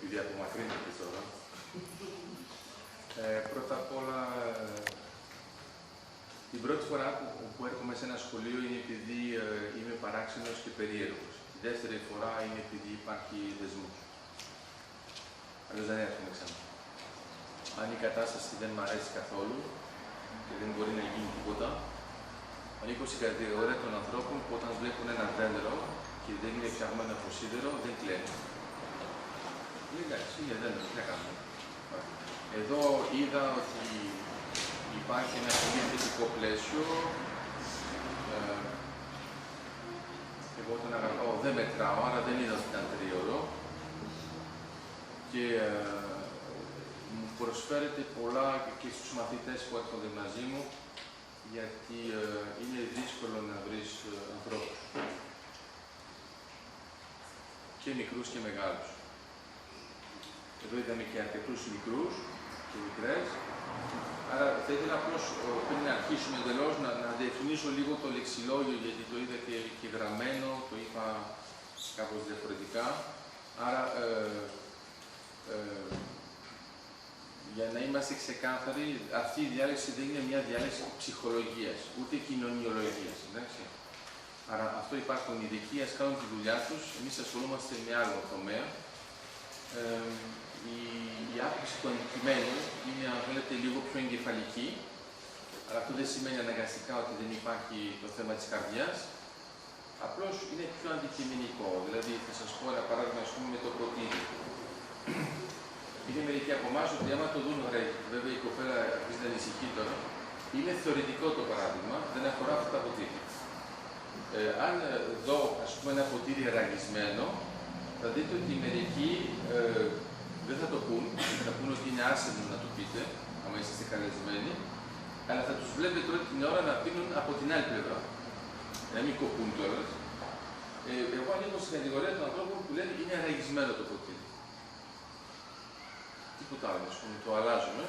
επειδή απομακρύνεται τώρα. Πρώτα απ' όλα, την πρώτη φορά που έρχομαι σε ένα σχολείο είναι επειδή είμαι παράξενος και περίεργος. Η δεύτερη φορά είναι επειδή υπάρχει δεσμός. Αλλιώς δεν έρχομαι ξανά. Αν η κατάσταση δεν μ' αρέσει καθόλου και δεν μπορεί να γίνει τίποτα, ανήκω στην κατηγορία των ανθρώπων που όταν βλέπουν ένα δέντρο και δεν είναι φτιαγμένο από σίδερο, δεν κλαίνουν. Εντάξει, είναι δέντρο, τι να κάνουμε. Εδώ είδα ότι υπάρχει ένα πολύ θετικό πλαίσιο. Εγώ τον αγαπάω, δεν μετράω, άρα δεν είδα ότι ήταν τρίωρο. Και μου προσφέρεται πολλά και στους μαθητές που έρχονται μαζί μου, γιατί είναι δύσκολο να βρεις ανθρώπους. Και μικρούς και μεγάλους. Εδώ είδαμε και αρκετούς μικρούς και μικρές. Άρα θα ήθελα απλώς πριν να αρχίσουμε εντελώς να διευκρινίσω λίγο το λεξιλόγιο, γιατί το είδα και γραμμένο, το είπα κάπως διαφορετικά. Άρα για να είμαστε ξεκάθαροι, αυτή η διάλεξη δεν είναι μια διάλεξη ψυχολογίας, ούτε κοινωνιολογίας. Εντάξει. Άρα αυτό υπάρχουν ειδικοί, ας κάνουν τη δουλειά τους, εμείς ασχολούμαστε με άλλο τομέα. Η άποψη του αντικειμένου είναι, αν θέλετε, λίγο πιο εγκεφαλική, αλλά αυτό δεν σημαίνει αναγκαστικά ότι δεν υπάρχει το θέμα της καρδιάς. Απλώς είναι πιο αντικειμενικό. Δηλαδή, θα σας πω ένα παράδειγμα, ας πούμε, με το ποτήρι. Είναι μερικοί από εμάς ότι άμα το δουν, βέβαια η κοπέλα αρχίζει να ανησυχεί τώρα, είναι θεωρητικό το παράδειγμα, δεν αφορά αυτά τα ποτήρια. Αν δω, ας πούμε, ένα ποτήρι ραγισμένο, θα δείτε ότι μερικοί δεν θα το πούν, θα πούν ότι είναι άσχημο να το πείτε, άμα είστε καλεσμένοι, αλλά θα τους βλέπετε όλη την ώρα να πίνουν από την άλλη πλευρά. Να μην κοπούν κιόλας. Εγώ ανήκω στην κατηγορία των ανθρώπων που λένε είναι ραγισμένο το ποτήρι. Τίποτα άλλο, ας πούμε, το αλλάζουμε.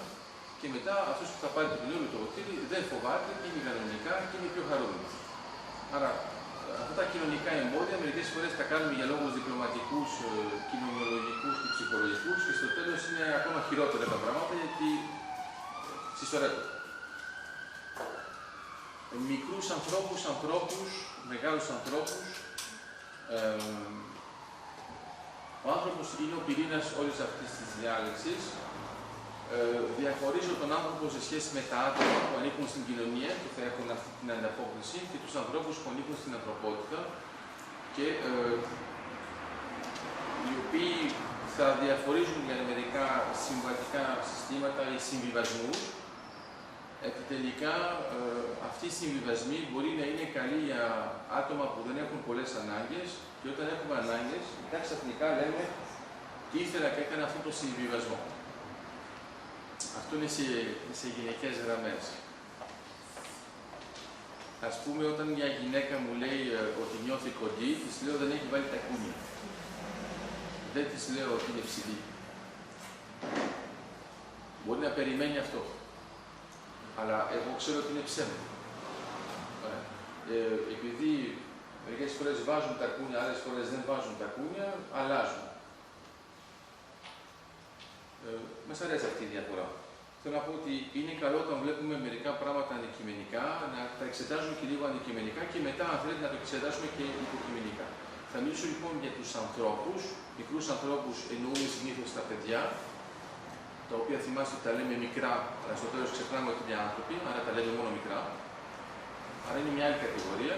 Και μετά αυτός που θα πάρει το καινούριο το ποτήρι δεν φοβάται και είναι κανονικά και είναι πιο χαρούμενος. Άρα, αυτά τα κοινωνικά εμπόδια μερικές φορές τα κάνουμε για λόγους διπλωματικούς, κοινωνιολογικούς και ψυχολογικούς και στο τέλος είναι ακόμα χειρότερα τα πράγματα γιατί συσσωρεύονται. Μικρούς ανθρώπους, μεγάλους ανθρώπους, ο άνθρωπος είναι ο πυρήνας όλης αυτής της διάλεξης. Διαχωρίζω τον άνθρωπο σε σχέση με τα άτομα που ανήκουν στην κοινωνία και θα έχουν αυτή την ανταπόκριση και τους ανθρώπους που ανήκουν στην ανθρωπότητα και οι οποίοι θα διαφορίζουν για μερικά συμβατικά συστήματα ή συμβιβασμούς. Τελικά αυτοί οι συμβιβασμοί μπορεί να είναι καλοί για άτομα που δεν έχουν πολλές ανάγκες και όταν έχουμε ανάγκες, ξαφνικά λέμε τι ήθελα και έκανα αυτό το συμβιβασμό. Αυτό είναι σε γενικές γραμμές. Ας πούμε, όταν μια γυναίκα μου λέει ότι νιώθει κοντή, της λέω δεν έχει βάλει τα κούνια. Δεν της λέω ότι είναι ψηλή. Μπορεί να περιμένει αυτό. Αλλά εγώ ξέρω ότι είναι ψέμα. Επειδή μερικές φορές βάζουν τα κούνια, άλλες φορές δεν βάζουν τα κούνια, αλλάζουν. Μας αρέσει αυτή η διαφορά. Θέλω να πω ότι είναι καλό όταν βλέπουμε μερικά πράγματα αντικειμενικά, να τα εξετάζουμε και λίγο αντικειμενικά και μετά, αν θέλετε, να το εξετάσουμε και υποκειμενικά. Θα μιλήσω λοιπόν για τους ανθρώπους. Μικρούς ανθρώπους εννοούμε συνήθως τα παιδιά, τα οποία θυμάστε ότι τα λέμε μικρά, αλλά στο τέλος ξεχνάμε ότι είναι άνθρωποι, άρα τα λέμε μόνο μικρά. Άρα είναι μια άλλη κατηγορία.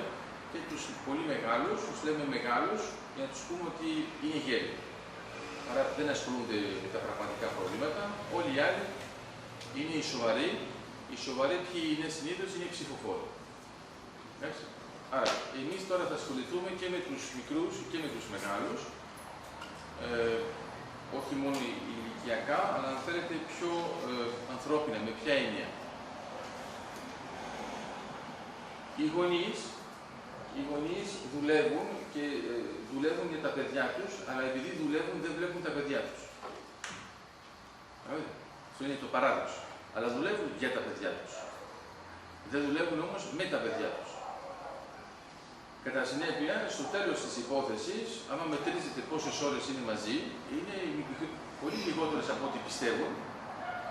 Και τους πολύ μεγάλους, τους λέμε μεγάλους, για να τους πούμε ότι είναι γέροι. Άρα δεν ασχολούνται με τα πραγματικά προβλήματα. Όλοι οι άλλοι είναι οι σοβαροί. Οι σοβαροί ποιοι είναι συνήθως, είναι οι ψηφοφόροι. Εντάξει. Άρα, εμείς τώρα θα ασχοληθούμε και με τους μικρούς και με τους μεγάλους. Όχι μόνο ηλικιακά, αλλά αν θέλετε πιο ανθρώπινα, με ποια έννοια. Οι γονείς δουλεύουν και δουλεύουν για τα παιδιά τους, αλλά επειδή δουλεύουν δεν βλέπουν τα παιδιά τους. Αυτό είναι το παράδοξο. Αλλά δουλεύουν για τα παιδιά τους. Δεν δουλεύουν όμως με τα παιδιά τους. Κατά συνέπεια, στο τέλος της υπόθεσης, άμα μετρήσετε πόσες ώρες είναι μαζί, είναι πολύ λιγότερες από ό,τι πιστεύουν,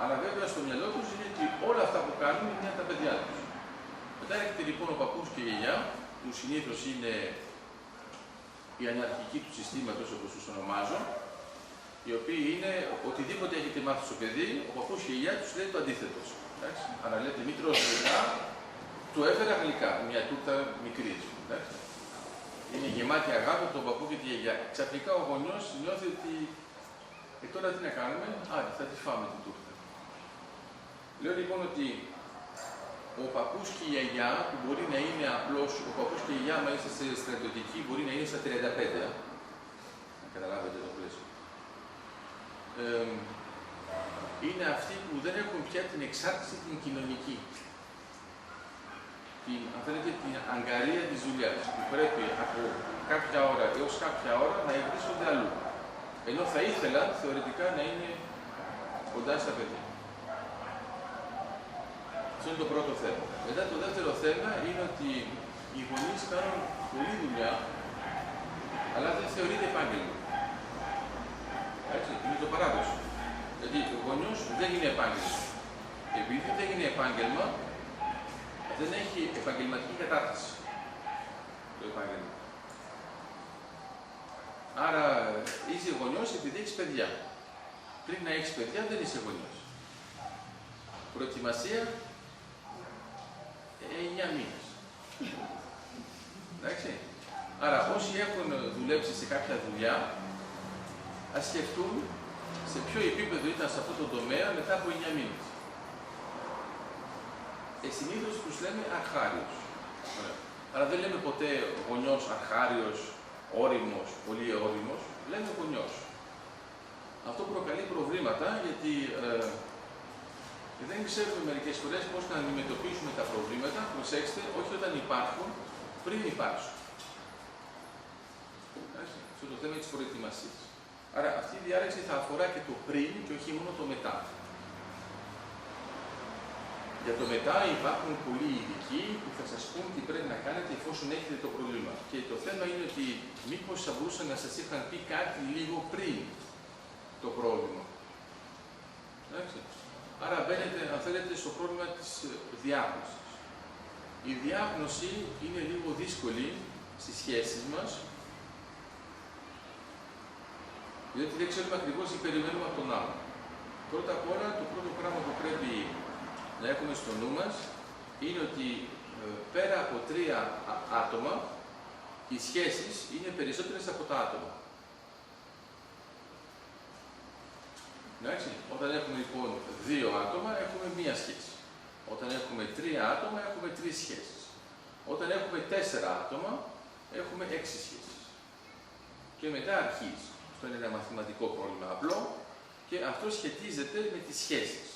αλλά βέβαια στο μυαλό τους είναι ότι όλα αυτά που κάνουν είναι τα παιδιά τους. Μετά έρχεται λοιπόν ο παππούς και η γιαγιά, που συνήθως είναι η αναρχική του συστήματος, όπως τους ονομάζω, οι οποίοι είναι οτιδήποτε έχετε μάθει στο παιδί, ο παππούς και η γιαγιά τους λέει το αντίθετο. Άρα λέτε μη τρως γλυκά, του έφερα γλυκά, μια τούρτα μικρή. Είναι γεμάτη αγάπη από τον παππού και τη γιαγιά. Ξαφνικά ο γονιός νιώθει ότι τώρα τι να κάνουμε, θα τη φάμε την τούρτα. Λέω λοιπόν ότι ο παππούς και η γιαγιά, που μπορεί να είναι απλώς, ο παππούς και η γιαγιά, άμα είστε στρατιωτικοί, μπορεί να είναι στα 35, να καταλάβετε το πλαίσιο. Είναι αυτοί που δεν έχουν πια την εξάρτηση την κοινωνική. Αν θέλετε, την αγκαρία της δουλειάς, που πρέπει από κάποια ώρα έως κάποια ώρα να βρίσκονται αλλού. Ενώ θα ήθελαν θεωρητικά να είναι κοντά στα παιδιά. Αυτό είναι το πρώτο θέμα. Μετά το δεύτερο θέμα είναι ότι οι γονείς κάνουν πολλή δουλειά, αλλά δεν θεωρείται επάγγελμα. Έτσι, είναι το παράδοξο. Γιατί ο γονιός δεν είναι επάγγελμα. Και επειδή δεν είναι επάγγελμα, δεν έχει επαγγελματική κατάρτιση το επάγγελμα. Άρα είσαι γονιός επειδή έχεις παιδιά. Πριν να έχεις παιδιά δεν είσαι γονιός. Προετοιμασία 9 μήνες. Εντάξει. Άρα όσοι έχουν δουλέψει σε κάποια δουλειά, ας σκεφτούν σε ποιο επίπεδο ήταν σε αυτό το τομέα μετά από 9 μήνες. Συνήθως τους λέμε αρχάριος. Άρα δεν λέμε ποτέ γονιός αρχάριος, όριμος, πολύ όριμος, λέμε γονιός. Αυτό προκαλεί προβλήματα γιατί δεν ξέρουμε μερικές φορές πώς να αντιμετωπίσουμε τα προβλήματα, προσέξτε, όχι όταν υπάρχουν, πριν υπάρξουν. Αυτό το θέμα της προετοιμασίας. Άρα αυτή η διάρρηξη θα αφορά και το πριν και όχι μόνο το μετά. Για το μετά υπάρχουν πολλοί ειδικοί που θα σας πούν τι πρέπει να κάνετε εφόσον έχετε το πρόβλημα. Και το θέμα είναι ότι μήπως θα μπορούσαν να σας είχαν πει κάτι λίγο πριν το πρόβλημα. Εντάξει. Άρα μπαίνετε, αν θέλετε, στο πρόβλημα της διάγνωσης. Η διάγνωση είναι λίγο δύσκολη στις σχέσεις μας, διότι δεν ξέρουμε ακριβώς τι περιμένουμε από τον άλλο. Πρώτα απ' όλα, το πρώτο πράγμα που πρέπει να έχουμε στο νου μας είναι ότι πέρα από 3 άτομα, οι σχέσεις είναι περισσότερες από τα άτομα. Εντάξει. Όταν έχουμε λοιπόν 2 άτομα, έχουμε 1 σχέση. Όταν έχουμε 3 άτομα, έχουμε 3 σχέσεις. Όταν έχουμε 4 άτομα, έχουμε 6 σχέσεις. Και μετά αρχίζει. Αυτό είναι ένα μαθηματικό πρόβλημα απλό και αυτό σχετίζεται με τις σχέσεις.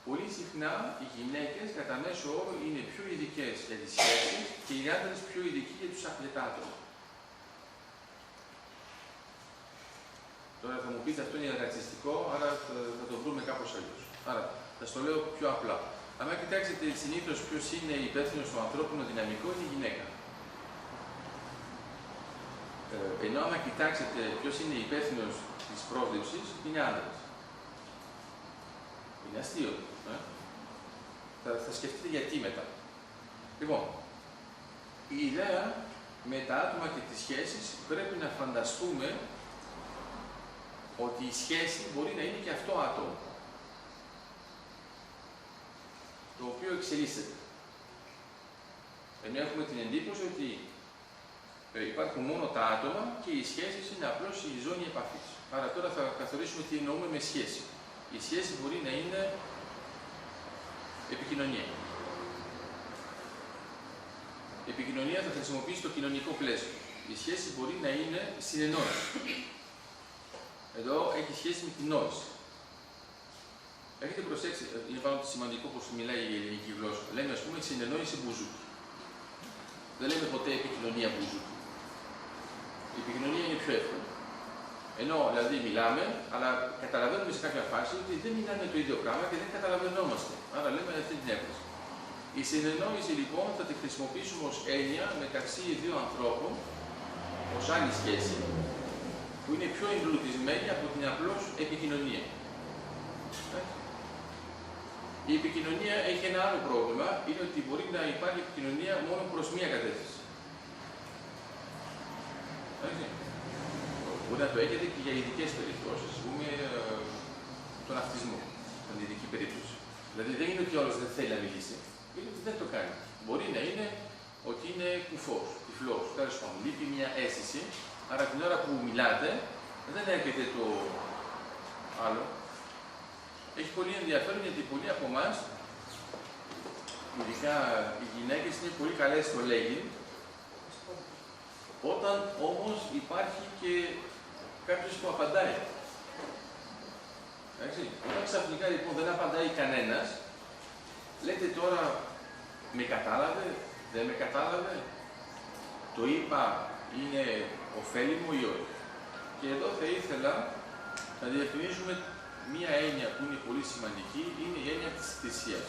Πολύ συχνά οι γυναίκες κατά μέσο όρο είναι πιο ειδικές για τις σχέσεις και οι άντρες πιο ειδικοί για τα άτομα. Τώρα θα μου πείτε αυτό είναι ρατσιστικό, άρα θα το βρούμε κάπως αλλιώς. Άρα θα στο λέω πιο απλά. Αν κοιτάξετε συνήθως ποιος είναι υπεύθυνος στο ανθρώπινο δυναμικό, είναι η γυναίκα. Ενώ άμα κοιτάξετε ποιος είναι υπεύθυνος της πρόβλεψης, είναι άντρας. Είναι αστείο. Θα σκεφτείτε γιατί μετά. Λοιπόν, η ιδέα με τα άτομα και τις σχέσεις πρέπει να φανταστούμε ότι η σχέση μπορεί να είναι και αυτό άτομο, το οποίο εξελίσσεται. Ενώ έχουμε την εντύπωση ότι υπάρχουν μόνο τα άτομα και οι σχέσεις είναι απλώς η ζώνη επαφής. Άρα τώρα θα καθορίσουμε τι εννοούμε με σχέση. Η σχέση μπορεί να είναι επικοινωνία. Η επικοινωνία θα χρησιμοποιήσει το κοινωνικό πλαίσιο. Η σχέση μπορεί να είναι συνεννόηση. Εδώ έχει σχέση με την νόηση. Έχετε προσέξει, είναι πάνω το σημαντικό πως μιλάει η ελληνική γλώσσα. Λέμε, ας πούμε, συνεννόηση μπουζούκι. Δεν λέμε ποτέ επικοινωνία μπουζούκι. Η επικοινωνία είναι πιο εύκολη. Ενώ δηλαδή μιλάμε, αλλά καταλαβαίνουμε σε κάποια φάση ότι δεν μιλάμε το ίδιο πράγμα και δεν καταλαβαίνόμαστε. Άρα λέμε αυτή την έκφραση. Η συνεννόηση λοιπόν θα τη χρησιμοποιήσουμε ως έννοια μεταξύ δύο ανθρώπων, ως άλλη σχέση, που είναι πιο εμπλουτισμένη από την απλώς επικοινωνία. Η επικοινωνία έχει ένα άλλο πρόβλημα, είναι ότι μπορεί να υπάρχει επικοινωνία μόνο προς μία κατεύθυνση. Μπορεί να το έχετε και για ειδικές περιπτώσεις, ας πούμε, τον αυτισμό, την ειδική περίπτωση. Δηλαδή δεν είναι ότι όλος δεν θέλει να μιλήσει, είναι ότι δεν το κάνει. Μπορεί να είναι ότι είναι κουφός, τυφλός, τέλος πάντων, λείπει μια αίσθηση, άρα την ώρα που μιλάτε δεν έρχεται το άλλο. Έχει πολύ ενδιαφέρον γιατί πολλοί από εμάς, ειδικά οι γυναίκες, είναι πολύ καλές στο λέγειν, όταν όμως υπάρχει και κάποιος που απαντάει. Εντάξει. Όταν ξαφνικά λοιπόν δεν απαντάει κανένας, λέτε τώρα με κατάλαβε, δεν με κατάλαβε, το είπα είναι ωφέλιμο ή όχι. Και εδώ θα ήθελα να διευκρινίσουμε μία έννοια που είναι πολύ σημαντική, είναι η έννοια της θυσίας.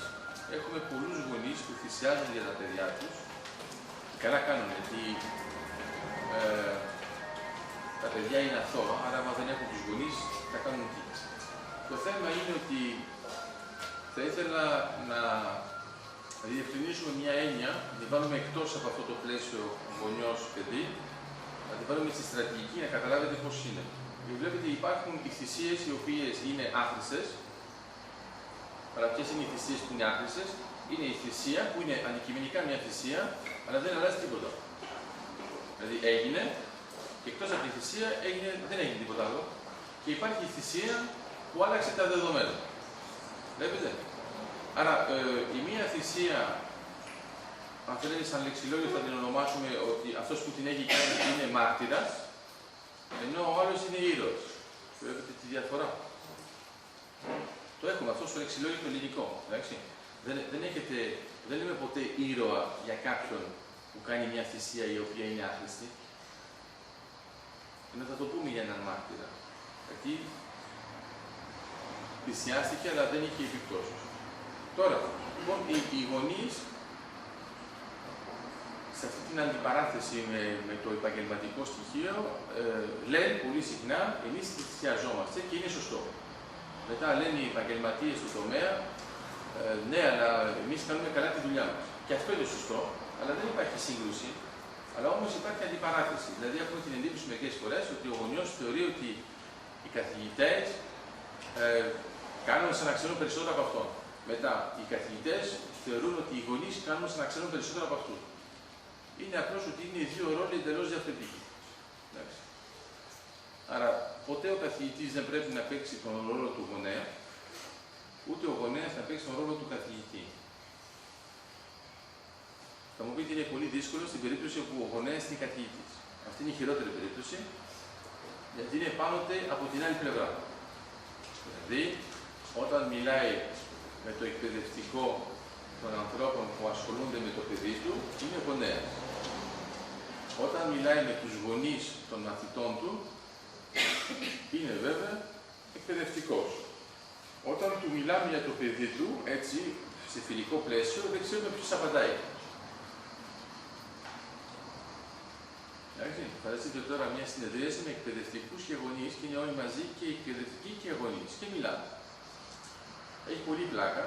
Έχουμε πολλούς γονείς που θυσιάζουν για τα παιδιά τους. Καλά κάνουν, γιατί τα παιδιά είναι αθώα, άρα άμα δεν έχουν τους γονείς, θα κάνουν τι. Το θέμα είναι ότι θα ήθελα να διευκρινίσουμε μια έννοια, να τη βάλουμε εκτός από αυτό το πλαίσιο γονιός-παιδί, να τη βάλουμε στη στρατηγική, να καταλάβετε πώς είναι. Γιατί βλέπετε υπάρχουν οι θυσίες οι οποίες είναι άχρηστες. Αλλά ποιες είναι οι θυσίες που είναι άχρηστες? Είναι η θυσία που είναι αντικειμενικά μια θυσία, αλλά δεν αλλάζει τίποτα. Δηλαδή έγινε και εκτός από τη θυσία δεν έγινε τίποτα άλλο. Και υπάρχει η θυσία που άλλαξε τα δεδομένα. Βλέπετε. Άρα η μία θυσία, αν θέλετε σαν λεξιλόγιο θα την ονομάσουμε ότι αυτός που την έχει κάνει είναι μάρτυρας, ενώ ο άλλος είναι ήρωας. Βλέπετε τη διαφορά. Το έχουμε αυτό στο λεξιλόγιο το ελληνικό. Δεν λέμε ποτέ ήρωα για κάποιον που κάνει μια θυσία η οποία είναι άχρηστη. Ενώ θα το πούμε για έναν μάρτυρα. Γιατί θυσιάστηκε αλλά δεν είχε επιπτώσεις. Τώρα, λοιπόν, οι γονείς σε αυτή την αντιπαράθεση με το επαγγελματικό στοιχείο λένε πολύ συχνά εμείς θυσιαζόμαστε και είναι σωστό. Μετά λένε οι επαγγελματίες του τομέα ναι, αλλά εμείς κάνουμε καλά τη δουλειά μας. Και αυτό είναι σωστό, αλλά δεν υπάρχει σύγκρουση. Αλλά όμως υπάρχει αντιπαράθεση. Δηλαδή, έχουμε την εντύπωση μερικές φορές ότι ο γονιός θεωρεί ότι οι καθηγητές κάνουν σαν να ξέρουν περισσότερο από αυτόν. Μετά, οι καθηγητές θεωρούν ότι οι γονείς κάνουν σαν να ξέρουν περισσότερο από αυτούς. Είναι απλώς ότι είναι οι δύο ρόλοι εντελώς διαφορετικοί. Άρα, ποτέ ο καθηγητής δεν πρέπει να παίξει τον ρόλο του γονέα, ούτε ο γονέας να παίξει τον ρόλο του καθηγητή. Θα μου πείτε είναι πολύ δύσκολο στην περίπτωση όπου ο γονέας είναι καθηγητής. Αυτή είναι η χειρότερη περίπτωση, γιατί είναι πάντοτε από την άλλη πλευρά. Δηλαδή, όταν μιλάει με το εκπαιδευτικό των ανθρώπων που ασχολούνται με το παιδί του, είναι ο γονέας. Όταν μιλάει με τους γονείς των μαθητών του, είναι βέβαια εκπαιδευτικός. Όταν του μιλάμε για το παιδί του, έτσι, σε φιλικό πλαίσιο, δεν ξέρουμε ποιος απαντάει. Φανταστείτε τώρα μια συνεδρίαση με εκπαιδευτικούς και γονείς και είναι όλοι μαζί και εκπαιδευτικοί και γονείς και μιλάμε. Έχει πολύ πλάκα,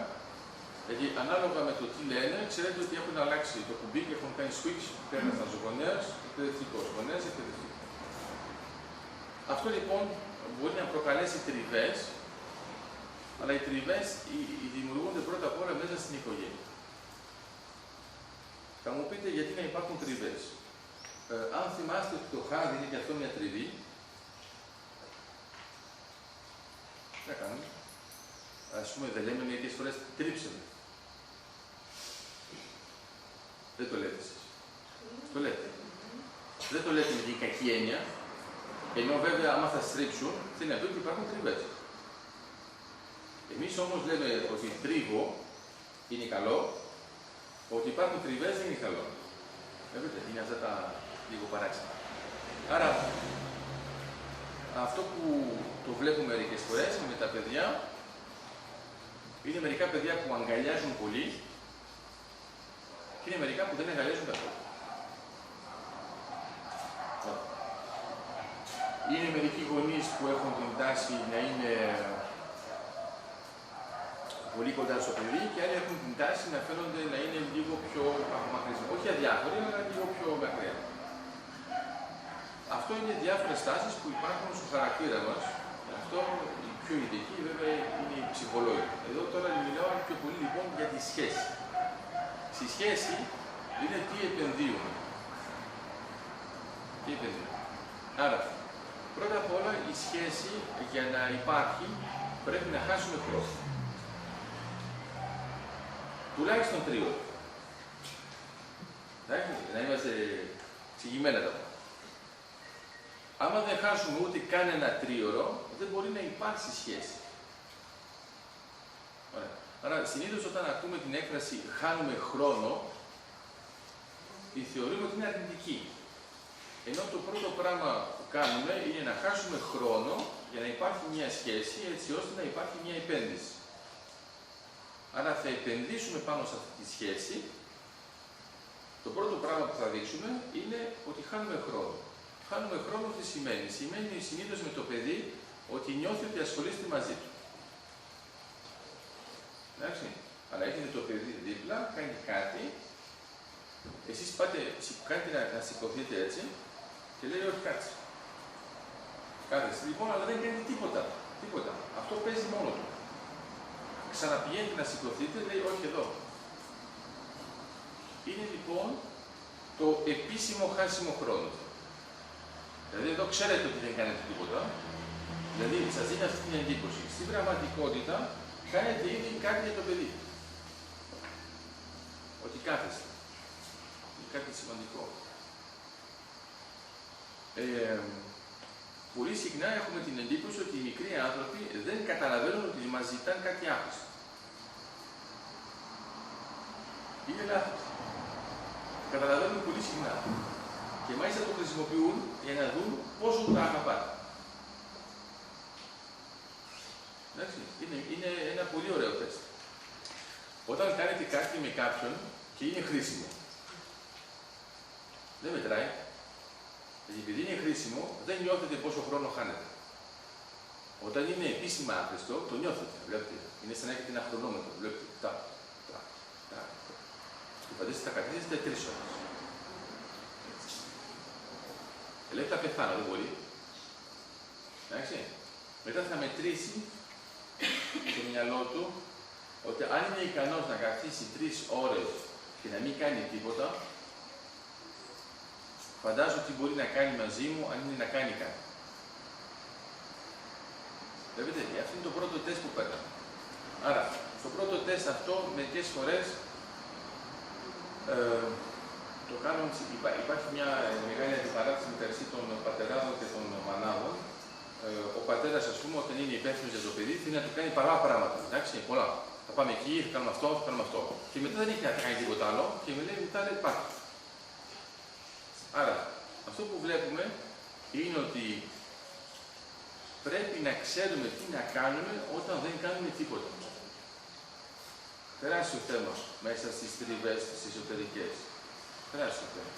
γιατί ανάλογα με το τι λένε, ξέρετε ότι έχουν αλλάξει το κουμπί και έχουν κάνει switch πέρασαν γονέας, εκπαιδευτικός, γονέας, εκπαιδευτικός. Αυτό λοιπόν μπορεί να προκαλέσει τριβές, αλλά οι τριβές δημιουργούνται πρώτα απ' όλα μέσα στην οικογένεια. Θα μου πείτε γιατί να υπάρχουν τριβές. Αν θυμάστε ότι το χάδι είναι και αυτό μια τριβή, τι θα κάνουμε? Ας πούμε, δεν λέμε μερικές φορές τρίψε με. Δεν το λέτε εσείς. Το λέτε. Δεν το λέτε με την κακή έννοια, ενώ βέβαια άμα θα στρίψουν, θέλει να πει ότι υπάρχουν τριβές. Εμείς όμως λέμε ότι τρίβω είναι καλό, ότι υπάρχουν τριβές δεν είναι καλό. Βλέπετε, είναι αυτά τα λίγο παράξενα. Άρα, αυτό που το βλέπουμε μερικές φορές με τα παιδιά, είναι μερικά παιδιά που αγκαλιάζουν πολύ Και είναι μερικά που δεν αγκαλιάζουν καθόλου. Είναι μερικοί γονείς που έχουν την τάση να είναι πολύ κοντά στο παιδί και άλλοι έχουν την τάση να φαίνονται να είναι λίγο πιο απομακρυσμένοι. Όχι αδιάφοροι, αλλά λίγο πιο μακριά. Αυτό είναι διάφορες τάσεις που υπάρχουν στο χαρακτήρα μας. Αυτό η πιο ειδική βέβαια είναι η ψυχολόγη. Εδώ τώρα μιλάω πιο πολύ λοιπόν για τη σχέση. Στη σχέση είναι τι επενδύουμε. Τι επενδύουμε. Άρα, πρώτα απ' όλα η σχέση για να υπάρχει πρέπει να χάσουμε χρόνο. Τουλάχιστον 3 ώρες. Εντάξει, να είμαστε εξηγημένα τα πράγματα. Άμα δεν χάσουμε ούτε καν ένα 3ωρο, δεν μπορεί να υπάρξει σχέση. Ωραία. Άρα, συνήθως όταν ακούμε την έκφραση «χάνουμε χρόνο», θεωρούμε ότι είναι αρνητική. Ενώ το πρώτο πράγμα που κάνουμε είναι να χάσουμε χρόνο για να υπάρχει μια σχέση, έτσι ώστε να υπάρχει μια επένδυση. Άρα θα επενδύσουμε πάνω σε αυτή τη σχέση. Το πρώτο πράγμα που θα δείξουμε είναι ότι χάνουμε χρόνο. Χάνουμε χρόνο τι σημαίνει. Σημαίνει συνήθως με το παιδί ότι νιώθει ότι ασχολείστε μαζί του. Εντάξει. Αλλά έχετε το παιδί δίπλα, κάνει κάτι, εσείς κάνετε να σηκωθείτε έτσι και λέει όχι κάτσε. Κάθεστε λοιπόν, αλλά δεν κάνει τίποτα. Τίποτα. Αυτό παίζει μόνο του. Ξαναπηγαίνετε να σηκωθείτε, λέει όχι εδώ. Είναι λοιπόν το επίσημο χάσιμο χρόνο. Δηλαδή εδώ ξέρετε ότι δεν κάνετε τίποτα. Δηλαδή σας δίνει αυτή την εντύπωση. Στην πραγματικότητα κάνετε ήδη κάτι για το παιδί. Ότι κάθεστε. Είναι κάτι σημαντικό. Πολύ συχνά έχουμε την εντύπωση ότι οι μικροί άνθρωποι δεν καταλαβαίνουν ότι μας ζητάνε κάτι άχρηστο. Είναι λάθος. Καταλαβαίνουν πολύ συχνά. Και μάλιστα το χρησιμοποιούν για να δουν πόσο τα αγαπάτε. Εντάξει, είναι ένα πολύ ωραίο τεστ. Όταν κάνετε κάτι με κάποιον και είναι χρήσιμο, δεν μετράει. Γιατί επειδή είναι χρήσιμο, δεν νιώθετε πόσο χρόνο χάνετε. Όταν είναι επίσημα άχρηστο, το νιώθετε. Βλέπετε. Είναι σαν να έχετε ένα χρονόμετρο. Βλέπετε. Και φανταστείτε θα καθίσετε 3 ώρες. Λέτε θα πεθάνω, δεν μπορεί. Εντάξει. Μετά θα μετρήσει στο μυαλό του ότι αν είναι ικανός να καθίσει 3 ώρες και να μην κάνει τίποτα, φαντάζομαι τι μπορεί να κάνει μαζί μου αν είναι να κάνει κάτι. Βλέπετε, αυτό είναι το πρώτο τεστ που παίρναμε. Άρα, στο πρώτο τεστ αυτό, μερικές φορές το κάνουμε, υπάρχει μια μεγάλη αντιπαράθεση μεταξύ των πατεράδων και των μανάδων. Ο πατέρας, ας πούμε, όταν είναι υπεύθυνος για το παιδί, θέλει να του κάνει πολλά πράγματα. Εντάξει, πολλά. Θα πάμε εκεί, θα κάνουμε αυτό, θα κάνουμε αυτό. Και μετά δεν έχει να κάνει τίποτα άλλο και μετά λέει πάρει. Άρα, αυτό που βλέπουμε είναι ότι πρέπει να ξέρουμε τι να κάνουμε όταν δεν κάνουμε τίποτα. Περάσει το θέμα μέσα στις τριβές, τις εσωτερικές. Περάσει το θέμα.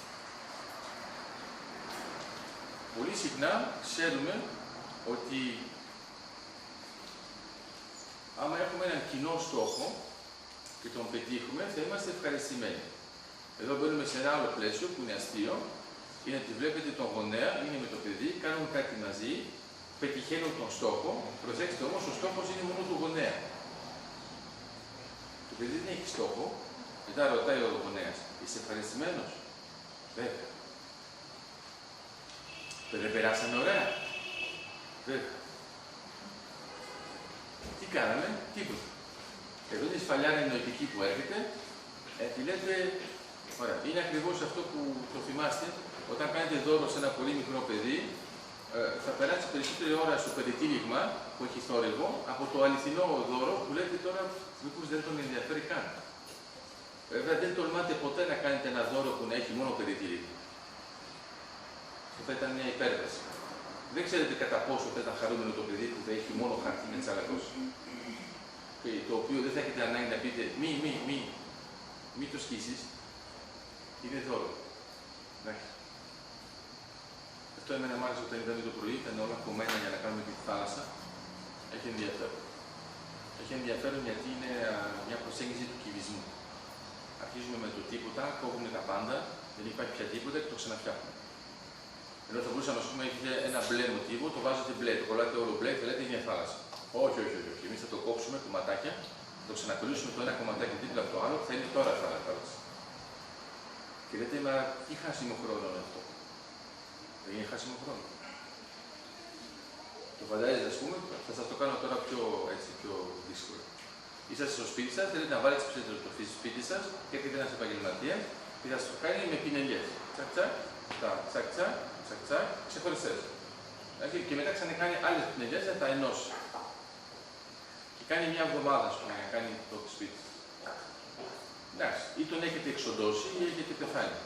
Πολύ συχνά ξέρουμε ότι άμα έχουμε έναν κοινό στόχο και τον πετύχουμε, θα είμαστε ευχαριστημένοι. Εδώ μπαίνουμε σε ένα άλλο πλαίσιο που είναι αστείο. Είναι ότι βλέπετε τον γονέα, είναι με το παιδί, κάνουν κάτι μαζί, πετυχαίνουν τον στόχο. Προσέξτε όμως, ο στόχος είναι μόνο του γονέα. Το παιδί δεν έχει στόχο. Μετά ρωτάει ο γονέας, είσαι ευχαριστημένος? Βέβαια. Δεν περάσαμε ωραία? Βέβαια. Τι κάναμε? Τίποτα. Εδώ είναι η σφαλιάρα νοητική που έρχεται και λέτε, ωραία, είναι ακριβώς αυτό που το θυμάστε, όταν κάνετε δώρο σε ένα πολύ μικρό παιδί, θα περάσει περισσότερη ώρα στο περιτύλιγμα που έχει θόρυβο από το αληθινό δώρο που λέτε τώρα μήπως δεν τον ενδιαφέρει καν. Βέβαια δεν τολμάτε ποτέ να κάνετε ένα δώρο που να έχει μόνο περιτύλιγμα. Αυτό θα ήταν μια υπέρβαση. Δεν ξέρετε κατά πόσο θα ήταν χαρούμενο το παιδί που θα έχει μόνο χαρτί με τσαλακώσει. Το οποίο δεν θα έχετε ανάγκη να πείτε μη το σκίσεις. Είναι δώρο. Εντάξει. Αυτό εμένα μ' άρεσε όταν είδαμε το πρωί, ήταν όλα κομμένα για να κάνουμε τη θάλασσα. Έχει ενδιαφέρον. Έχει ενδιαφέρον γιατί είναι μια προσέγγιση του κυβισμού. Αρχίζουμε με το τίποτα, κόβουμε τα πάντα, δεν υπάρχει πια τίποτα και το ξαναφτιάχνουμε. Ενώ θα μπορούσαμε, ας πούμε, έχετε ένα μπλε μοτίβο, το βάζετε μπλε, το κολλάτε όλο μπλε και λέτε είναι μια θάλασσα. Όχι, όχι, όχι, όχι. Εμείς θα το κόψουμε κομματάκια, θα το ξανακολλήσουμε το ένα κομματάκι δίπλα από το άλλο, θα είναι τώρα θάλασσα. Και λέτε, μα τι χάσιμο χρόνο είναι αυτό. Δεν είναι χάσιμο χρόνο. Το φαντάζεστε, ας πούμε, θα σας το κάνω τώρα πιο δύσκολο. Είσαστε στο σπίτι σας, θέλετε να βάλετε τις ψευδοτροφές στο σπίτι σας και έχετε ένας επαγγελματίας και θα σας το κάνει με πινελιές. Τσακ, τσακ, τσακ, τσακ, τσακ, τσακ, ξεχωριστές. Και μετά ξανακάνει άλλες πινελιές να τα ενώσει. Και κάνει μια εβδομάδα, ας πούμε, να κάνει το σπίτι. Εντάξει, ή τον έχετε εξοντώσει ή έχετε πεθάνει.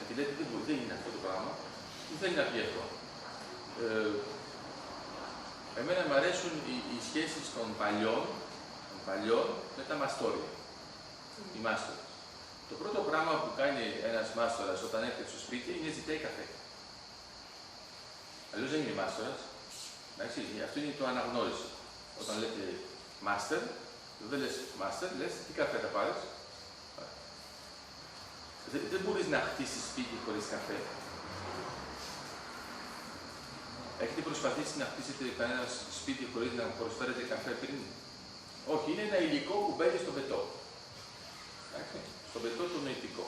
Και λέτε, δεν είναι αυτό το πράγμα. Τι θέλει να πει αυτό. Εμένα μου αρέσουν οι σχέσεις των παλιών με τα μαστόρια. Οι μάστορες. Το πρώτο πράγμα που κάνει ένας μάστορας όταν έρχεται στο σπίτι είναι ζητάει καφέ. Αλλιώς δεν είναι μάστορας. Αυτό είναι το αναγνώριση. Όταν λέτε μάστερ, δεν λες μάστερ, λες τι καφέ θα πάρεις. Δεν μπορείς να χτίσεις σπίτι χωρίς καφέ. Έχετε προσπαθήσει να χτίσετε κανένα σπίτι χωρίς να προσφέρετε καφέ πριν. Όχι, είναι ένα υλικό που μπαίνει στο πετό. Στο πετό το νοητικό.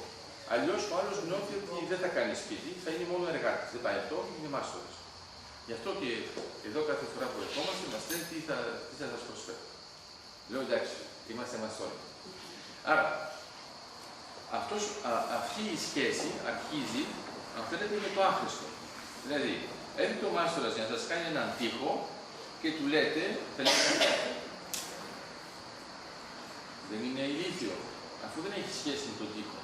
Αλλιώς ο άλλος νιώθει ότι δεν θα κάνει σπίτι, θα είναι μόνο εργάτης. Δεν πάει αυτό, είναι μάστορας. Γι' αυτό και εδώ κάθε φορά που ερχόμαστε μας λένε τι θα σας προσφέρω. Λέω εντάξει, είμαστε μαστόροι. Άρα, αυτή η σχέση αρχίζει, αν θέλετε, με το άχρηστο. Δηλαδή, έρχεται ο μάστορας για να σας κάνει έναν τοίχο και του λέτε, θέλετε καφέ. Δεν είναι ηλίθιο, αφού δεν έχει σχέση με τον τοίχο.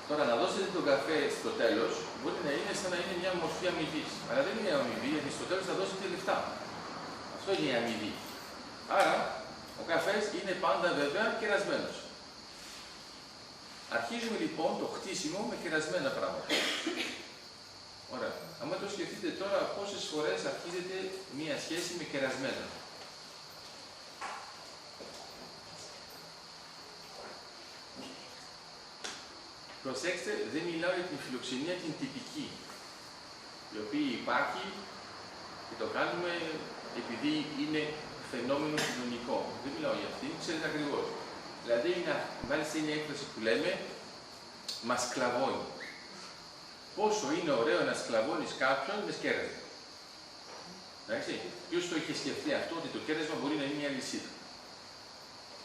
Τώρα, να δώσετε τον καφέ στο τέλος, μπορεί να είναι σαν να είναι μια μορφή αμοιβής. Αλλά δεν είναι αμοιβή, γιατί στο τέλος θα δώσετε λεφτά. Αυτό είναι η αμοιβή. Άρα, ο καφές είναι πάντα βέβαια κερασμένος. Αρχίζουμε λοιπόν το χτίσιμο με κερασμένα πράγματα. Ωραία. Αν το σκεφτείτε τώρα, πόσες φορές αρχίζετε μία σχέση με κερασμένα. Προσέξτε, δεν μιλάω για την φιλοξενία την τυπική, η οποία υπάρχει και το κάνουμε επειδή είναι φαινόμενο κοινωνικό. Δεν μιλάω για αυτή, ξέρετε ακριβώς. Δηλαδή, μάλιστα είναι η έκφραση που λέμε, μας σκλαβώνει. Πόσο είναι ωραίο να σκλαβώνεις κάποιον με κέρασμα. Εντάξει, ποιος το είχε σκεφτεί αυτό, ότι το κέρασμα μπορεί να είναι μια λυσίδα.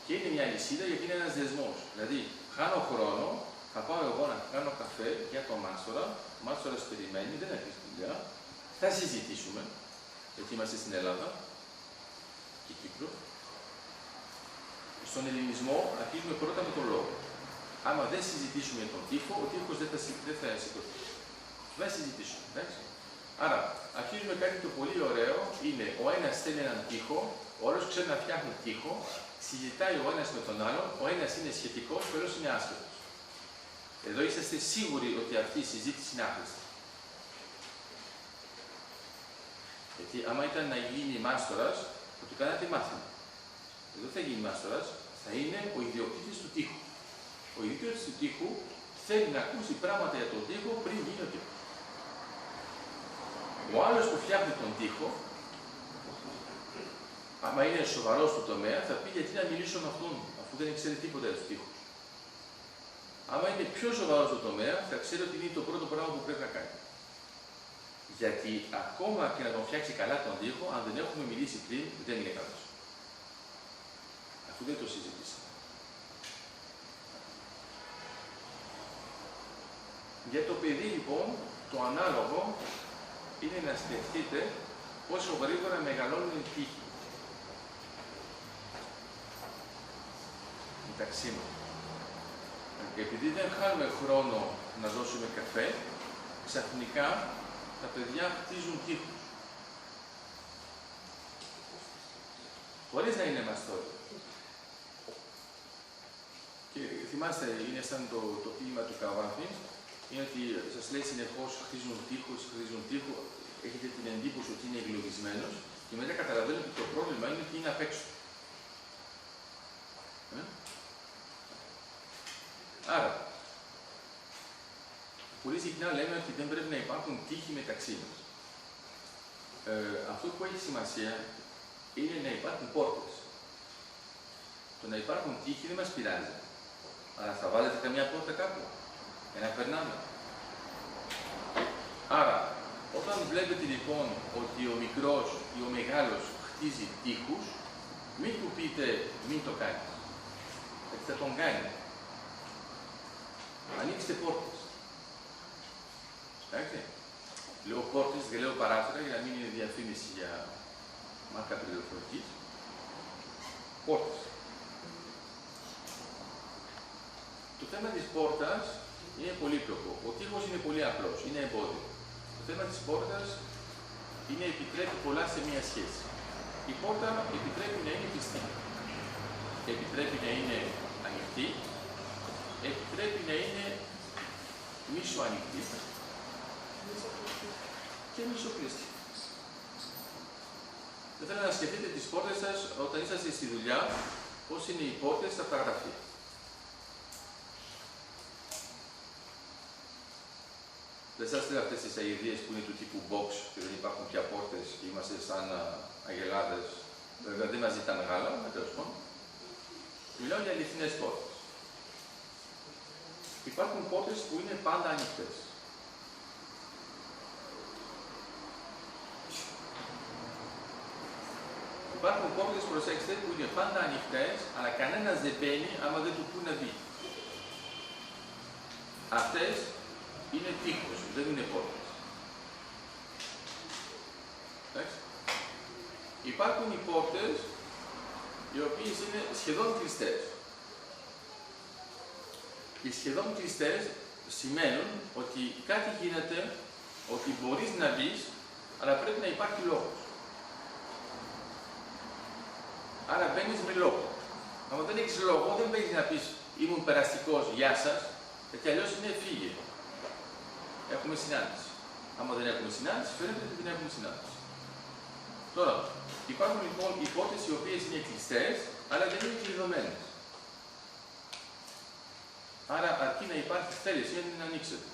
Και είναι μια λυσίδα γιατί είναι ένας δεσμός. Δηλαδή, χάνω χρόνο, θα πάω εγώ να κάνω καφέ για τον μάστορα, ο μάστορας περιμένει, δεν έχει δουλειά, θα συζητήσουμε, γιατί είμαστε στην Ελλάδα και Κύπρο. Στον ελληνισμό αρχίζουμε πρώτα με τον λόγο. Άμα δεν συζητήσουμε τον τοίχο, ο τοίχος δεν θα σηκωθεί. Δεν συζητήσουμε, εντάξει. Άρα, αρχίζουμε κάτι το πολύ ωραίο, είναι ο ένας θέλει έναν τοίχο, ο άλλος ξέρει να φτιάχνει τοίχο, συζητάει ο ένας με τον άλλον, ο ένας είναι σχετικός, ο άλλος είναι άσχετος. Εδώ είσαστε σίγουροι ότι αυτή η συζήτηση είναι άχρηστη. Γιατί άμα ήταν να γίνει μάστορας, θα του κάνατε μάθημα. Εδώ θα γίνει μάστορας, θα είναι ο ιδιοκτήτης του τοίχου. Ο ιδιοκτήτης του τοίχου θέλει να ακούσει πράγματα για τον τοίχο πριν γίνει ο τοίχος. Ο άλλος που φτιάχνει τον τοίχο, άμα είναι σοβαρός στο τομέα, θα πει γιατί να μιλήσω με αυτόν, αφού δεν ξέρει τίποτα για τους τοίχους. Άμα είναι πιο σοβαρός στο τομέα, θα ξέρει ότι είναι το πρώτο πράγμα που πρέπει να κάνει. Γιατί ακόμα και να τον φτιάξει καλά τον τοίχο, αν δεν έχουμε μιλήσει πριν, δεν είναι καλός. Αφού δεν το συζητήσαμε. Για το παιδί λοιπόν, το ανάλογο είναι να σκεφτείτε πόσο γρήγορα μεγαλώνουν οι τοίχοι. Μεταξύ μας. Και επειδή δεν χάνουμε χρόνο να δώσουμε καφέ, ξαφνικά τα παιδιά χτίζουν τοίχους. Χωρίς να είναι μαστόροι. Και θυμάστε, είναι σαν το ποίημα του Καβάφη, είναι ότι σας λέει συνεχώς χτίζουν τείχους, έχετε την εντύπωση ότι είναι εγκλωβισμένος και μετά καταλαβαίνετε ότι το πρόβλημα είναι ότι είναι απ' έξω. Άρα, πολύ συχνά λέμε ότι δεν πρέπει να υπάρχουν τείχοι μεταξύ μας. Αυτό που έχει σημασία είναι να υπάρχουν πόρτες. Το να υπάρχουν τείχοι δεν μας πειράζει. Αλλά θα βάλετε καμιά πόρτα κάπου για να περνάμε. Άρα, όταν βλέπετε λοιπόν ότι ο μικρός ή ο μεγάλος χτίζει τείχους, μην του πείτε μην το κάνεις. Έτσι θα τον κάνει. Ανοίξτε πόρτες. Εντάξει. Λέω πόρτες, δεν λέω παράθυρα για να μην είναι διαφήμιση για μάρκα πληροφορικής. Πόρτες. Το θέμα της πόρτας είναι πολύπλοκο. Ο τείχος είναι πολύ απλός, είναι εμπόδιο. Το θέμα της πόρτας είναι επιτρέπει πολλά σε μία σχέση. Η πόρτα επιτρέπει να είναι κλειστή. Επιτρέπει να είναι ανοιχτή. Επιτρέπει να είναι μισοανοιχτή και μισοκλειστή. Δεν θέλω να σκεφτείτε τις πόρτες σας όταν είσαστε στη δουλειά, πώς είναι οι πόρτες από τα γραφεία. Δεν σας λέω αυτές τις αηδίες που είναι του τύπου box και δεν υπάρχουν πια πόρτες και είμαστε σαν αγελάδες. Βέβαια δεν μας ζητάνε γάλα, τέλος πάντων. Μιλάω για αληθινές πόρτες. Υπάρχουν πόρτες που είναι πάντα ανοιχτές. Υπάρχουν πόρτες, προσέξτε, που είναι πάντα ανοιχτές, αλλά κανένας δεν μπαίνει άμα δεν του πούνε να μπει. Αυτές είναι τείχος, δεν είναι πόρτες. Εντάξει. Υπάρχουν οι πόρτες, οι οποίες είναι σχεδόν κλειστές. Οι σχεδόν κλειστές σημαίνουν ότι κάτι γίνεται, ότι μπορείς να μπεις, αλλά πρέπει να υπάρχει λόγος. Άρα μπαίνεις με λόγο. Αν δεν έχεις λόγο, δεν μπαίνεις να πεις ήμουν περαστικός, γεια σας, γιατί αλλιώς είναι φύγε. Έχουμε συνάντηση. Άμα δεν έχουμε συνάντηση, φαίνεται ότι δεν έχουμε συνάντηση. Τώρα, υπάρχουν λοιπόν οι πόρτες οι οποίες είναι κλειστές, αλλά δεν είναι κλειδωμένες. Άρα, αρκεί να υπάρχει θέληση για να ανοίξετε.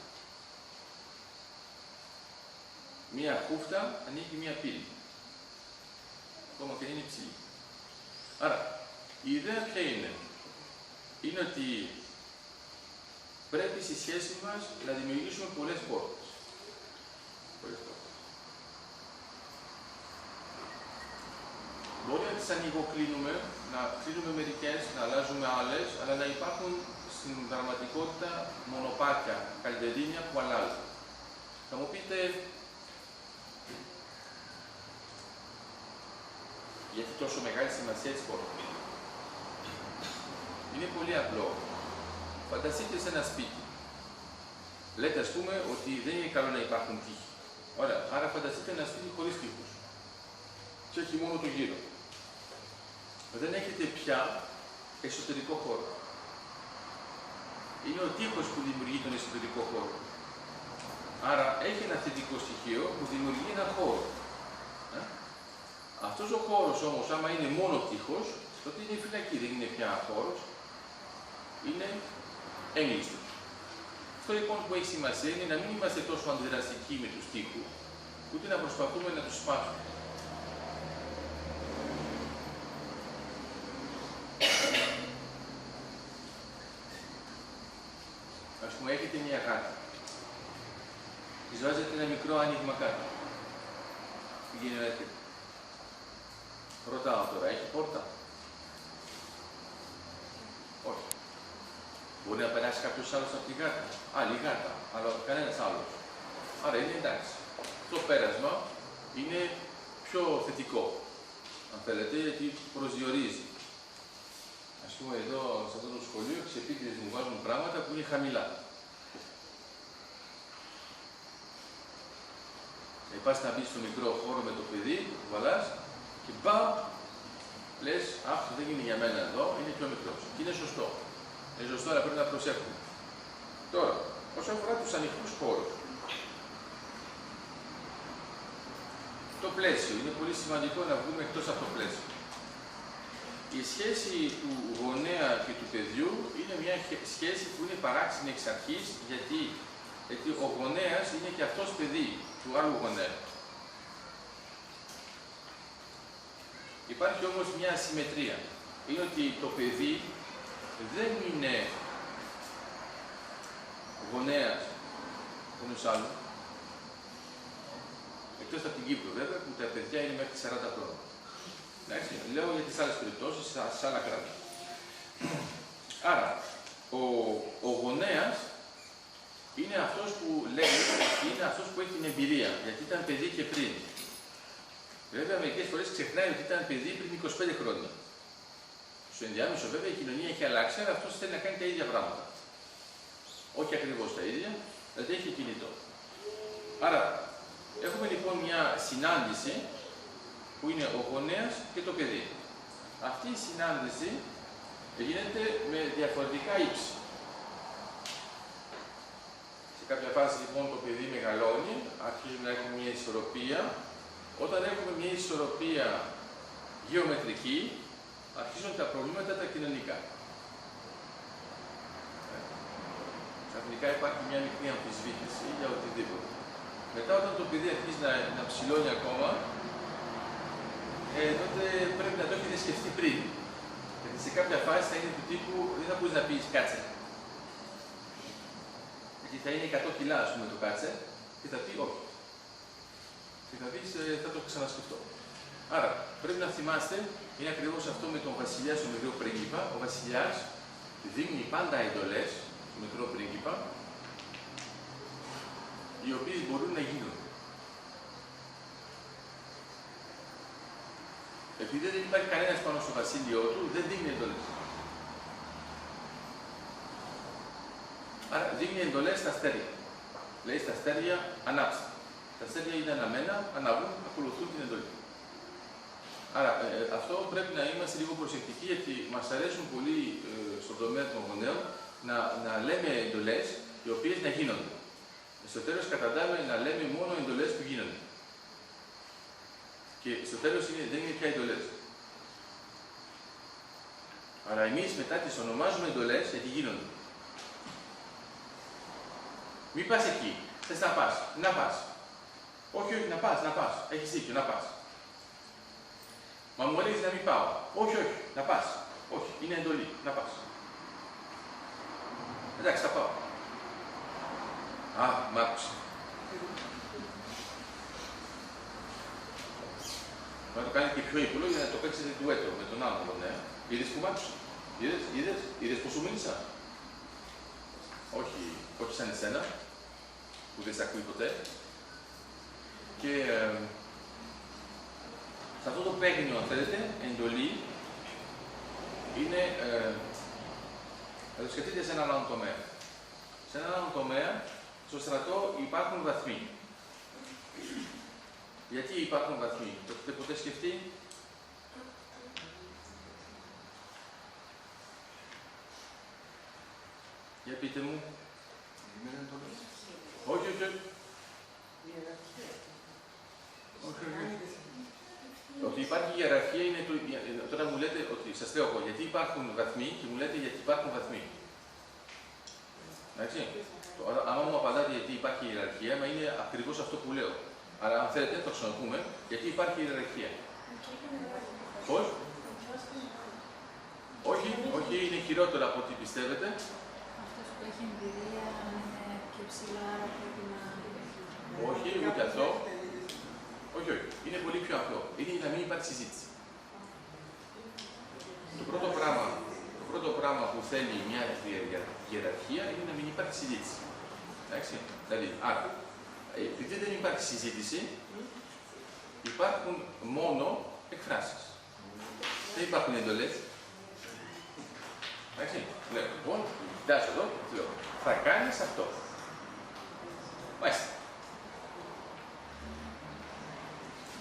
Μία χούφτα ανοίγει μία πύλη. Ακόμα και είναι υψηλή. Άρα, η ιδέα ποια είναι. Είναι ότι πρέπει στη σχέση μας να δημιουργήσουμε πολλές πόρτες. Μπορεί να τις ανοιγοκλίνουμε, να κλείνουμε μερικές, να αλλάζουμε άλλες, αλλά να υπάρχουν στην πραγματικότητα μονοπάτια, καλλιτεδίνια που αλλάζουν. Θα μου πείτε, γιατί τόσο μεγάλη σημασία της πόρτας. Είναι πολύ απλό. Φανταστείτε σε ένα σπίτι. Λέτε, ας πούμε, ότι δεν είναι καλό να υπάρχουν τείχοι. Ωραία, άρα φανταστείτε ένα σπίτι χωρίς τείχους. Και όχι μόνο το γύρο. Δεν έχετε πια εσωτερικό χώρο. Είναι ο τείχος που δημιουργεί τον εσωτερικό χώρο. Άρα έχει ένα θετικό στοιχείο που δημιουργεί ένα χώρο. Αυτός ο χώρος όμως, άμα είναι μόνο τείχος, τότε είναι φυλακή, δεν είναι πια χώρος, είναι έγκλειστος. Αυτό λοιπόν που έχει σημασία είναι να μην είμαστε τόσο αντιδραστικοί με τους τείχους, ούτε να προσπαθούμε να τους σπάσουμε. Ας πούμε, έχετε μια γάτα. Της βάζετε ένα μικρό άνοιγμα κάτω. Τι γίνεται. Ρωτάω τώρα, έχει πόρτα. Όχι. Μπορεί να περάσει κάποιος άλλος από τη γάτα. Άλλη γάτα, αλλά κανένας άλλος. Άρα είναι εντάξει. Το πέρασμα είναι πιο θετικό. Αν θέλετε, γιατί προσδιορίζει. Ας πούμε εδώ, σε αυτό το σχολείο, τις επίτηδες μου βάζουν πράγματα που είναι χαμηλά. Πας να μπεις στο μικρό χώρο με το παιδί, το κουβαλάς και μπαμ, λες, αυτό δεν είναι για μένα εδώ, είναι πιο μικρός. Και είναι σωστό. Είναι σωστό, αλλά πρέπει να προσέχουμε. Τώρα, όσον αφορά τους ανοιχτούς χώρους. Το πλαίσιο. Είναι πολύ σημαντικό να βγούμε εκτός από το πλαίσιο. Η σχέση του γονέα και του παιδιού είναι μια σχέση που είναι παράξενη εξ αρχής, γιατί ο γονέας είναι και αυτός παιδί του άλλου γονέα. Υπάρχει όμως μια ασυμμετρία. Είναι ότι το παιδί δεν είναι γονέας ενός άλλου, εκτός από την Κύπρο βέβαια, που τα παιδιά είναι μέχρι 40 χρόνια. Εντάξει, λέω για τις άλλες περιπτώσεις, σε άλλα κράτη. Άρα, ο γονέας είναι αυτός που λέει, είναι αυτός που έχει την εμπειρία, γιατί ήταν παιδί και πριν. Βέβαια, μερικές φορές ξεχνάει ότι ήταν παιδί πριν 25 χρόνια. Στο ενδιάμεσο, βέβαια, η κοινωνία έχει αλλάξει, αλλά αυτός θέλει να κάνει τα ίδια πράγματα. Όχι ακριβώς τα ίδια, δηλαδή έχει κινητό. Άρα, έχουμε λοιπόν μια συνάντηση που είναι ο γονέας και το παιδί. Αυτή η συνάντηση γίνεται με διαφορετικά ύψη. Σε κάποια φάση λοιπόν το παιδί μεγαλώνει, αρχίζουμε να έχουμε μια ισορροπία. Όταν έχουμε μια ισορροπία γεωμετρική, αρχίζουν τα προβλήματα τα κοινωνικά. Ξαφνικά υπάρχει μια μικρή αμφισβήτηση για οτιδήποτε. Μετά όταν το παιδί αρχίζει να ψηλώνει ακόμα, τότε πρέπει να το έχετε σκεφτεί πριν. Γιατί σε κάποια φάση θα είναι του τύπου, δεν θα μπορείς να πεις κάτσε. Γιατί θα είναι 100 κιλά, ας πούμε, το κάτσε και θα πει όχι. Και θα πεις, θα το ξανασκεφτώ. Άρα, πρέπει να θυμάστε, είναι ακριβώς αυτό με τον βασιλιά στο μικρό πρίγκιπα. Ο βασιλιάς δίνει πάντα εντολές στο μικρό πρίγκιπα, οι οποίες μπορούν να γίνουν. Επειδή δεν υπάρχει κανένας πάνω στο βασίλειό του, δεν δίνει εντολές. Άρα δίνει εντολές στα αστέρια. Λέει στα αστέρια ανάψτε. Τα αστέρια είναι αναμένα, ανάβουν, ακολουθούν την εντολή. Άρα αυτό πρέπει να είμαστε λίγο προσεκτικοί, γιατί μας αρέσουν πολύ στον τομέα των γονέων να λέμε εντολές οι οποίες να γίνονται. Στο τέλος καταντάμε να λέμε μόνο εντολές που γίνονται. Και στο τέλος δεν είναι πια εντολές. Αλλά εμείς μετά τις ονομάζουμε εντολές γιατί γίνονται. Μη πας εκεί. Θες να πας. Να πας. Όχι, όχι, να πας, να πας. Έχεις δίκιο, να πας. Μα μου έλεγες να μην πάω. Όχι, όχι, να πας. Όχι, είναι εντολή. Να πας. Εντάξει, θα πάω. Α, μ' άκουσε. Να το κάνει και πιο ύπουλο για να το παίξετε ντουέτο με τον άλλο γονέα. Είδες που μ' άκουσε. Είδες πως σου μίλησα. Όχι σαν εσένα, που δεν σε ακούει ποτέ. Και σε αυτό το παίγνιο, αν θέλετε, εντολή, είναι, να το σκεφτείτε σε έναν άλλο τομέα. Σε έναν άλλο τομέα, στο στρατό υπάρχουν βαθμοί. Γιατί υπάρχουν βαθμοί, το έχετε ποτέ σκεφτεί? Για πείτε μου. Όχι, όχι, όχι. Ότι υπάρχει ιεραρχία είναι το. Τώρα μου λέτε ότι σας λέω εγώ γιατί υπάρχουν βαθμοί και μου λέτε γιατί υπάρχουν βαθμοί. Εντάξει. Άμα μου απαντάτε γιατί υπάρχει ιεραρχία, μα είναι ακριβώς αυτό που λέω. Αλλά αν θέλετε, το ξαναπούμε, γιατί υπάρχει ιεραρχία. Πώς? Όχι, όχι, είναι χειρότερο από ό,τι πιστεύετε. Αυτός που έχει εμπειρία είναι πιο ψηλά, πρέπει να. Όχι, ούτε αυτό. Όχι, όχι. Είναι πολύ πιο απλό. Είναι να μην υπάρχει συζήτηση. Το πρώτο πράγμα που θέλει μια ιεραρχία είναι να μην υπάρχει συζήτηση. Εντάξει. Δηλαδή, άρα, επειδή δεν υπάρχει συζήτηση, υπάρχουν μόνο εκφράσεις. Δεν υπάρχουν εντολές. Εντάξει. Λέω, λοιπόν, κοιτάζω εδώ, λέω, θα κάνεις αυτό. Μάλιστα.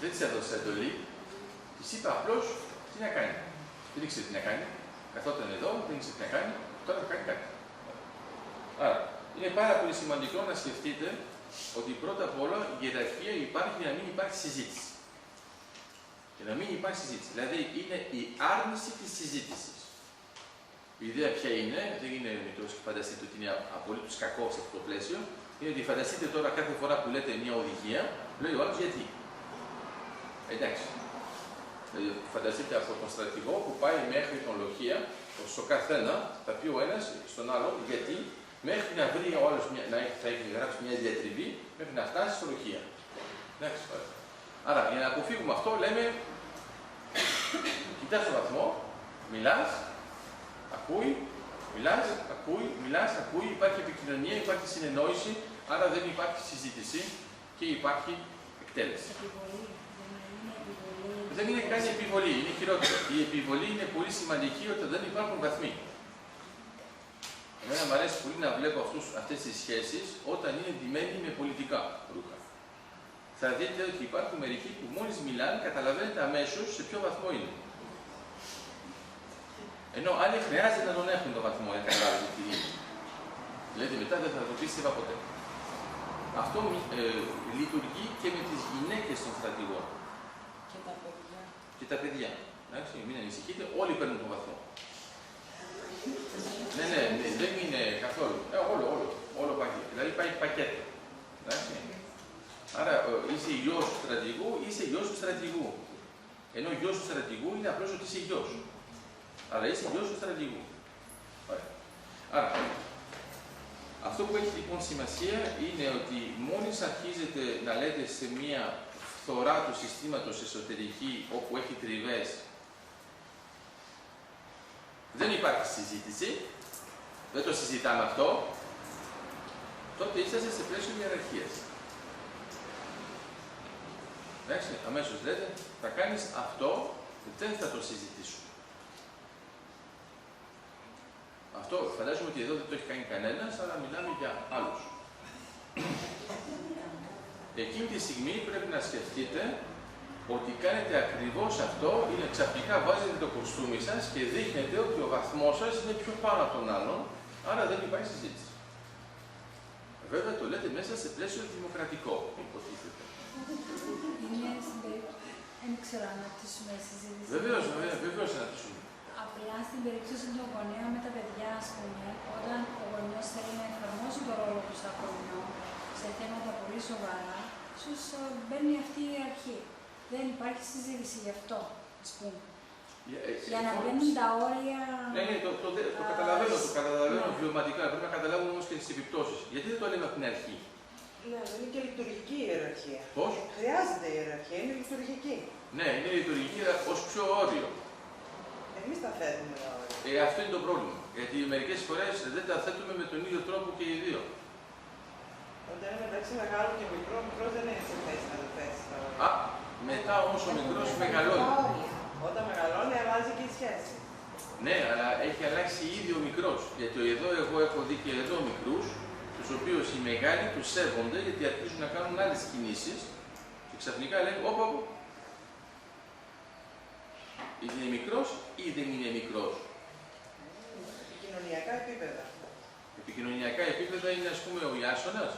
Δεν της έδωσα εντολή, της είπα απλώς τι να κάνει. Δεν ήξερε τι να κάνει. Καθόταν εδώ, δεν ήξερε τι να κάνει, τώρα θα κάνει κάτι. Άρα, Είναι πάρα πολύ σημαντικό να σκεφτείτε ότι πρώτα απ' όλα η ιεραρχία υπάρχει για να μην υπάρχει συζήτηση. Για να μην υπάρχει συζήτηση. Δηλαδή είναι η άρνηση της συζήτησης. Η ιδέα ποια είναι, δεν είναι μικρό και φανταστείτε ότι είναι απολύτως κακό σε αυτό το πλαίσιο, είναι ότι φανταστείτε τώρα κάθε φορά που λέτε μια οδηγία, λέει ο άλλος γιατί. Εντάξει. Δηλαδή, φανταστείτε από τον στρατηγό που πάει μέχρι τον λοχεία, στο καθένα θα πει ο ένας στον άλλο γιατί, μέχρι να βρει ο άλλος θα έχει γράψει μια διατριβή, μέχρι να φτάσει στο λοχεία. Εντάξει. Άρα, για να αποφύγουμε αυτό, λέμε κοιτάς τον βαθμό, μιλάς, ακούει, μιλάς, ακούει, υπάρχει επικοινωνία, υπάρχει συνεννόηση, άρα δεν υπάρχει συζήτηση και υπάρχει εκτέλεση. Δεν είναι καν επιβολή, είναι χειρότερο. Η επιβολή είναι πολύ σημαντική όταν δεν υπάρχουν βαθμοί. Εμένα μου αρέσει πολύ να βλέπω αυτές τις σχέσεις όταν είναι ντυμένοι με πολιτικά ρούχα. Θα δείτε ότι υπάρχουν μερικοί που μόλις μιλάνε καταλαβαίνετε αμέσως σε ποιο βαθμό είναι. Ενώ άλλοι χρειάζεται να τον έχουν το βαθμό, να καταλάβετε τι είναι. Δηλαδή μετά δεν θα το πίστευα ποτέ. Αυτό λειτουργεί και με τις γυναίκες των στρατηγών. Και τα παιδιά. Και τα παιδιά. Εντάξει, μην ανησυχείτε, όλοι παίρνουν τον βαθμό. Ναι, δεν είναι καθόλου. Όλο πακέτο. Δηλαδή πάει πακέτο. Εντάξει. Άρα είσαι γιος του στρατηγού, είσαι γιος του στρατηγού. Ενώ γιος του στρατηγού είναι απλώς ότι είσαι γιος. Άρα είσαι γιος του στρατηγού. Άρα, αυτό που έχει λοιπόν σημασία είναι ότι μόλις αρχίζετε να λέτε σε μία φθορά του συστήματος εσωτερική όπου έχει τριβές, δεν υπάρχει συζήτηση, δεν το συζητάμε αυτό, τότε είσαστε σε πλαίσιο ιεραρχίας. Εντάξει, αμέσως λέτε, θα κάνεις αυτό, δεν θα το συζητήσουμε. Αυτό φαντάζομαι ότι εδώ δεν το έχει κάνει κανένας, αλλά μιλάμε για άλλους. Εκείνη τη στιγμή πρέπει να σκεφτείτε ότι κάνετε ακριβώς αυτό, είναι ξαφνικά βάζετε το κοστούμι σας και δείχνετε ότι ο βαθμός σας είναι πιο πάνω από τον άλλον, άρα δεν υπάρχει συζήτηση. Βέβαια το λέτε μέσα σε πλαίσιο δημοκρατικό, υποτίθεται. Είναι στην περίπτωση. Δεν ξέρω αν αναπτύσσουμε συζήτηση. Βεβαίως αναπτύσσουμε. Απλά στην περίπτωση των γονέων με τα παιδιά, ας πούμε, όταν ο γονιός θέλει να εφαρμόσει τον ρόλο του σαν γονιό σε θέματα πολύ σοβαρά, ίσως μπαίνει αυτή η αρχή. Δεν υπάρχει συζήτηση γι' αυτό, ας πούμε. Για να μπαίνουν τα όρια. Ναι, το καταλαβαίνω βιωματικά. Πρέπει να καταλάβουμε όμως και τις επιπτώσεις. Γιατί δεν το λέμε από την αρχή. Ναι, δεν είναι και λειτουργική ιεραρχία. Πώς? Χρειάζεται ιεραρχία, είναι λειτουργική. Ναι, είναι λειτουργική ως πιο όριο. Εμείς τα θέτουμε τα όρια. Αυτό είναι το πρόβλημα. Γιατί μερικές φορές δεν τα θέτουμε με τον ίδιο τρόπο και οι δύο. Όταν είναι μεταξύ μεγάλου και μικρού, ο μικρός δεν είναι σε θέση να το θέσει τα όρια. Α, μετά όμως ο μικρός μεγαλώνει. Όταν μεγαλώνει, αλλάζει και η σχέση. Ναι, αλλά έχει αλλάξει ήδη ο μικρός. Γιατί εδώ εγώ έχω δει και εδώ μικρούς, τους οποίους οι μεγάλοι τους σέβονται γιατί αρχίζουν να κάνουν άλλες κινήσεις και ξαφνικά λένε όπα, είναι μικρός ή δεν είναι μικρός. Επικοινωνιακά επίπεδα. Επικοινωνιακά επίπεδα είναι ας πούμε ο Ιάσονας.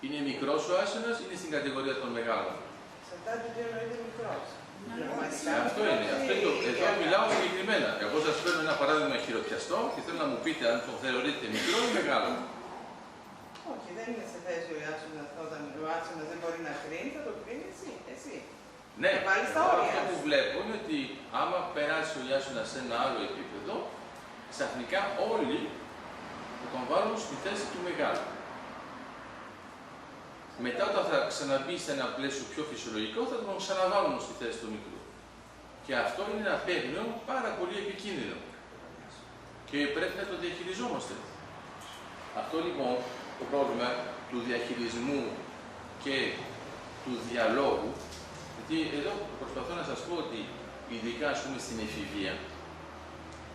Είναι μικρός ο Άσονας ή είναι στην κατηγορία των μεγάλων. Εξαρτάται τι εννοείται μικρός. Αυτό είναι. Εδώ μιλάω συγκεκριμένα. Εγώ σας φέρνω ένα παράδειγμα χειροπιαστό και θέλω να μου πείτε αν το θεωρείτε μικρό ή μεγάλο. Όχι, δεν είναι σε θέση ο Ιάσονας όταν ο Άσονας δεν μπορεί να κρίνει, θα το κρίνει εσύ. Ναι, όρια. αυτό που βλέπω είναι ότι άμα περάσει ο Ιάσονας σε ένα άλλο επίπεδο, ξαφνικά όλοι θα τον βάλουν στη θέση του μεγάλου. Μετά όταν θα ξαναμπεί σε ένα πλαίσιο πιο φυσιολογικό, θα τον ξαναβάλουν στη θέση του μικρού. Και αυτό είναι ένα παίγνιο πάρα πολύ επικίνδυνο. Και πρέπει να το διαχειριζόμαστε. Αυτό λοιπόν το πρόβλημα του διαχειρισμού και του διαλόγου, γιατί εδώ προσπαθώ να σας πω ότι ειδικά ας πούμε στην εφηβεία,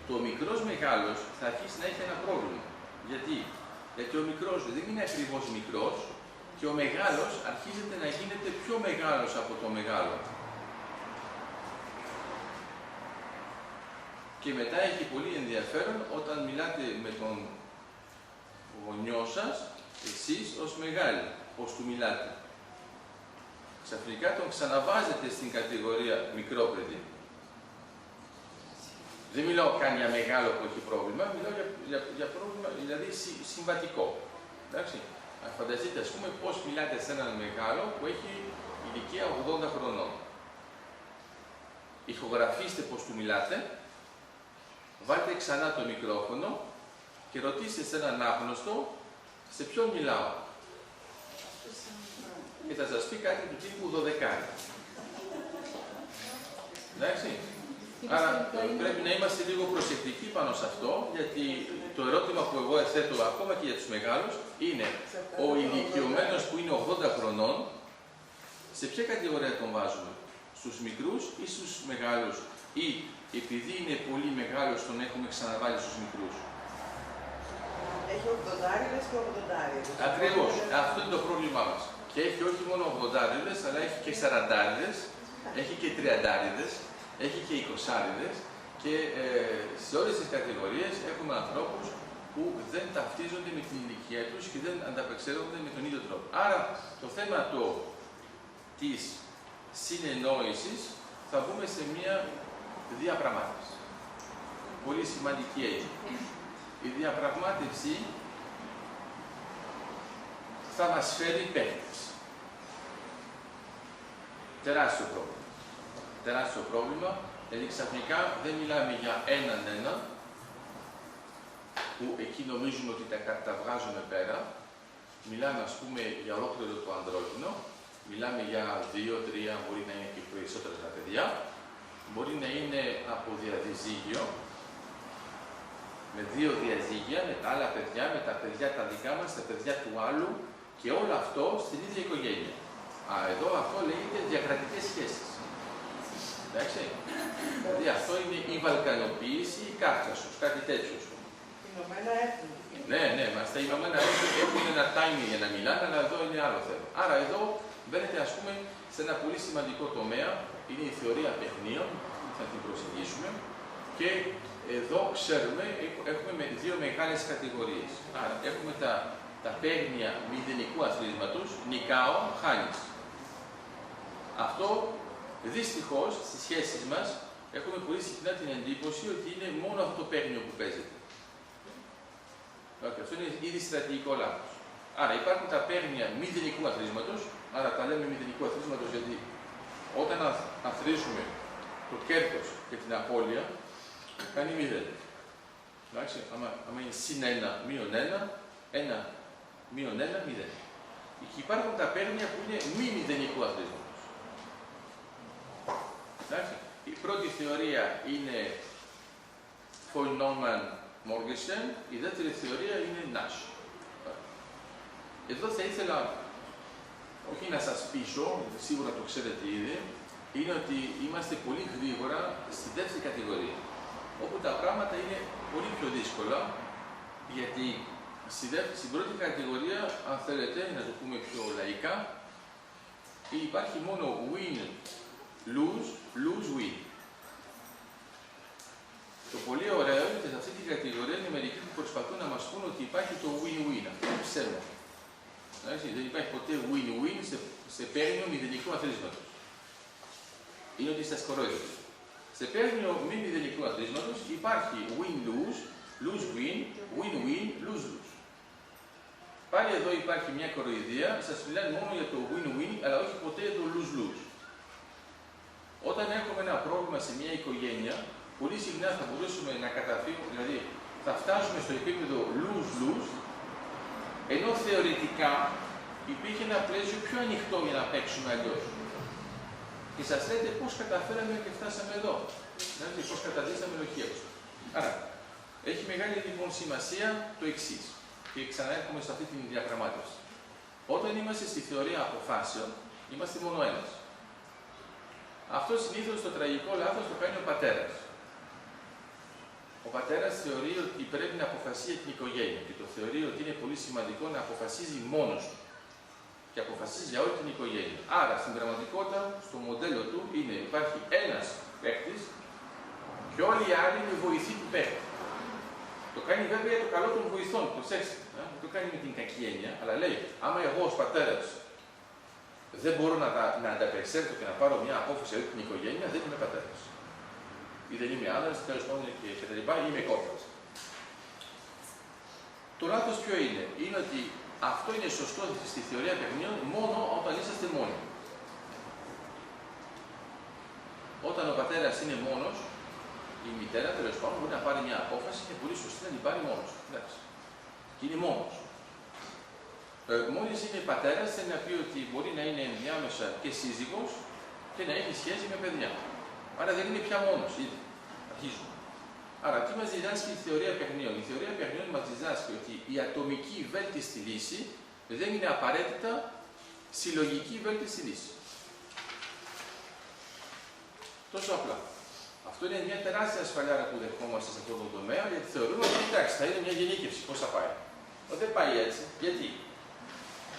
το μικρός μεγάλος θα αρχίσει να έχει ένα πρόβλημα. Γιατί ο μικρός δεν είναι ακριβώς μικρός, και ο μεγάλος αρχίζεται να γίνεται πιο μεγάλος από το μεγάλο. Και μετά έχει πολύ ενδιαφέρον όταν μιλάτε με τον γονιό σας, εσείς ως μεγάλοι, ως του μιλάτε. Ξαφνικά τον ξαναβάζετε στην κατηγορία μικρό παιδί. Δεν μιλάω καν για μεγάλο που έχει πρόβλημα, μιλάω για πρόβλημα δηλαδή συμβατικό. Εντάξει. Φανταστείτε, ας πούμε, πώς μιλάτε σε έναν μεγάλο που έχει ηλικία 80 χρονών. Ηχογραφήστε πώς του μιλάτε, βάλτε ξανά το μικρόφωνο και ρωτήστε σε έναν άγνωστο σε ποιον μιλάω. Και θα σας πει κάτι του τύπου 12. Εντάξει. Άρα πρέπει να είμαστε λίγο προσεκτικοί πάνω σε αυτό, γιατί το ερώτημα που εγώ θέτω ακόμα και για τους μεγάλους είναι ο ηλικιωμένος που είναι 80 χρονών, σε ποια κατηγορία τον βάζουμε, στους μικρούς ή στους μεγάλους, ή επειδή είναι πολύ μεγάλος τον έχουμε ξαναβάλει στους μικρούς. Έχει 80 και 80. Ακριβώς. Αυτό είναι το πρόβλημά μας. Και έχει όχι μόνο 80, αλλά έχει και 40, έχει και 30, έχει και 20 και σε όλες τις κατηγορίες έχουμε ανθρώπους που δεν ταυτίζονται με την ηλικία τους και δεν ανταπεξέρχονται με τον ίδιο τρόπο. Άρα το θέμα της συνεννόησης θα μπούμε σε μια διαπραγμάτευση. Πολύ σημαντική έγινε. Η διαπραγμάτευση θα μας φέρει παίκτες. Τεράστιο πρόβλημα. Τεράστιο πρόβλημα, δηλαδή ξαφνικά δεν μιλάμε για έναν, που εκεί νομίζουμε ότι τα βγάζουμε πέρα. Μιλάμε, ας πούμε, για ολόκληρο το ανδρόγυνο. Μιλάμε για 2, 3, μπορεί να είναι και περισσότερα τα παιδιά. Μπορεί να είναι από διαδιζύγιο, με 2 διαζύγια, με τα άλλα παιδιά, με τα παιδιά τα δικά μας, τα παιδιά του άλλου και όλο αυτό στην ίδια οικογένεια. Εδώ αυτό λέγεται διακρατικές σχέσεις. Εντάξει. Δηλαδή αυτό είναι η βαλκανοποίηση, η Κάφκασος, κάτι τέτοιο. Ηνωμένα Έθνη. Ναι, μας τα Ηνωμένα Έθνη έχουν ένα timing για να μιλάνε, αλλά εδώ είναι άλλο θέμα. Άρα εδώ μπαίνετε, ας πούμε, σε ένα πολύ σημαντικό τομέα, είναι η θεωρία παιχνίων, θα την προσεγγίσουμε, και εδώ ξέρουμε, έχουμε 2 μεγάλες κατηγορίες. Άρα έχουμε τα παίγνια μηδενικού αθροίσματος, νικάω, χάνεις. Αυτό δυστυχώς στις σχέσεις μας έχουμε πολύ συχνά την εντύπωση ότι είναι μόνο αυτό το παίγνιο που παίζεται. Αυτό είναι ήδη στρατηγικό λάθος. Άρα υπάρχουν τα παίγνια μηδενικού αθροίσματος, άρα τα λέμε μηδενικού αθροίσματος γιατί όταν αθροίσουμε το κέρδος και την απώλεια, κάνει 0. Εντάξει, άμα είναι συν 1, μείον 1, 1, μείον 1, 0. Και υπάρχουν τα παίγνια που είναι μη μηδενικού αθροίσματος. Εντάξει. Η πρώτη θεωρία είναι von Neumann-Morgenstern, η δεύτερη θεωρία είναι Nash. Εδώ θα ήθελα, όχι να σας πείσω, σίγουρα το ξέρετε ήδη, είναι ότι είμαστε πολύ γρήγορα στη δεύτερη κατηγορία, όπου τα πράγματα είναι πολύ πιο δύσκολα, γιατί στην πρώτη κατηγορία, αν θέλετε, να το πούμε πιο λαϊκά, υπάρχει μόνο win, lose, lose, win. Το πολύ ωραίο είναι ότι σε αυτή την κατηγορία είναι μερικοί που προσπαθούν να μας πούν ότι υπάρχει το win-win. Αυτό είναι ψέμα. Δεν υπάρχει ποτέ win-win σε παίγνιο μηδενικού αθροίσματος. Είναι ότι σας κορόιδευε. Σε παίγνιο μη μηδενικού αθροίσματος υπάρχει win-lose, lose-win, win-win, lose-lose. Πάλι εδώ υπάρχει μια κοροϊδία, σας μιλάνε μόνο για το win-win, αλλά όχι ποτέ για το lose-lose. Όταν έχουμε ένα πρόβλημα σε μια οικογένεια, πολύ συχνά θα μπορούσαμε να καταφύγουμε, δηλαδή θα φτάσουμε στο επίπεδο lose-lose, ενώ θεωρητικά υπήρχε ένα πλαίσιο πιο ανοιχτό για να παίξουμε αλλιώς. Και σας λέτε πώς καταφέραμε και φτάσαμε εδώ. Δηλαδή πώς καταδείξαμε λογία. Άρα, έχει μεγάλη λοιπόν σημασία το εξής. Και ξαναέρχομαι σε αυτή την διαπραγμάτευση. Όταν είμαστε στη θεωρία αποφάσεων, είμαστε μόνο ένας. Αυτό συνήθως το τραγικό λάθος το κάνει ο πατέρας. Ο πατέρας θεωρεί ότι πρέπει να αποφασίσει για την οικογένεια και το θεωρεί ότι είναι πολύ σημαντικό να αποφασίζει μόνος του και αποφασίζει για όλη την οικογένεια. Άρα, στην πραγματικότητα, στο μοντέλο του υπάρχει ένας παίκτης και όλοι οι άλλοι είναι βοηθοί του παίκτη. Το κάνει βέβαια για το καλό των βοηθών, προσέξτε. Δεν το κάνει με την κακή έννοια, αλλά λέει: άμα εγώ ως πατέρας δεν μπορώ να ανταπεξέλθω και να πάρω μια απόφαση για την οικογένεια, δεν είμαι πατέρας. Ή δεν είμαι άντρας, τέλος πάντων και τα λοιπά, ή είμαι κόφτας. Το λάθος ποιο είναι? Είναι ότι αυτό είναι σωστό στη θεωρία παιχνιδιών μόνο όταν είσαστε μόνοι. Όταν ο πατέρας είναι μόνος, η μητέρα τέλος πάντων μπορεί να πάρει μια απόφαση και πολύ σωστή να την πάρει μόνος. Εντάξει. Και είναι μόνος. Μόλις είναι πατέρας, θέλει να πει ότι μπορεί να είναι ενδιάμεσα και σύζυγος και να έχει σχέση με παιδιά. Άρα δεν είναι πια μόνος. Ήδη. Αρχίζουμε. Άρα, τι μας διδάσκει η θεωρία παιχνιών? Η θεωρία παιχνιών μας διδάσκει ότι η ατομική βέλτιστη λύση δεν είναι απαραίτητα συλλογική βέλτιστη λύση. Τόσο απλά. Αυτό είναι μια τεράστια ασφαλιάρα που δεχόμαστε σε αυτό το τομέα, γιατί θεωρούμε ότι εντάξει, θα είναι μια γενίκευση. Πώς θα πάει? Δεν πάει έτσι. Γιατί?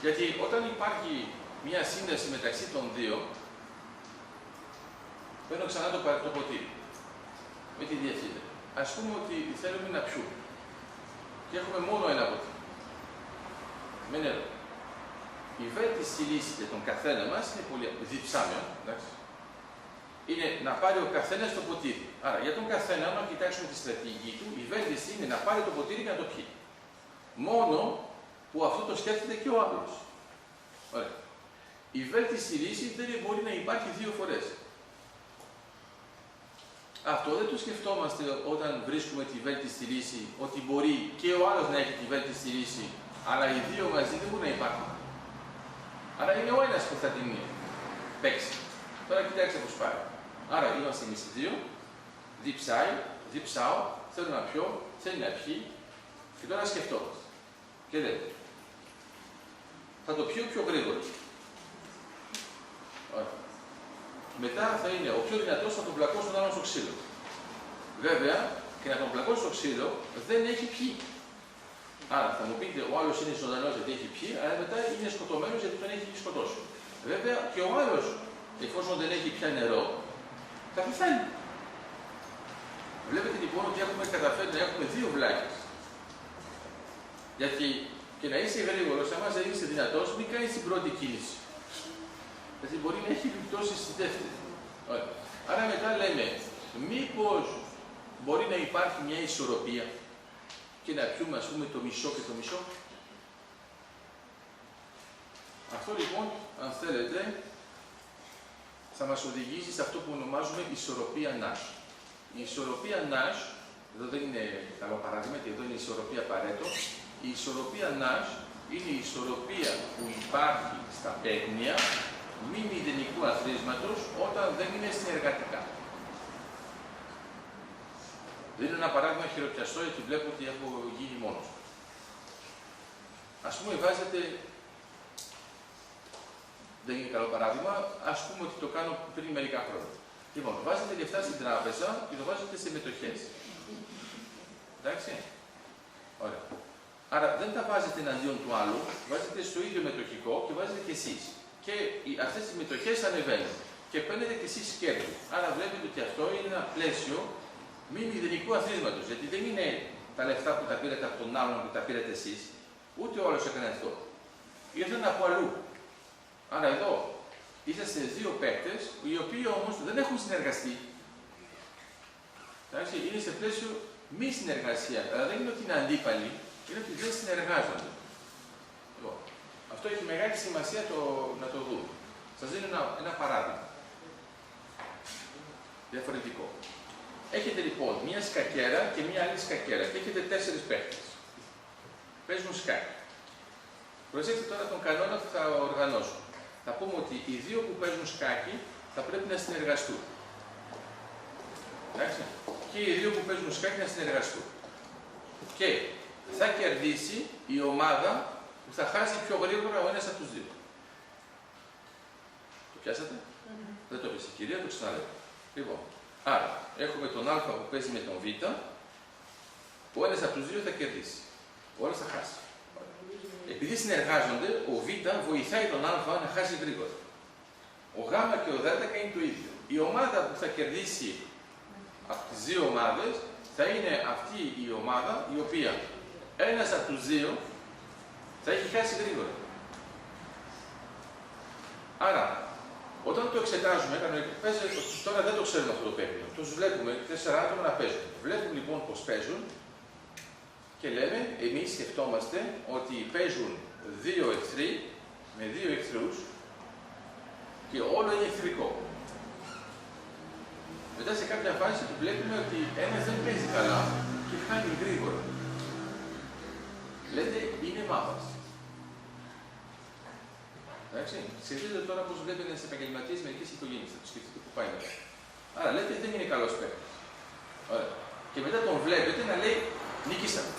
Γιατί όταν υπάρχει μια σύνδεση μεταξύ των δύο, παίρνω ξανά το ποτήρι με τη διευθύντρια. Ας πούμε ότι θέλουμε να πιούμε και έχουμε μόνο ένα ποτήρι με νερό. Η βέλτιστη λύση για τον καθένα μας είναι πολύ διψάμια, εντάξει. Είναι να πάρει ο καθένας το ποτήρι. Άρα για τον καθένα, αν κοιτάξουμε τη στρατηγική του, η βέλτιστη είναι να πάρει το ποτήρι και να το πιει. Μόνο που αυτό το σκέφτεται και ο άλλος. Ωραία. Η βέλτιστη λύση δεν μπορεί να υπάρχει δύο φορές. Αυτό δεν το σκεφτόμαστε όταν βρίσκουμε τη βέλτιστη λύση, ότι μπορεί και ο άλλος να έχει τη βέλτιστη λύση, αλλά οι δύο μαζί δεν μπορούν να υπάρχουν. Άρα είναι ο ένας που θα την παίξει. Τώρα κοιτάξτε πώς πάει. Άρα είμαστε εμείς οι δύο, διψάω, θέλω να πιω, θέλει να πιει, και τώρα σκεφτόμαστε. Και λέτε, θα το πιω πιο γρήγορα. Ωραία. Μετά θα είναι ο πιο δυνατός, θα τον πλακώσει τον άλλον στο ξύλο. Βέβαια, και να τον πλακώσει στο ξύλο δεν έχει πιει. Άρα θα μου πείτε, ο άλλος είναι ζωντανός γιατί έχει πιει, αλλά μετά είναι σκοτωμένος γιατί τον έχει σκοτώσει. Βέβαια και ο άλλος, εφόσον δεν έχει πια νερό, θα πεθάνει. Βλέπετε λοιπόν ότι έχουμε καταφέρει να έχουμε δύο βλάκες. Γιατί και να είσαι γρήγορος, άμα δεν είσαι δυνατός, μην κάνεις την πρώτη κίνηση. Γιατί μπορεί να έχει επιπτώσει στη δεύτερη. Ωραία. Άρα μετά λέμε, μήπως μπορεί να υπάρχει μια ισορροπία και να πιούμε ας πούμε το μισό και το μισό. Αυτό λοιπόν, αν θέλετε, θα μας οδηγήσει σε αυτό που ονομάζουμε ισορροπία Nash. Η ισορροπία Nash, εδώ δεν είναι καλό παράδειγμα, γιατί εδώ είναι η ισορροπία Παρέτο. Η ισορροπία Nash είναι η ισορροπία που υπάρχει στα παίγνια μη μηδενικού αθροίσματος όταν δεν είναι συνεργατικά. Δίνω ένα παράδειγμα χειροπιαστό, γιατί βλέπω ότι έχω γίνει μόνος. Ας πούμε, βάζετε. Δεν είναι καλό παράδειγμα, ας πούμε ότι το κάνω πριν μερικά χρόνια. Λοιπόν, βάζετε λεφτά στην τράπεζα και το βάζετε σε μετοχές. Εντάξει. Ωραία. Άρα δεν τα βάζετε εναντίον του άλλου, βάζετε στο ίδιο μετοχικό και βάζετε κι εσείς. Και αυτές τις μετοχές ανεβαίνουν. Και παίρνετε κι εσείς κέρδη. Άρα βλέπετε ότι αυτό είναι ένα πλαίσιο μη μηδενικού αθροίσματος. Γιατί δεν είναι τα λεφτά που τα πήρατε από τον άλλον που τα πήρατε εσείς, ούτε ο άλλος έκανε αυτό. Ήρθαν από αλλού. Άρα εδώ είσαστε δύο παίκτες, οι οποίοι όμως δεν έχουν συνεργαστεί. Εντάξει, είναι σε πλαίσιο μη συνεργασία. Αλλά δεν είναι ότι είναι αντίπαλοι, είναι ότι δεν συνεργάζονται. Λοιπόν, αυτό έχει μεγάλη σημασία να το δούμε. Σας δίνω ένα παράδειγμα. Διαφορετικό. Έχετε λοιπόν μία σκακέρα και μία άλλη σκακέρα και έχετε 4 παίκτες. Παίζουν σκάκι. Προσέξτε τώρα τον κανόνα που θα οργανώσω. Θα πούμε ότι οι δύο που παίζουν σκάκι θα πρέπει να συνεργαστούν. Εντάξει. Και οι δύο που παίζουν σκάκι να συνεργαστούν. Και θα κερδίσει η ομάδα που θα χάσει πιο γρήγορα ο ένας από τους δύο. Το πιάσατε? Δεν το πες η κυρία, το ξαναλέω. Λοιπόν, άρα έχουμε τον Α που παίζει με τον Β, ο ένας από τους δύο θα κερδίσει. Ο άλλος θα χάσει. Επειδή συνεργάζονται, ο Β βοηθάει τον Α να χάσει γρήγορα. Ο Γ και ο Δ κάνει το ίδιο. Η ομάδα που θα κερδίσει από τις δύο ομάδες θα είναι αυτή η ομάδα η οποία ένας από τους δύο θα έχει χάσει γρήγορα. Άρα, όταν το εξετάζουμε, τώρα δεν το ξέρουμε αυτό το παιχνίδι. Τους βλέπουμε 4 άτομα να παίζουν. Βλέπουμε λοιπόν πώς παίζουν και λέμε, εμείς σκεφτόμαστε ότι παίζουν 2 εχθροί με 2 εχθρούς και όλο είναι εχθρικό. Μετά σε κάποια φάση βλέπουμε ότι ένας δεν παίζει καλά και χάνει γρήγορα. Λέτε, είναι μάπας. Εντάξει, σκεφτείτε τώρα πώς βλέπει ένας επαγγελματίας μερικές οικογένειες, θα το σκεφτείτε που πάει μέσα. Άρα λέτε, δεν είναι καλός παίκτης. Ωραία. Και μετά τον βλέπετε να λέει, νίκησαμε.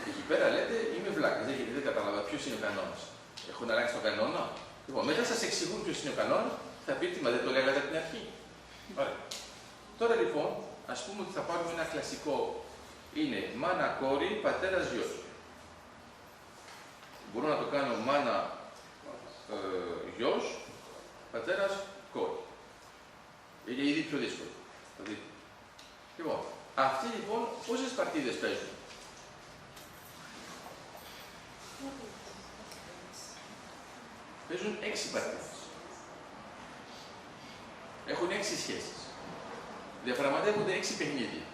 Εκεί πέρα λέτε, είμαι βλάκας, δεν κατάλαβα ποιος είναι ο κανόνας. Έχουν αλλάξει τον κανόνα. Λοιπόν, μετά σας εξηγούν ποιος είναι ο κανόνας, θα πείτε, μα δεν το λέγατε από την αρχή. Ωραία. Τώρα λοιπόν, ας πούμε ότι θα πάρουμε ένα κλασικό, είναι μάνα κόρη, πατέρας γιος. Μπορώ να το κάνω μάνα γιος, πατέρας κόρη. Είναι ήδη πιο δύσκολο. Θα δείτε. Λοιπόν, αυτοί λοιπόν πόσες παρτίδες παίζουν? Παίζουν 6 παρτίδες. Έχουν 6 σχέσεις. Διαπραγματεύονται 6 παιχνίδια.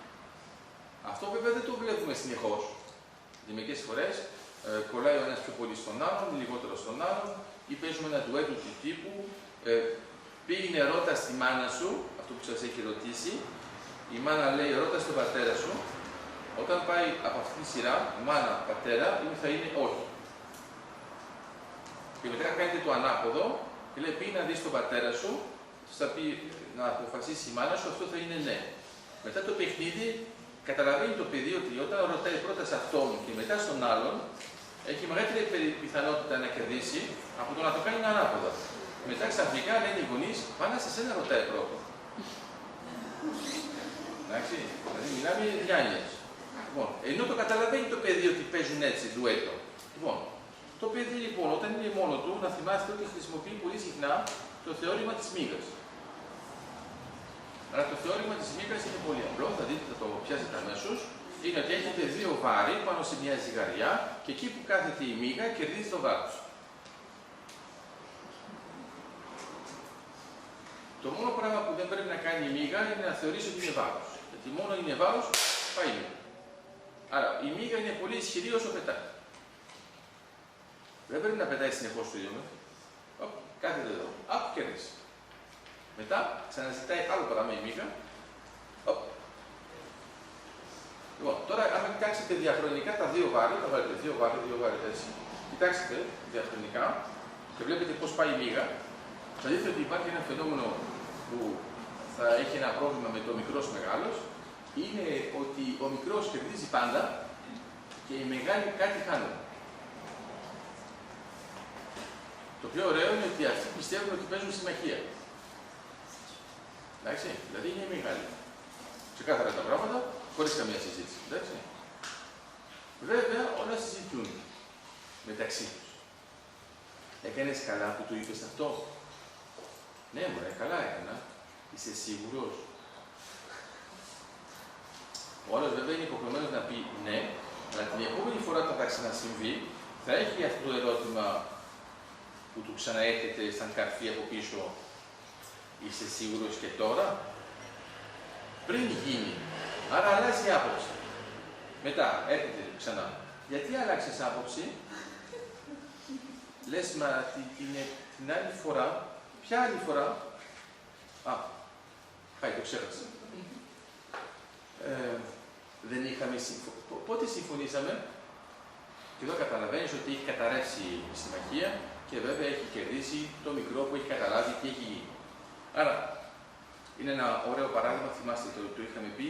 Αυτό βέβαια δεν το βλέπουμε συνεχώς. Γιατί μερικές φορές κολλάει ο ένας πιο πολύ στον άλλον, λιγότερο στον άλλον, ή παίζουμε ένα ντουέτο του τύπου πήγαινε ρώτα στη μάνα σου, αυτό που σας έχει ρωτήσει, η μάνα λέει ρώτα στον πατέρα σου, όταν πάει από αυτή τη σειρά, μάνα, πατέρα, θα είναι όχι. Και μετά κάνετε το ανάποδο και λέει πήγαινε να δεις τον πατέρα σου, θα πει να αποφασίσει η μάνα σου, αυτό θα είναι ναι. Μετά το παιχνίδι καταλαβαίνει το παιδί ότι όταν ρωτάει πρώτα σε αυτόν και μετά στον άλλον, έχει μεγαλύτερη πιθανότητα να κερδίσει από το να το κάνει ανάποδα. Μετά ξαφνικά λένε οι γονείς, πάνε σε σένα ρωτάει πρώτο. Εντάξει, δηλαδή μιλάμε διάνοιες. Λοιπόν, ενώ το καταλαβαίνει το παιδί ότι παίζουν έτσι, ντουέτο. Λοιπόν, το παιδί λοιπόν όταν είναι μόνο του, να θυμάστε ότι χρησιμοποιεί πολύ συχνά το θεώρημα της μύγας. Αλλά το θεώρημα της μύγας είναι πολύ απλό, θα δείτε, θα το πιάσετε αμέσως. Είναι ότι έχετε 2 βάρη πάνω σε μια ζυγαριά και εκεί που κάθεται η μύγα κερδίζει το βάρος. Το μόνο πράγμα που δεν πρέπει να κάνει η μύγα είναι να θεωρήσει ότι είναι βάρος. Γιατί μόνο είναι βάρος, πάει μύγα. Άρα η μύγα είναι πολύ ισχυρή όσο πετάει. Δεν πρέπει να πετάει συνεχώς το ίδιο μέτρο. Κάθεται εδώ. Απ, κέρδισε. Μετά ξαναζητάει άλλο πράγμα η μύγα. Λοιπόν, τώρα αν κοιτάξετε διαχρονικά τα 2 βάρη, θα βάλετε 2 βάρη, έτσι. Κοιτάξτε διαχρονικά και βλέπετε πώς πάει η μύγα. Θα δείτε ότι υπάρχει ένα φαινόμενο που θα έχει ένα πρόβλημα με το μικρός μεγάλος. Είναι ότι ο μικρός κερδίζει πάντα και οι μεγάλοι κάτι χάνουν. Το πιο ωραίο είναι ότι αυτοί πιστεύουν ότι παίζουν συμμαχία. Εντάξει, δηλαδή είναι μεγάλοι. Ξεκάθαρα τα πράγματα, χωρίς καμία συζήτηση. Εντάξει. Βέβαια, όλα συζητούν μεταξύ τους. Έκανες καλά που του είπες αυτό? Ναι, μωρέ, καλά έκανα. Είσαι σίγουρος? Ο άλλος βέβαια είναι υποχρεωμένος να πει ναι, αλλά την επόμενη φορά που θα ξανασυμβεί, θα έχει αυτό το ερώτημα που του ξαναέρχεται σαν καρφί από πίσω. Είσαι σίγουρος και τώρα? Πριν γίνει. Άρα αλλάζει η άποψη. Μετά έρχεται ξανά. Γιατί άλλαξες άποψη? Λες, μα την άλλη φορά, ποια άλλη φορά? Πάει, το ξέχασα. Δεν είχαμε πότε συμφωνήσαμε? Και εδώ καταλαβαίνεις ότι έχει καταρρεύσει η συμμαχία και βέβαια έχει κερδίσει το μικρό που έχει καταλάβει τι έχει γίνει. Άρα, είναι ένα ωραίο παράδειγμα, θυμάστε το είχαμε πει.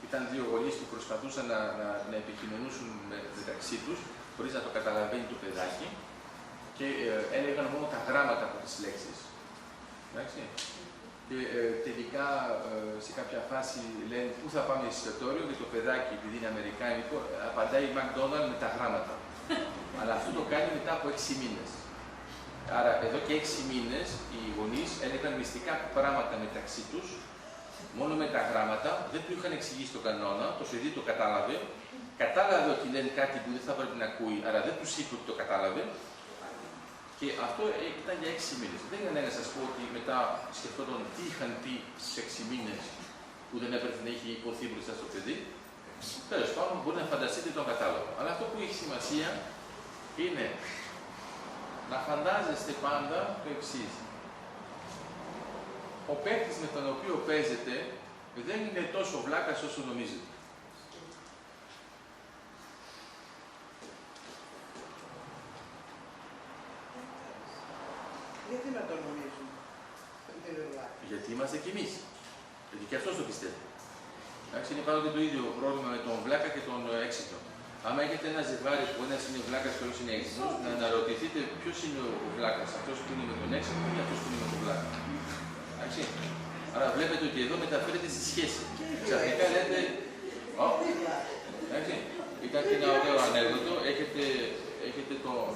Ήταν 2 γονείς που προσπαθούσαν να επικοινωνήσουν μεταξύ τους, χωρίς να το καταλαβαίνει το παιδάκι, και έλεγαν μόνο τα γράμματα από τις λέξεις. Εντάξει. Και τελικά σε κάποια φάση λένε πού θα πάμε εστιατόριο και το παιδάκι, επειδή είναι αμερικάνικο, απαντάει McDonald's με τα γράμματα. Αλλά αυτό το κάνει μετά από 6 μήνες. Άρα εδώ και 6 μήνες οι γονείς έλεγαν μυστικά πράγματα μεταξύ τους μόνο με τα γράμματα, δεν του είχαν εξηγήσει τον κανόνα, το παιδί το κατάλαβε, κατάλαβε ότι λένε κάτι που δεν θα πρέπει να ακούει, αλλά δεν του είπε ότι το κατάλαβε. Και αυτό ήταν για 6 μήνες. Δεν είναι να σας πω ότι μετά σκεφτόταν τι είχαν πει στους 6 μήνες που δεν έπρεπε να είχε υποθεί μπροστά στο παιδί. Τέλος πάντων, μπορείτε να φανταστείτε τον κατάλογο. Αλλά αυτό που έχει σημασία είναι να φαντάζεστε πάντα το εξής. Ο παίκτης με τον οποίο παίζετε δεν είναι τόσο βλάκας όσο νομίζετε. Γιατί να το νομίζουμε, γιατί είμαστε κι εμείς. Γιατί και αυτός το πιστεύει. Εντάξει, είναι πάντοτε το ίδιο πρόβλημα με τον βλάκα και τον έξυπνο. Άμα έχετε ένα ζευγάρι που ένας είναι βλάκας και όλος είναι έξυπνος, να αναρωτηθείτε ποιος είναι ο βλάκας, αυτός που είναι με τον έξυπνο ή αυτός που είναι με τον βλάκα. Εντάξει. Άρα βλέπετε ότι εδώ μεταφέρεται στη σχέση. Ξαφνικά λέτε, εντάξει. Ήταν και ένα ωραίο ανέκδοτο. Έχετε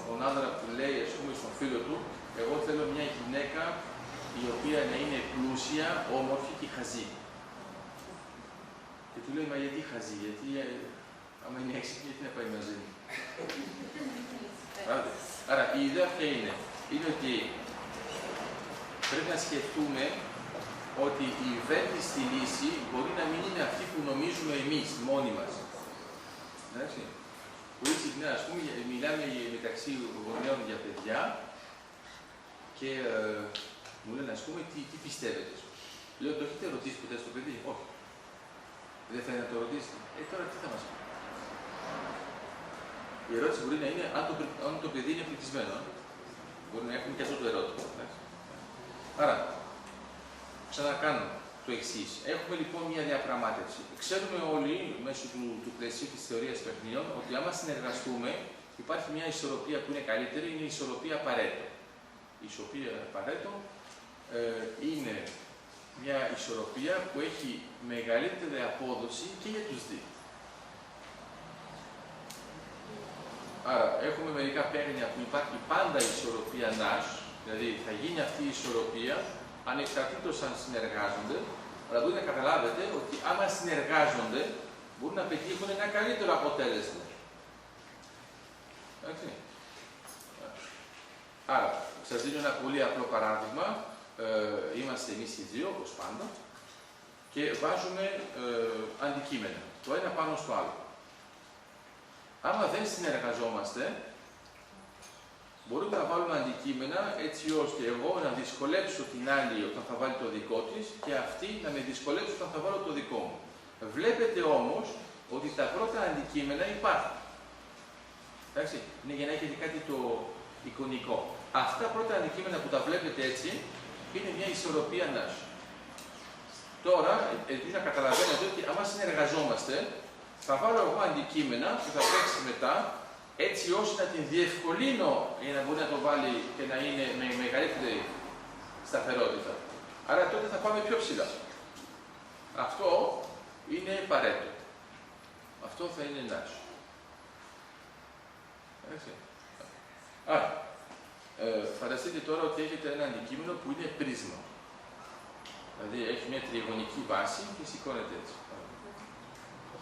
τον άντρα που λέει, ας πούμε, στον φίλο του, εγώ θέλω μια γυναίκα η οποία να είναι πλούσια, όμορφη και χαζή. Και του λέει, μα γιατί χαζή, γιατί άμα είναι έξυπνη, γιατί να πάει μαζί μου. Άρα η ιδέα αυτή είναι ότι πρέπει να σκεφτούμε ότι η βέλτιστη λύση μπορεί να μην είναι αυτή που νομίζουμε εμείς, μόνοι μας. Εντάξει. Πολύ συχνά, ας πούμε, μιλάμε μεταξύ γονέων για παιδιά και μου λένε, ας πούμε, τι πιστεύετε. Λέω, το έχετε ρωτήσει ποτέ στο παιδί? Όχι. Δεν θέλει να το ρωτήσετε. Τώρα τι θα μας πει. Η ερώτηση μπορεί να είναι αν το παιδί είναι ευτυχισμένο. Μπορεί να έχουμε και αυτό το ερώτημα. Άρα, ξανακάνω το εξής. Έχουμε λοιπόν μια διαπραγμάτευση. Ξέρουμε όλοι, μέσω του πλαισίου της θεωρίας παιχνιδιών, ότι άμα συνεργαστούμε, υπάρχει μια ισορροπία που είναι καλύτερη, είναι η ισορροπία Παρέτο. Η ισορροπία Παρέτο είναι μια ισορροπία που έχει μεγαλύτερη απόδοση και για τους δύο. Άρα, έχουμε μερικά παίγνια που υπάρχει πάντα η ισορροπία Nash, δηλαδή θα γίνει αυτή η ισορροπία ανεξαρτήτως αν συνεργάζονται, αλλά μπορείτε να καταλάβετε ότι άμα συνεργάζονται μπορούν να πετύχουν ένα καλύτερο αποτέλεσμα. Εντάξει. Άρα, σας δίνω ένα πολύ απλό παράδειγμα. Είμαστε εμείς οι δύο, όπως πάντα, και βάζουμε αντικείμενα, το ένα πάνω στο άλλο. Άμα δεν συνεργαζόμαστε, μπορούμε να βάλουμε αντικείμενα έτσι ώστε εγώ να δυσκολέψω την άλλη όταν θα βάλει το δικό της και αυτή να με δυσκολέψει όταν θα βάλω το δικό μου. Βλέπετε όμως ότι τα πρώτα αντικείμενα υπάρχουν. Εντάξει, είναι για να έχετε κάτι το εικονικό. Αυτά πρώτα αντικείμενα που τα βλέπετε έτσι, είναι μια ισορροπία Nash. Τώρα, ελπίζω να καταλαβαίνετε ότι άμα συνεργαζόμαστε, θα βάλω εγώ αντικείμενα που θα παίξει μετά, έτσι ώστε να την διευκολύνω για να μπορεί να το βάλει και να είναι με μεγαλύτερη σταθερότητα. Άρα τότε θα πάμε πιο ψηλά. Αυτό είναι Παρέτο. Αυτό θα είναι Nash. Έτσι. Άρα, φανταστείτε τώρα ότι έχετε ένα αντικείμενο που είναι πρίσμα. Δηλαδή έχει μια τριγωνική βάση και σηκώνεται έτσι.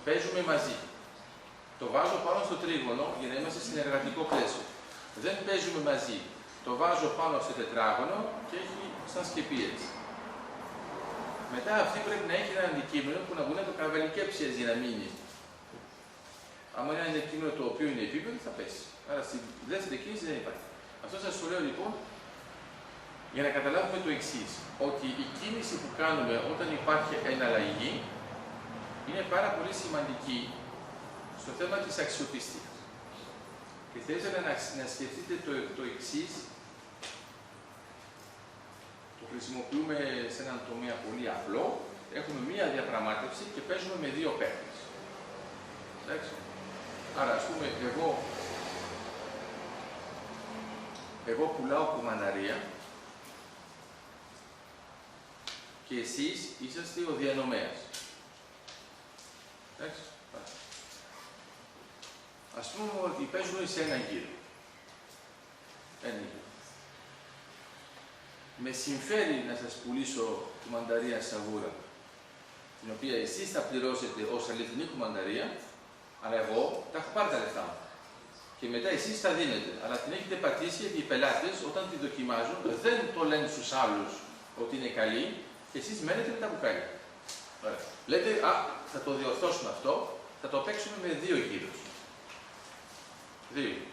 Παίζουμε μαζί. Το βάζω πάνω στο τρίγωνο για να είμαστε σε συνεργατικό πλαίσιο. Δεν παίζουμε μαζί. Το βάζω πάνω στο τετράγωνο και έχει σαν σκεπή έτσι. Μετά αυτή πρέπει να έχει ένα αντικείμενο που να μπορεί να το καβαλικέψει έτσι για να μείνει. Αν είναι ένα αντικείμενο το οποίο είναι επίπεδο, θα πέσει. Άρα στη δεύτερη κίνηση δεν υπάρχει. Αυτό σας το λέω λοιπόν για να καταλάβουμε το εξής. Ότι η κίνηση που κάνουμε όταν υπάρχει εναλλαγή είναι πάρα πολύ σημαντική στο θέμα της αξιοπιστίας. Και θα ήθελα να σκεφτείτε το εξής. Το χρησιμοποιούμε σε έναν τομέα πολύ απλό. Έχουμε μία διαπραγμάτευση και παίζουμε με δύο παίκτες. Εντάξει. Άρα, ας πούμε, εγώ πουλάω κουμαναρία και εσείς είσαστε ο διανομέας. Εντάξει. Ας πούμε ότι παίζουμε σε ένα γύρο. Με συμφέρει να σας πουλήσω κουμανταρία σαβούρα. την οποία εσείς θα πληρώσετε ως αληθινή κουμανταρία, αλλά εγώ τα έχω πάρει τα λεφτά μου. Και μετά εσείς τα δίνετε. Αλλά την έχετε πατήσει γιατί οι πελάτες όταν τη δοκιμάζουν δεν το λένε στους άλλους ότι είναι καλή και εσείς μένετε με τα μπουκάλια. Ωραία. Λέτε, θα το διορθώσουμε αυτό, θα το παίξουμε με 2 γύρους. 2 γύρους.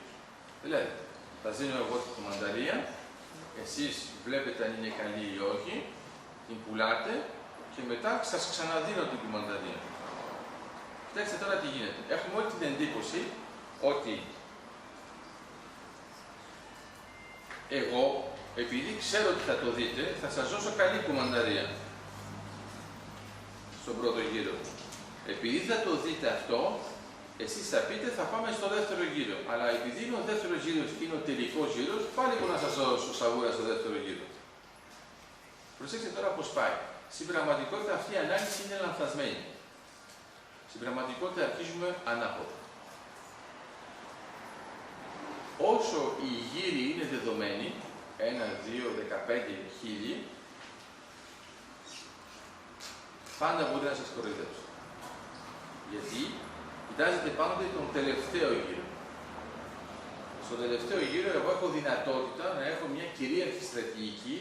Δηλαδή, θα δίνω εγώ την κουμανταρία, εσείς βλέπετε αν είναι καλή ή όχι, την πουλάτε και μετά σας ξαναδίνω την κουμανταρία. Κοιτάξτε τώρα τι γίνεται. Έχουμε όλη την εντύπωση ότι εγώ, επειδή ξέρω ότι θα το δείτε, θα σας δώσω καλή κουμανταρία στον πρώτο γύρο. Επειδή θα το δείτε αυτό, εσείς θα πείτε θα πάμε στο δεύτερο γύρο. Αλλά επειδή είναι ο δεύτερος γύρος και είναι ο τελικός γύρος, πάλι εγώ να σας δώσω σαβούρα στο δεύτερο γύρο. Προσέξτε τώρα πώς πάει. Στην πραγματικότητα αυτή η ανάλυση είναι λανθασμένη. Στην πραγματικότητα αρχίζουμε ανάποδα. Όσο οι γύροι είναι δεδομένοι, 1, 2, 15, 1000, πάντα μπορεί να σας κοροϊδέψει. Γιατί κοιτάζετε πάντοτε τον τελευταίο γύρο. Στο τελευταίο γύρο εγώ έχω δυνατότητα να έχω μια κυρίαρχη στρατηγική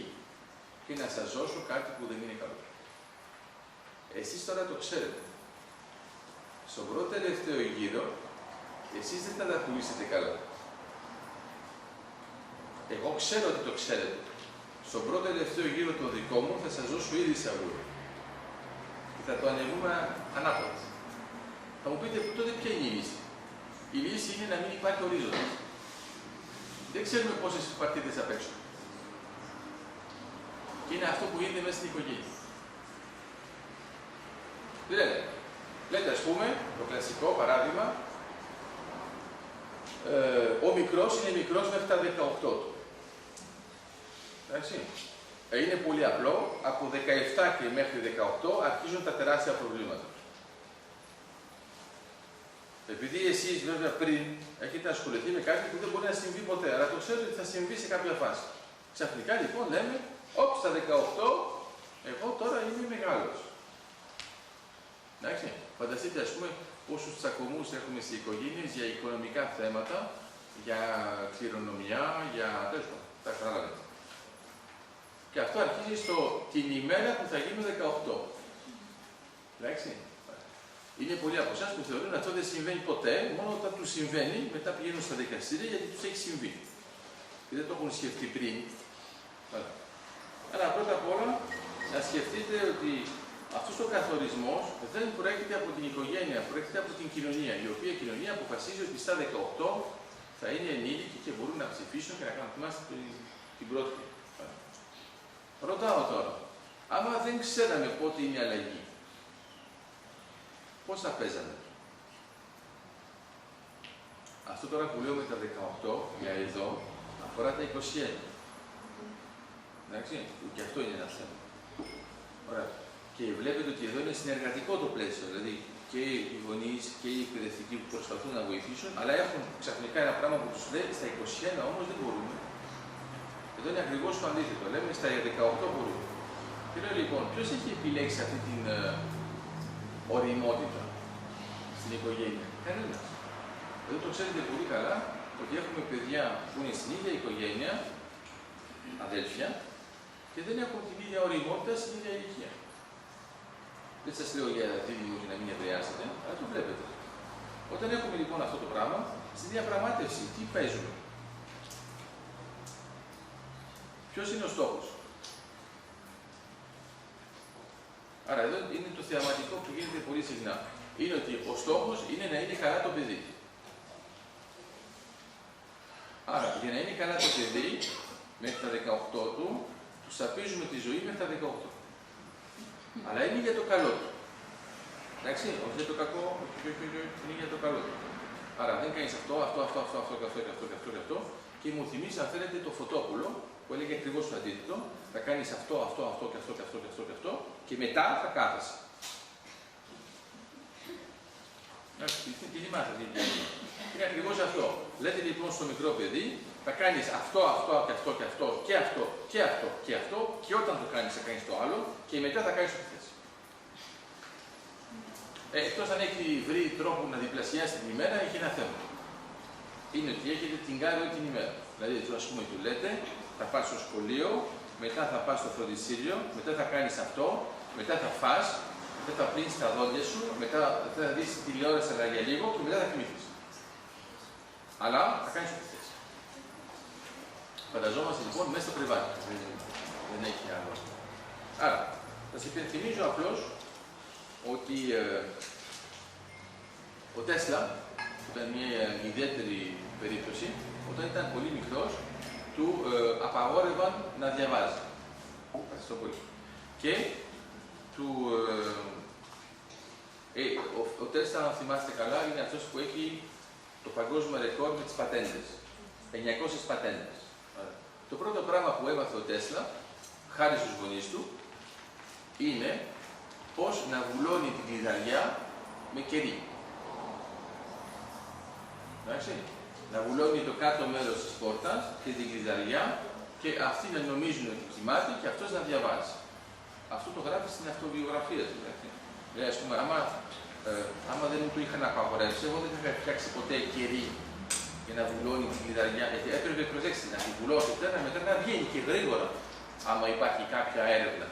και να σας δώσω κάτι που δεν είναι καλό. Εσείς τώρα το ξέρετε. Στον πρώτο τελευταίο γύρο, εσείς δεν θα τα πουλήσετε καλά. Εγώ ξέρω ότι το ξέρετε. Στον πρώτο τελευταίο γύρο το δικό μου θα σας δώσω ήδη σαβούρα. Και θα το ανεβούμε ανάποδα. Θα μου πείτε τότε ποια είναι η λύση. Η λύση είναι να μην υπάρχει ορίζοντας. Δεν ξέρουμε πόσες παρτίδες θα παίξουμε. Και είναι αυτό που γίνεται μέσα στην οικογένεια. Δηλαδή, λέτε ας πούμε, το κλασικό παράδειγμα, ο μικρός είναι μικρός μέχρι τα 18 του. Εντάξει. Είναι πολύ απλό, από 17 και μέχρι 18 αρχίζουν τα τεράστια προβλήματα. Επειδή εσείς βέβαια πριν έχετε ασχοληθεί με κάτι που δεν μπορεί να συμβεί ποτέ, αλλά το ξέρετε ότι θα συμβεί σε κάποια φάση. Ξαφνικά λοιπόν λέμε, όπ, στα 18, εγώ τώρα είμαι μεγάλος. Εντάξει. Φανταστείτε ας πούμε πόσους τσακωμούς έχουμε στις οικογένειες για οικονομικά θέματα, για κληρονομιά, για τέτοια. Τα καταλαβαίνετε. Και αυτό αρχίζει την ημέρα που θα γίνουν 18. Εντάξει. Είναι πολλοί από εσάς που θεωρούν ότι αυτό δεν συμβαίνει ποτέ, μόνο όταν τους συμβαίνει, μετά πηγαίνουν στα δικαστήρια γιατί τους έχει συμβεί. Και δεν το έχουν σκεφτεί πριν. Αλλά πρώτα απ' όλα να σκεφτείτε ότι αυτός ο καθορισμός δεν προέρχεται από την οικογένεια, προέρχεται από την κοινωνία, η οποία κοινωνία αποφασίζει ότι στα 18 θα είναι ενήλικοι και μπορούν να ψηφίσουν και να κάνουν. Θυμάστε την πρώτη. Ρωτάω τώρα, άμα δεν ξέραμε πότε είναι η αλλαγή, πώς θα παίζανε. Αυτό τώρα που λέω με τα 18 για εδώ αφορά τα 21. Εντάξει, και αυτό είναι ένα θέμα. Ωραία. Και βλέπετε ότι εδώ είναι συνεργατικό το πλαίσιο, δηλαδή και οι γονείς και οι εκπαιδευτικοί που προσπαθούν να βοηθήσουν, αλλά έχουν ξαφνικά ένα πράγμα που τους λέει στα 21 όμως δεν μπορούμε. Εδώ είναι ακριβώς το αντίθετο. Λέμε στα 18 μπορούμε. Και λέω λοιπόν, ποιος έχει επιλέξει αυτή την ωριμότητα στην οικογένεια? Κανένας. Εδώ το ξέρετε πολύ καλά ότι έχουμε παιδιά που είναι στην ίδια οικογένεια, αδέλφια, και δεν έχουν την ίδια ωριμότητα στην ίδια ηλικία. Δεν σας λέω για δίδυμο και να μην επηρεάσετε, αλλά το βλέπετε. Όταν έχουμε λοιπόν αυτό το πράγμα, στη διαπραγμάτευση, τι παίζουμε? Ποιος είναι ο στόχος? Άρα εδώ είναι το θεαματικό που γίνεται πολύ συχνά. Είναι ότι ο στόχος είναι να είναι καλά το παιδί. Άρα για να είναι καλά το παιδί, μέχρι τα 18 του, τους απίζουμε τη ζωή μέχρι τα 18. Αλλά είναι για το καλό του. Εντάξει, όχι για το κακό, είναι για το καλό του. Άρα δεν κάνεις αυτό και αυτό. Και μου θυμίζει, αν θέλετε, το Φωτόπουλο που έλεγε ακριβώς το αντίθετο. Θα κάνεις αυτό και αυτό και μετά θα κάθεσαι. Τι θυμάστε, είναι ακριβώς αυτό. Λέτε λοιπόν στο μικρό παιδί, θα κάνεις αυτό και όταν το κάνεις θα κάνεις το άλλο και μετά θα κάνεις ό,τι θες. Εκτός αν έχει βρει τρόπο να διπλασιάσει την ημέρα, έχει ένα θέμα. Είναι ότι έχετε την κάρτα την ημέρα. Δηλαδή, ας πούμε, του λέτε, θα πας στο σχολείο, μετά θα πας στο φροντιστήριο, μετά θα κάνεις αυτό, μετά θα φας, μετά θα πλύνεις τα δόντια σου, μετά θα δεις τηλεόραση αλλά για λίγο και μετά θα κοιμηθείς. Αλλά θα κάνεις ό,τι θες. Φανταζόμαστε λοιπόν μέσα στο κρεβάτι. Δεν έχει άλλο. Άρα, θα σας υπενθυμίζω απλώς ότι ο Τέσλα ήταν μια ιδιαίτερη περίπτωση, όταν ήταν πολύ μικρός, του απαγόρευαν να διαβάζει. Ευχαριστώ πολύ. Και ο Τέσλα, αν θυμάστε καλά, είναι αυτός που έχει το παγκόσμιο ρεκόρ με τις πατέντες. 900 πατέντες. Το πρώτο πράγμα που έμαθε ο Τέσλα, χάρη στους γονείς του, είναι πώς να βουλώνει την κλειδαριά με κερί. Εντάξει. Να βουλώνει το κάτω μέρος της πόρτας και την κλειδαριά και αυτοί να νομίζουν ότι κοιμάται και αυτός να διαβάζει. Αυτό το γράφει στην αυτοβιογραφία του. Δηλαδή, ας πούμε, άμα δεν μου το είχαν απαγορεύσει, εγώ δεν θα είχα φτιάξει ποτέ κερί για να βουλώνει την κλειδαριά. Γιατί έπρεπε, προσέξτε, να την βουλώσετε, μετά να βγαίνει και γρήγορα, άμα υπάρχει κάποια έρευνα.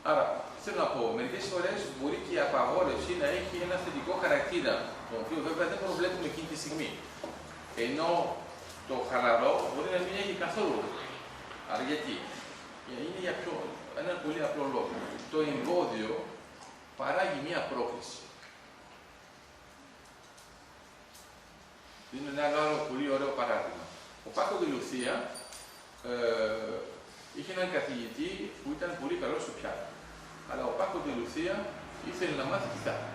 Άρα, θέλω να πω, μερικές φορές μπορεί και η απαγόρευση να έχει ένα θετικό χαρακτήρα, τον οποίο βέβαια δεν προβλέπουμε εκείνη τη στιγμή. Ενώ το χαλαρό μπορεί να μην έχει καθόλου. Άρα γιατί? Είναι για ένα πολύ απλό λόγο. Το εμπόδιο παράγει μία πρόκληση. Είναι ένα άλλο πολύ ωραίο παράδειγμα. Ο Πάκο Ντι Λουθία είχε έναν καθηγητή που ήταν πολύ καλός στο πιάνο. Αλλά ο Πάκο Ντι Λουθία ήθελε να μάθει κιθάρα.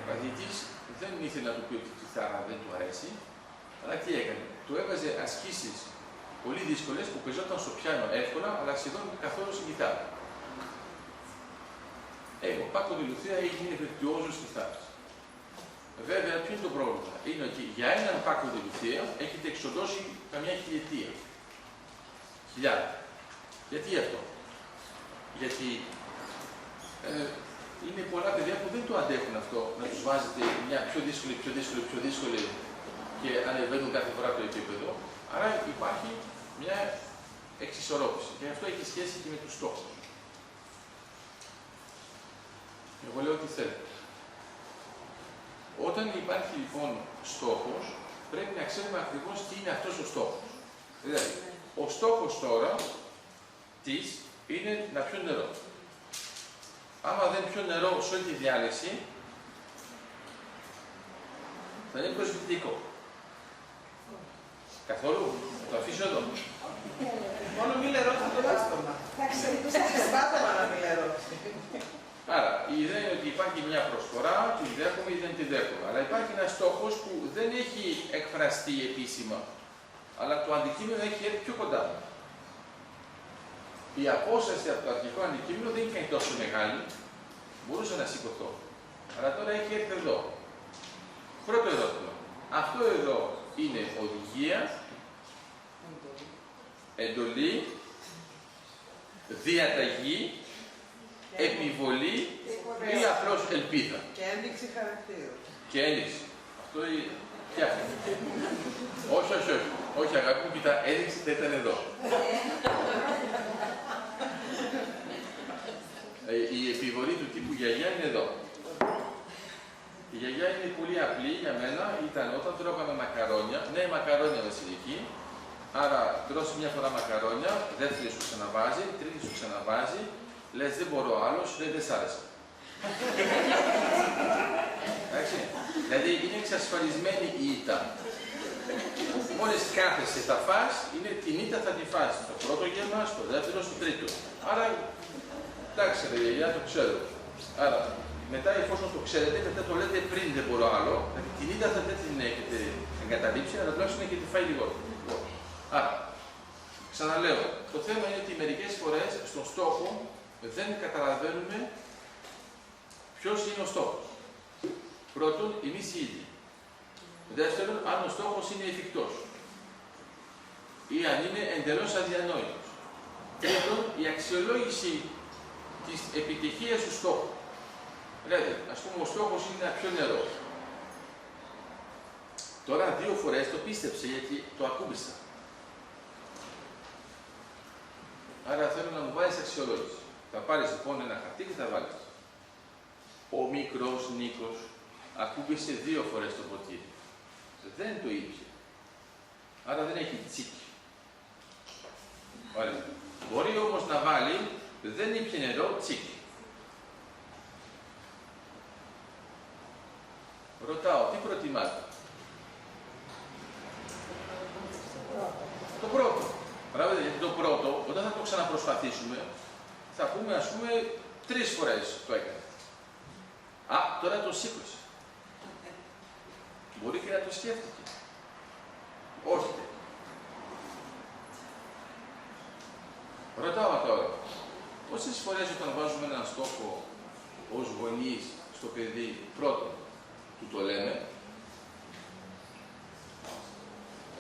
Ο καθηγητής δεν ήθελε να του πει ότι η κιθάρα δεν του αρέσει, αλλά τι έκανε? Του έβαζε ασκήσεις πολύ δύσκολες που παίζονταν στο πιάνο εύκολα, αλλά σχεδόν καθόλου στην κιθάρα. Ο Πάκο Ντι Λουθία έγινε βιρτουόζος κιθάρας. Βέβαια, ποιο είναι το πρόβλημα? Είναι ότι για έναν Πάκο Ντι Λουθία έχετε εξοντώσει καμιά χιλιετία. Χιλιάδες. Γιατί αυτό? Γιατί είναι πολλά παιδιά που δεν το αντέχουν αυτό, να τους βάζετε μια πιο δύσκολη και ανεβαίνουν κάθε φορά το επίπεδο. Άρα υπάρχει μια εξισορρόπηση και αυτό έχει σχέση και με τους στόχους. Εγώ λέω τι θέλω. Όταν υπάρχει λοιπόν στόχος, πρέπει να ξέρουμε ακριβώς τι είναι αυτός ο στόχος. Δηλαδή, ο στόχος τώρα της είναι να πιω νερό. Άμα δεν πιω νερό σε όλη τη διάλυση, θα είναι προσβλητικό. Καθόλου, θα το αφήσω εδώ. Μόνο μη λερώσει το λάστομα. Σπάτομα να μη λερώσει. Άρα, η ιδέα είναι ότι υπάρχει μια προσφορά, τη δέχομαι ή δεν τη δέχομαι. Αλλά υπάρχει ένας στόχος που δεν έχει εκφραστεί επίσημα, αλλά το αντικείμενο έχει έρθει πιο κοντά. Η απόσταση από το αρχικό αντικείμενο δεν είναι τόσο μεγάλη, μπορούσα να σηκωθώ. Αλλά τώρα έχει έρθει εδώ. Πρώτο ερώτημα. Αυτό εδώ είναι οδηγία, εντολή, διαταγή, επιβολή ή απλώς ελπίδα. Και ένδειξη χαρακτήρου. Και ένδειξη. Αυτό είναι. Όχι, αγάπη μου, κοιτά, ένδειξη δεν ήταν εδώ. Η επιβολή του τύπου γιαγιά είναι εδώ. Η γιαγιά είναι πολύ απλή για μένα, ήταν όταν τρώγαμε μακαρόνια, ναι μακαρόνια βασιλική, άρα τρώσει μια φορά μακαρόνια, δεύτερη σου ξαναβάζει, τρίτη σου ξαναβάζει, λες δεν μπορώ άλλο, σου λέει δεν σ' άρεσε. Εντάξει, δηλαδή είναι εξασφαλισμένη η ήττα. Μόλις κάθεσαι θα φας, είναι την ήττα θα τη φας, στο πρώτο γεύμα, στο δεύτερο, στο τρίτο. Άρα, εντάξει ρε γιαγιά, το ξέρω. Άρα, μετά εφόσον το ξέρετε, μετά το λέτε πριν δεν μπορώ άλλο, δηλαδή την ήττα θα δεν την έχετε εγκαταλείψει, αλλά τουλάχιστον έχετε φάει λιγότερο. Άρα, ξαναλέω, το θέμα είναι ότι μερικές φορές στον στόχο δεν καταλαβαίνουμε ποιος είναι ο στόχος. Πρώτον, εμείς οι ίδιοι. Δεύτερον, αν ο στόχος είναι εφικτός ή αν είναι εντελώς αδιανόητος. Τρίτον, η αξιολόγηση της επιτυχίας του στόχου. Δηλαδή, ας πούμε, ο στόχος είναι να πιω νερό. Τώρα 2 φορές το πίστεψε γιατί το ακούμπησα. Άρα θέλω να μου βάλεις αξιολόγηση. Θα πάρεις λοιπόν ένα χαρτί και θα βάλεις. Ο μικρός Νίκος ακούμπησε 2 φορές το ποτήρι. Δεν το ήπια. Άρα δεν έχει τσίκι. Ωραία. Μπορεί όμως να βάλει, δεν ήπια νερό, τσίκι. Ρωτάω, τι προτιμάτε? Το πρώτο. Παράδειγμα, γιατί το πρώτο, όταν θα το ξαναπροσπαθήσουμε, θα πούμε, ας πούμε, 3 φορές το έκανε. Α, τώρα το σήκωσε. Μπορεί και να το σκέφτηκε. Όχι. Ρωτάω τώρα, πόσες φορές όταν βάζουμε έναν στόχο ως γονείς στο παιδί, πρώτον, του το λέμε.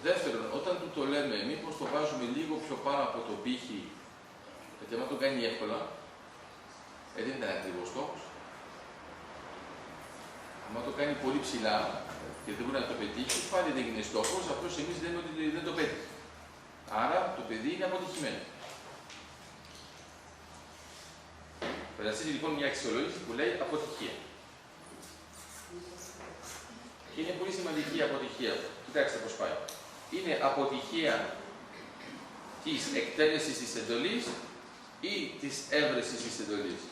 Δεύτερον, όταν του το λέμε, μήπως το βάζουμε λίγο πιο πάνω από το πύχη, γιατί άμα το κάνει εύκολα, δεν ήταν ακριβώς στόχος. Αν το κάνει πολύ ψηλά και δεν μπορεί να το πετύχει, πάλι δεν είναι στόχος, απλώς εμείς λέμε ότι δεν το πέτυχε. Άρα το παιδί είναι αποτυχημένο. Φανταστείτε λοιπόν μια αξιολόγηση που λέει αποτυχία. Και είναι πολύ σημαντική η αποτυχία. Κοιτάξτε πώς πάει. Είναι αποτυχία της εκτέλεσης της εντολής ή της έβρεσης της εντολής.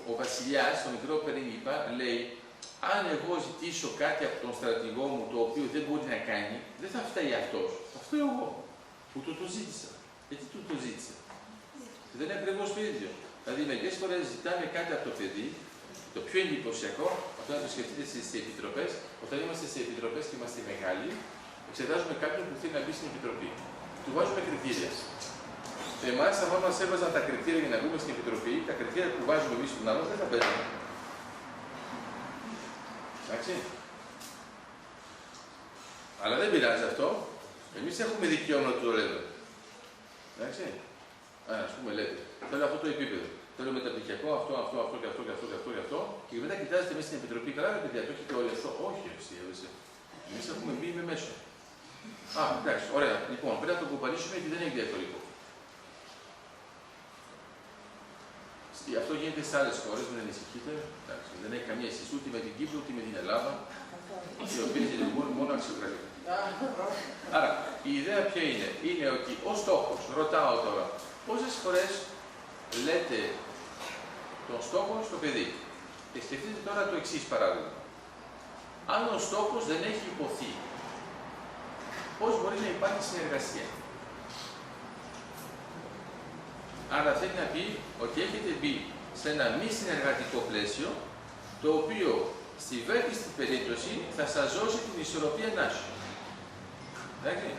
Ο βασιλιάς, το μικρό Περίνιπα, λέει αν εγώ ζητήσω κάτι από τον στρατηγό μου το οποίο δεν μπορεί να κάνει, δεν θα φταίει αυτός. Θα φταίω εγώ που το ζήτησα. Γιατί το ζήτησα. Δεν είναι ακριβώς το ίδιο. Δηλαδή, μερικές φορές ζητάμε κάτι από το παιδί. Το πιο εντυπωσιακό, αυτό να το σκεφτείτε στις επιτροπές, όταν είμαστε σε επιτροπές και είμαστε μεγάλοι, εξετάζουμε κάποιον που θέλει να μπει στην επιτροπή. Του βάζουμε κριτήρια. Εμάς, αν μας έβαζαν τα κριτήρια για να μπούμε στην επιτροπή, τα κριτήρια που βάζουμε εμείς στον άλλο δεν θα παίζουν. Εντάξει. Αλλά δεν πειράζει αυτό. Εμείς έχουμε δικαίωμα να το λέμε. Εντάξει. Ας πούμε, λέτε, θέλω αυτό το επίπεδο. Θέλω μεταπτυχιακό, αυτό και αυτό. Και μετά κοιτάζετε μέσα στην επιτροπή, καλά, παιδιά, το έχετε όλοι αυτό. Όχι, εσύ. Εμείς έχουμε μπει με μέσο. Α, εντάξει, ωραία. Λοιπόν, πρέπει να το κουπανίσουμε γιατί δεν έχει διαφορετικό. Αυτό γίνεται σε άλλες χώρες, μην ανησυχείτε. Δεν έχει καμία σχέση ούτε με την Κύπρο ούτε με την Ελλάδα, οι οποίες λειτουργούν μόνο αξιοκρατικά. Άρα, η ιδέα ποια είναι? Είναι ότι ο στόχος, ρωτάω τώρα, πόσες φορές λέτε τον στόχο στο παιδί? Και σκεφτείτε τώρα το εξής παράδειγμα. Αν ο στόχος δεν έχει υποθεί, πώς μπορεί να υπάρχει συνεργασία? Άρα θέλει να πει ότι έχετε μπει σε ένα μη συνεργατικό πλαίσιο, το οποίο στη βέλτιστη περίπτωση θα σας δώσει την ισορροπία νάσου. Εντάξει.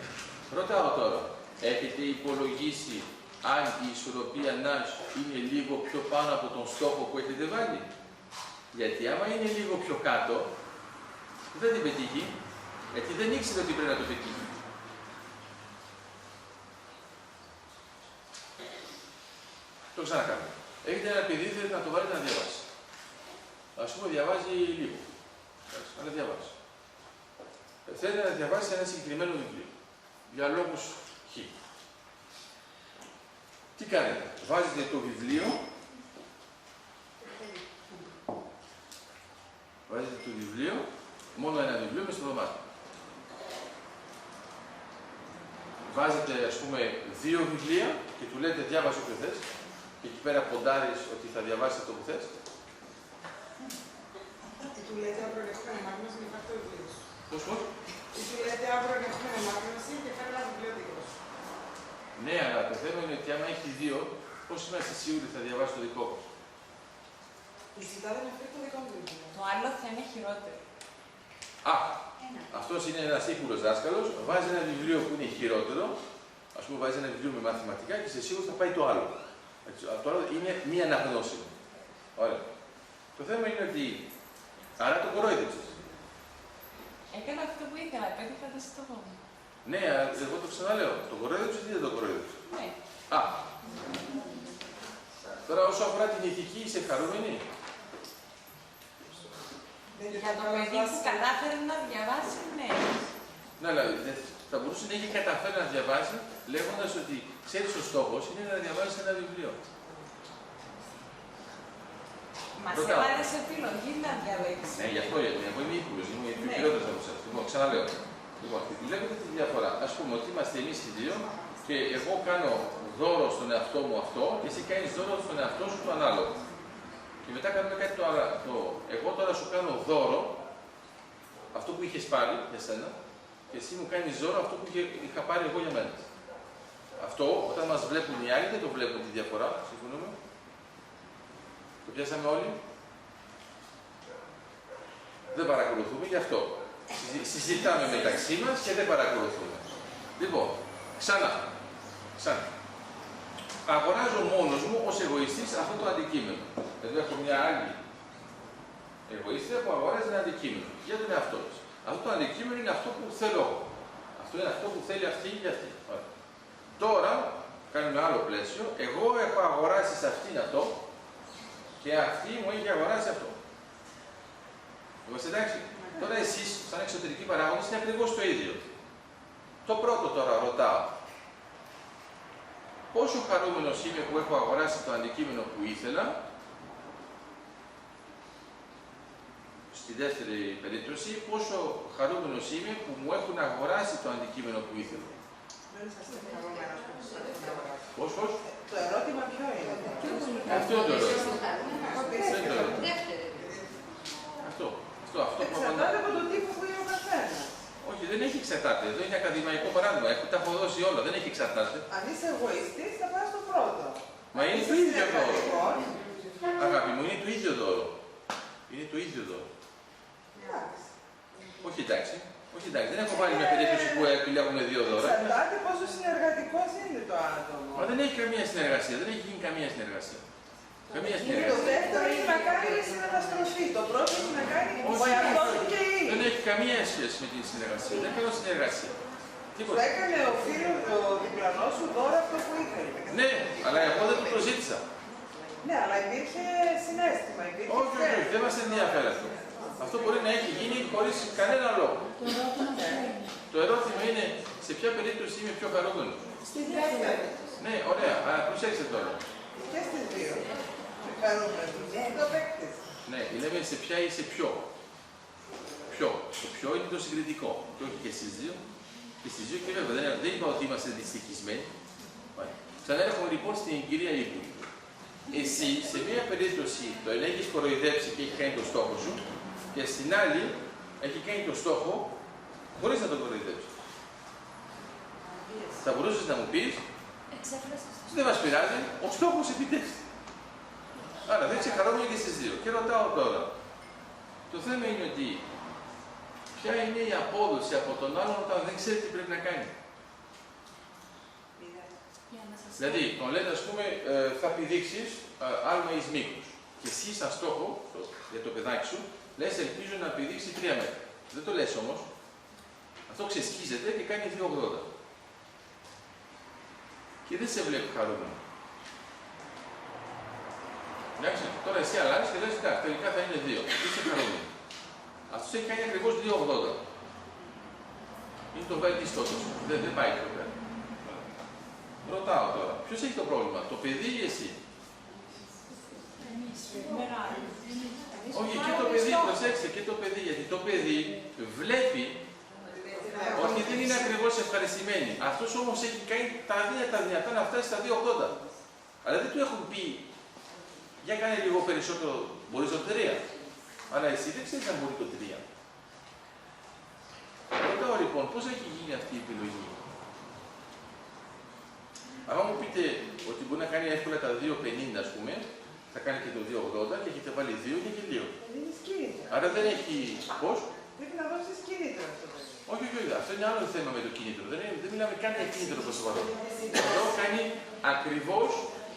Ρωτάω τώρα, έχετε υπολογίσει αν η ισορροπία νάσου είναι λίγο πιο πάνω από τον στόχο που έχετε βάλει? Γιατί άμα είναι λίγο πιο κάτω, δεν την πετύχει, γιατί δεν ήξερε ότι πρέπει να το πετύχει. Το ξανακάνω. Έχετε ένα παιδί, θέλετε να το βάλετε να διαβάσει. Ας πούμε, διαβάζει λίγο. Αλλά διαβάζει. Θέλετε να διαβάσει ένα συγκεκριμένο βιβλίο. Για λόγους χ. Τι κάνετε? Βάζετε το βιβλίο. Βάζετε το βιβλίο, μόνο ένα βιβλίο μες στο δωμάτιο. Βάζετε, ας πούμε, 2 βιβλία και του λέτε διάβασε όποιο θες. Και εκεί πέρα ποντάρεις ότι θα διαβάσει αυτό που θες. Και του λέτε αύριο έχουμε ανάγνωση και φέρει το βιβλίο σου. Πώς? Και του λέτε αύριο έχουμε ανάγνωση και φέρει ένα βιβλίο δικό σου. Ναι, αλλά το θέμα είναι ότι άμα έχει 2, πώς είμαστε σίγουροι θα διαβάσει το δικό μας? Του ζητάτε να φέρει το δικό μου βιβλίο. Το άλλο θα είναι χειρότερο. Α, αυτός είναι ένας ύπουλος δάσκαλος, βάζει ένα βιβλίο που είναι χειρότερο, ας πούμε βάζει ένα βιβλίο με μαθηματικά και σε σίγουρο θα πάει το άλλο. Το άλλο είναι μία αναγνώσιμο. Ωραία. Το θέμα είναι ότι, άρα το κορόιδεψες. Έκανα αυτό που ήθελα, πέτυχα το στόχο μου. Ναι, εγώ το ξαναλέω. Το κορόιδεψες ή δεν το κορόιδεψες? Ναι. Α, τώρα όσο αφορά την ηθική, είσαι χαρούμενη? Για το παιδί που κατάφερε να διαβάσει, ναι. Ναι, αλλά θα μπορούσε να έχει καταφέρει να διαβάσει, λέγοντας ότι ξέρεις ο στόχος είναι να διαβάζεις ένα βιβλίο. Μας έβαλε σε επιλογή να διαλέξει. Ναι, γι' αυτό εγώ είμαι ύπουλος, είμαι υπηρέτος από εσάς. Λοιπόν, ξαναλέω. Λοιπόν, βλέπετε τη διαφορά. Ας πούμε ότι είμαστε εμείς οι δύο και εγώ κάνω δώρο στον εαυτό μου αυτό και εσύ κάνεις δώρο στον εαυτό σου το ανάλογο. Και μετά κάνουμε κάτι το άλλο. Εγώ τώρα σου κάνω δώρο αυτό που είχες πάρει για σένα και εσύ μου κάνεις δώρο αυτό που είχα πάρει εγώ για μένα. Αυτό όταν μας βλέπουν οι άλλοι δεν το βλέπουν τη διαφορά. Συμφωνούμε? Το πιάσαμε όλοι. Δεν παρακολουθούμε γι' αυτό. Συζητάμε μεταξύ μας και δεν παρακολουθούμε. Λοιπόν, ξανά. Αγοράζω μόνος μου ως εγωιστής αυτό το αντικείμενο. Εδώ έχω μια άλλη εγωίστρια που αγοράζει ένα αντικείμενο για τον εαυτό της. Αυτό το αντικείμενο είναι αυτό που θέλω εγώ. Αυτό είναι αυτό που θέλει αυτή ή αυτή. Τώρα, κάνουμε άλλο πλαίσιο, εγώ έχω αγοράσει σε αυτήν αυτό και αυτή μου έχει αγοράσει αυτό. Είμαστε εντάξει? Τώρα εσείς, σαν εξωτερικοί παράγοντες, είναι ακριβώς το ίδιο. Το πρώτο τώρα ρωτάω. Πόσο χαρούμενος είμαι που έχω αγοράσει το αντικείμενο που ήθελα. Στη δεύτερη περίπτωση, πόσο χαρούμενος είμαι που μου έχουν αγοράσει το αντικείμενο που ήθελα. Δεν είσαστε χαρούμενος που σας έχουν αγοράσει. Πώς? Το ερώτημα ποιο είναι? Αυτό είναι το ερώτημα. Αυτό που εξαρτάται από τον τύπο που είναι ο καθένας. Όχι, δεν έχει εξαρτάται. Εδώ είναι ακαδημαϊκό παράδειγμα. Τα έχω δώσει όλα. Δεν έχει εξαρτάται. Αν είσαι εγωιστής, θα πας στο πρώτο. Μα είναι το ίδιο δώρο. Αγάπη μου, είναι το ίδιο δώρο. Είναι το ίδιο δώρο. Όχι εντάξει. Δεν έχω βάλει μια περίπτωση που επιλέγουμε δύο δώρα. Εξαρτάται πόσο συνεργατικός είναι το άτομο. Μα δεν έχει καμία συνεργασία. Δεν έχει γίνει καμία συνεργασία. Καμία Το συνεργασία. δεύτερο έχει να κάνει με συναναστροφή. Το πρώτο έχει να κάνει με ο εαυτός του και η ίδια. Δεν έχει καμία σχέση με την συνεργασία. Δεν κάνω συνεργασία. Σου έκανε ο φίλος, ο διπλανός σου δώρο αυτό που ήθελε. Ναι, αλλά εγώ δεν το ζήτησα. Ναι, αλλά υπήρχε συναίσθημα. Όχι, δεν μας ενδιαφέρει αυτό. Αυτό μπορεί να έχει γίνει χωρίς κανένα λόγο. Το ερώτημα είναι σε ποια περίπτωση είμαι πιο χαρούμενος. Στη δεύτερη. Ναι, ωραία. Αλλά προσέξτε τώρα. Και στις δύο. Χαρούμενος. Το παίκτης. Ναι, λέμε σε ποια είσαι πιο. Το πιο είναι το συγκριτικό. Και όχι και στις δύο. Και στις δύο και βέβαια δεν είπα ότι είμαστε δυστυχισμένοι. Ξανάρχομαι λοιπόν στην κυρία Υπουργή. Εσύ σε μία περίπτωση το έχεις κοροϊδέψει και έχει κάνει το στόχο σου και στην άλλη έχει κάνει το στόχο χωρίς να τον κοροϊδέψει. Θα μπορούσες να μου πεις, δεν μας πειράζει, ο στόχος επιτεύχθη. Άρα δεν ξεχαρόμουν και στις δύο. Και ρωτάω τώρα, το θέμα είναι ότι ποια είναι η απόδοση από τον άλλον όταν δεν ξέρει τι πρέπει να κάνει. Δηλαδή, τον λένε, ας πούμε, θα πηδήξεις άλμα εις μήκους. Και εσύ, σαν στόχο, για το παιδάκι σου, λες, ελπίζω να πηδήξει 3 μέτρα. Δεν το λες όμως. Αυτό ξεσκίζεται και κάνει 2,80. Και δεν σε βλέπει χαρούμενο. Εντάξει, τώρα εσύ αλλάζεις και λες, εντάξει, τελικά θα είναι 2. Δεν είσαι χαρούμενο. Αυτός έχει κάνει ακριβώς 2,80. Είναι το βέλτιστό του. Δεν πάει πιο πέρα. Ρωτάω τώρα, ποιος έχει το πρόβλημα, το παιδί ή εσύ? Όχι, και το παιδί, προσέξτε, και το παιδί, γιατί το παιδί βλέπει ότι δεν είναι ακριβώς ευχαριστημένη. Αυτός όμως έχει κάνει τα δυνατά να φτάσει στα 2,80. Αλλά δεν του έχουν πει, για κάνε λίγο περισσότερο, μπορείς το 3. Αλλά εσύ δεν ξέρεις αν μπορεί το 3. Ρωτάω λοιπόν, πώς έχει γίνει αυτή η επιλογή? Αν μου πείτε ότι μπορεί να κάνει εύκολα τα 2,50 ας πούμε, θα κάνει και το 2,80 και έχετε βάλει 2 και έχει 2. Άρα δεν έχει πώς. Πρέπει να δώσεις κίνητρο αυτό. Όχι, αυτό είναι άλλο θέμα με το κίνητρο. Δεν μιλάμε καν για κίνητρο προς το παρόν. Εδώ κάνει ακριβώς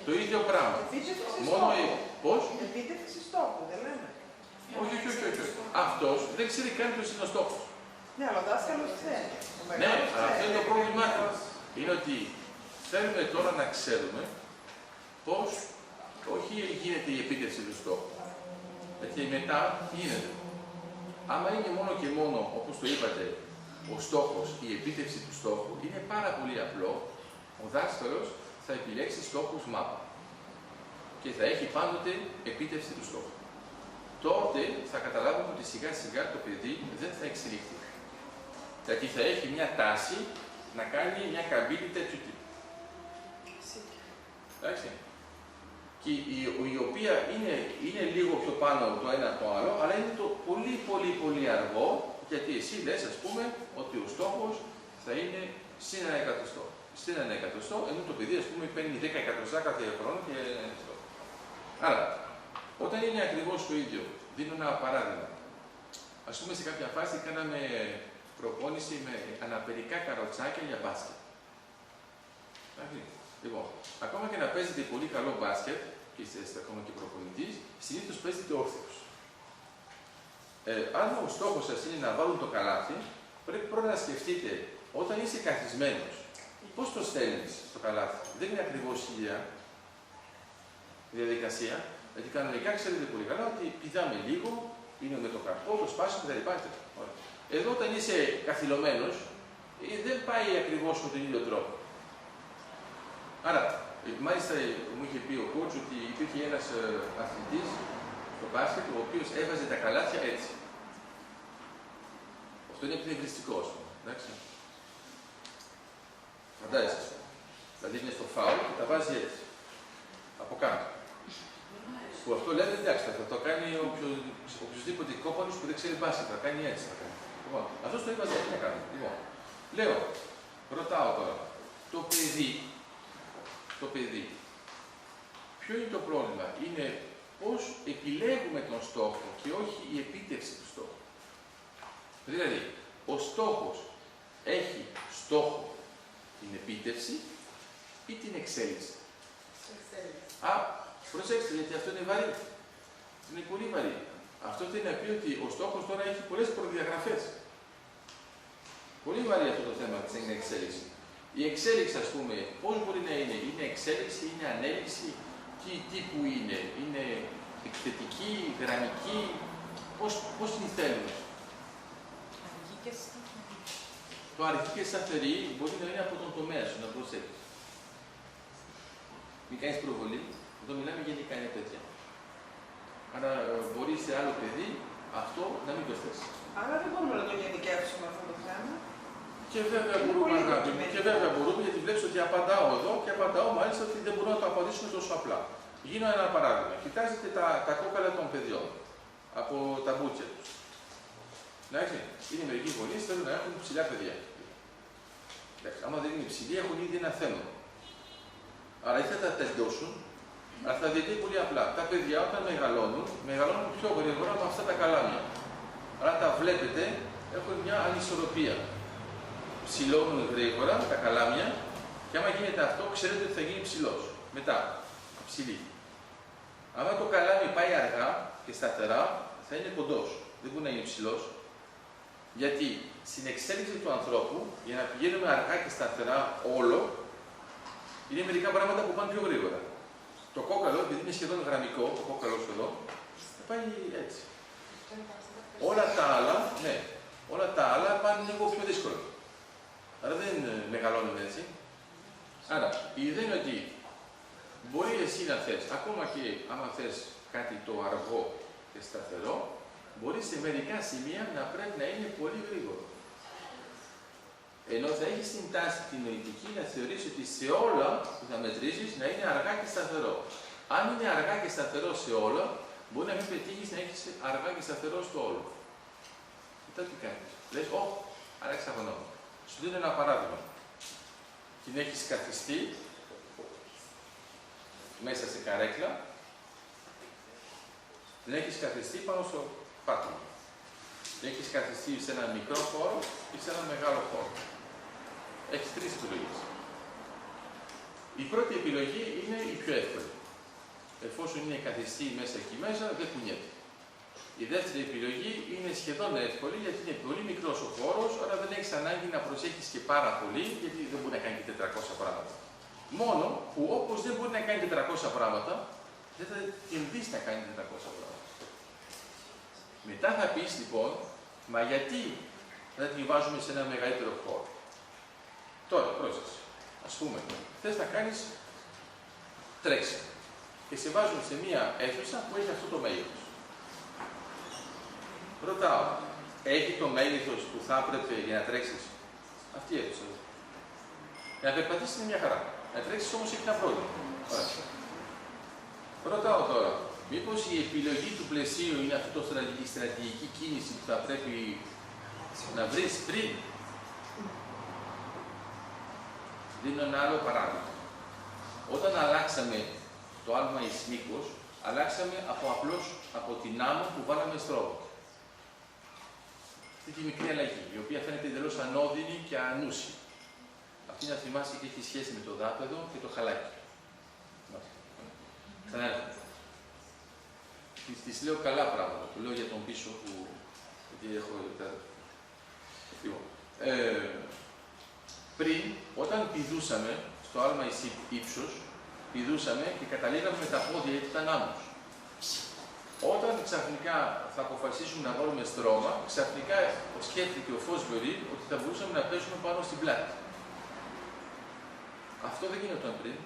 το ίδιο πράγμα. Μόνο πώς. Επίτευξη στόχου, δεν λέμε. Όχι. Αυτός δεν ξέρει καν ποιος είναι ο στόχος. Ναι, αλλά ο δάσκαλος ξέρει. Ναι, αλλά αυτό είναι το πρόβλημά του. Είναι ότι θέλουμε τώρα να ξέρουμε πώς όχι γίνεται η επίτευξη του στόχου. Γιατί μετά τι γίνεται. Άμα είναι μόνο και μόνο, όπως το είπατε, ο στόχος, η επίτευξη του στόχου, είναι πάρα πολύ απλό. Ο δάσκαλος θα επιλέξει στόχους μάπα και θα έχει πάντοτε επίτευξη του στόχου. Τότε θα καταλάβουμε ότι σιγά σιγά το παιδί δεν θα εξελιχθεί. Γιατί θα έχει μια τάση να κάνει μια καμπύλη τέτοιου τύπου. Εντάξει. Και η οποία είναι λίγο πιο πάνω το ένα από το άλλο, αλλά είναι το πολύ αργό, γιατί εσύ λες, ας πούμε, ότι ο στόχος θα είναι συν 1 εκατοστό. Συν 1 εκατοστό, ενώ το παιδί, ας πούμε, παίρνει 10 εκατοστά κάθε χρόνο και 1 εκατοστό. Άρα, όταν είναι ακριβώς το ίδιο, δίνω ένα παράδειγμα. Ας πούμε, σε κάποια φάση κάναμε προπόνηση με αναπηρικά καροτσάκια για μπάσκετ. Λοιπόν, ακόμα και να παίζετε πολύ καλό μπάσκετ, και είστε ακόμα και προπονητής, συνήθως παίζετε όρθιος. Αν ο στόχος σας είναι να βάλουν το καλάθι, πρέπει πρώτα να σκεφτείτε, όταν είσαι καθισμένος, πώς το στέλνεις το καλάθι. Δεν είναι ακριβώς η ίδια διαδικασία, γιατί κανονικά ξέρετε πολύ καλά ότι πηδάμε λίγο, είναι με το καρπό, το σπάσιμο κτλ. Εδώ όταν είσαι καθυλωμένος, δεν πάει ακριβώς με τον ίδιο τρόπο. Άρα, μάλιστα μου είχε πει ο coach ότι υπήρχε ένας αθλητής στο μπάσκετ, ο οποίος έβαζε τα καλάθια έτσι. Αυτό είναι εκνευριστικό, ας πούμε. Εντάξει. Φαντάζεσαι. Δηλαδή είναι στο φάουλ και τα βάζει έτσι. Από κάτω. Που αυτό λέτε εντάξει, θα το κάνει οποιοδήποτε κόπανος που δεν ξέρει μπάσκετ, θα κάνει έτσι. Θα κάνει. Λοιπόν, αυτός το είπα δεν έκανε. Λοιπόν, λέω, ρωτάω τώρα, το παιδί, ποιο είναι το πρόβλημα, είναι πώς επιλέγουμε τον στόχο και όχι η επίτευξη του στόχου. Δηλαδή, ο στόχος έχει στόχο την επίτευξη ή την εξέλιξη. Α, προσέξτε, γιατί αυτό είναι βαρύ. Είναι πολύ βαρύ. Αυτό θέλει να πει ότι ο στόχος τώρα έχει πολλές προδιαγραφές. Πολύ βαρύ αυτό το θέμα της εξέλιξης. Η εξέλιξη, ας πούμε, πώς μπορεί να είναι, είναι εξέλιξη, είναι ανέλυξη, τι τύπου είναι εκθετική, γραμμική, πώς την θέλουμε. Αργή και σταθερή. Το αργή και σταθερή μπορεί να είναι από τον τομέα σου, να προσέξεις. Μην κάνεις προβολή, εδώ μιλάμε γενικά για τέτοια. Άρα μπορεί σε άλλο παιδί αυτό να μην το θέσει. Άρα δεν μπορούμε να το γενικεύσουμε αυτό το θέμα. Και βέβαια μπορούμε, αγάπη μου, και βέβαια μπορούμε, γιατί βλέπεις ότι απαντάω εδώ και απαντάω μάλιστα ότι δεν μπορούμε να το απαντήσουμε τόσο απλά. Γίνω ένα παράδειγμα. Κοιτάζετε τα κόκαλα των παιδιών από τα μπούτσια τους. Εντάξει, είναι μερικοί γονείς θέλουν να έχουν ψηλά παιδιά. Εντάξει, άμα δεν είναι ψηλοί, έχουν ήδη ένα θέμα. Άρα ή θα τα τελειώσουν, αλλά θα δείτε πολύ απλά. Τα παιδιά όταν μεγαλώνουν πιο γρήγορα με αυτά τα καλάμια. Άρα τα βλέπετε, έχουν μια ανισορροπία. Ψηλώνουν γρήγορα τα καλάμια και άμα γίνεται αυτό, ξέρετε ότι θα γίνει ψηλός. Μετά, ψηλή. Άμα το καλάμι πάει αργά και σταθερά, θα είναι κοντός. Δεν μπορεί να είναι ψηλός. Γιατί στην εξέλιξη του ανθρώπου, για να πηγαίνουμε αργά και σταθερά όλο, είναι μερικά πράγματα που πάνε πιο γρήγορα. Το κόκαλο, επειδή είναι σχεδόν γραμμικό, το κόκαλο εδώ, θα πάει έτσι. Όλα τα άλλα πάνε λίγο πιο δύσκολα. Άρα δεν μεγαλώνουν έτσι. Άρα, η ιδέα είναι ότι μπορεί εσύ να θες, ακόμα και άμα θες κάτι το αργό και σταθερό, μπορεί σε μερικά σημεία να πρέπει να είναι πολύ γρήγορο. Ενώ θα έχεις την τάση την νοητική να θεωρείς ότι σε όλα που θα μετρήσεις να είναι αργά και σταθερό. Αν είναι αργά και σταθερό σε όλα, μπορεί να μην πετύχεις να έχεις αργά και σταθερό στο όλο. Μετά τι κάνεις. Λες, άρα ξαφνώ. Σου δίνω ένα παράδειγμα. Την έχεις καθιστεί μέσα σε καρέκλα, την έχεις καθιστεί πάνω στο πάτωμα. Την έχεις καθιστεί σε ένα μικρό χώρο ή σε ένα μεγάλο χώρο. Έχεις τρεις επιλογές. Η πρώτη επιλογή είναι η πιο εύκολη. Εφόσον είναι καθιστή μέσα εκεί μέσα, δεν κουνιέται. Η δεύτερη επιλογή είναι σχεδόν εύκολη, γιατί είναι πολύ μικρός ο χώρος, άρα δεν έχεις ανάγκη να προσέχεις και πάρα πολύ, γιατί δεν μπορεί να κάνει και 400 πράγματα. Μόνο που όπως δεν μπορεί να κάνει 400 πράγματα, δεν θα κερδίσει να κάνει 400 πράγματα. Μετά θα πεις λοιπόν, μα γιατί δεν τη βάζουμε σε ένα μεγαλύτερο χώρο. Τώρα, πρόσεξε. Ας πούμε, θες να κάνεις τρέξιμο και σε βάζουν σε μία αίθουσα που έχει αυτό το μέγεθος. Ρωτάω, έχει το μέγεθος που θα έπρεπε για να τρέξεις αυτή η αίθουσα? Για να περπατήσεις είναι μια χαρά. Να τρέξεις όμως έχει ένα πρόβλημα. Ωραία. Ρωτάω τώρα, μήπως η επιλογή του πλαισίου είναι αυτό το στρατηγική κίνηση που θα πρέπει να βρεις πριν? Δίνω ένα άλλο παράδειγμα. Όταν αλλάξαμε το άλμα εις μήκος, αλλάξαμε από την άμμο που βάλαμε στρώμα. Αυτή τη μικρή αλλαγή, η οποία φαίνεται εντελώς ανώδυνη και ανούσια. Αυτή να θυμάσαι και έχει σχέση με το δάπεδο και το χαλάκι. Ξανάρχομαι. Τις λέω καλά πράγματα, το λέω για τον πίσω που έχω λοιπόν, πριν, όταν πηδούσαμε στο άλμα ύψος, πηδούσαμε και καταλήγαμε με τα πόδια γιατί ήταν άμμος. Όταν ξαφνικά θα αποφασίσουμε να βάλουμε στρώμα, ξαφνικά σκέφτηκε ο Φόσβερη ότι θα μπορούσαμε να πέσουμε πάνω στην πλάτη. Αυτό δεν γινόταν πριν.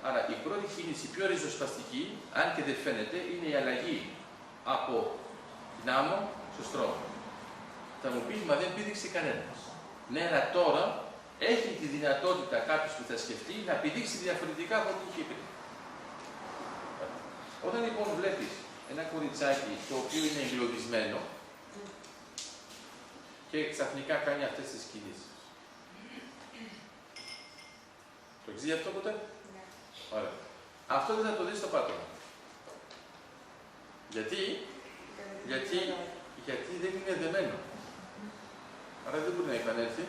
Άρα η πρώτη κίνηση, η πιο ριζοσπαστική, αν και δεν φαίνεται, είναι η αλλαγή από την άμμο στο στρώμα. Θα μου πει, μα δεν πήδηξε κανένας. Ναι, αλλά τώρα έχει τη δυνατότητα κάποιος που θα σκεφτεί να πηδήξει διαφορετικά από ό,τι είχε πριν. Όταν λοιπόν βλέπεις ένα κοριτσάκι το οποίο είναι εγκλωβισμένο και ξαφνικά κάνει αυτές τις κινήσεις. Το έχεις δει αυτό ποτέ? Ναι. Ωραία. Αυτό δεν θα το δεις στο πάτωμα. Γιατί δεν είναι δεμένο. Άρα δεν μπορεί να επανέλθει.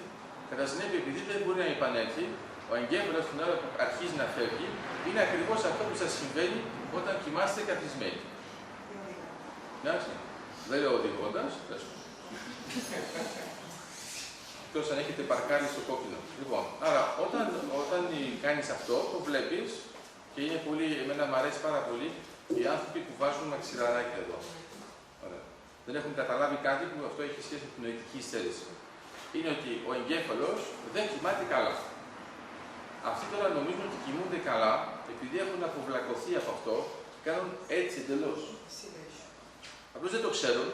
Κατά συνέπεια, επειδή δεν μπορεί να επανέλθει, ο εγκέφαλος την ώρα που αρχίζει να φεύγει είναι ακριβώς αυτό που σας συμβαίνει όταν κοιμάστε καθισμένοι. Εντάξει. Δεν λέω οδηγώντας. Εκτός αν έχετε παρκάρει στο κόκκινο. Λοιπόν, άρα όταν κάνεις αυτό, το βλέπεις και είναι πολύ, εμένα μου αρέσει πάρα πολύ οι άνθρωποι που βάζουν μαξιλαράκια εδώ. Ωραία. Δεν έχουν καταλάβει κάτι που αυτό έχει σχέση με την νοητική στέρηση. Είναι ότι ο εγκέφαλος δεν κοιμάται καλά. Αυτοί τώρα νομίζουν ότι κοιμούνται καλά, επειδή έχουν αποβλακωθεί από αυτό, κάνουν έτσι εντελώς. Απλώς δεν το ξέρουν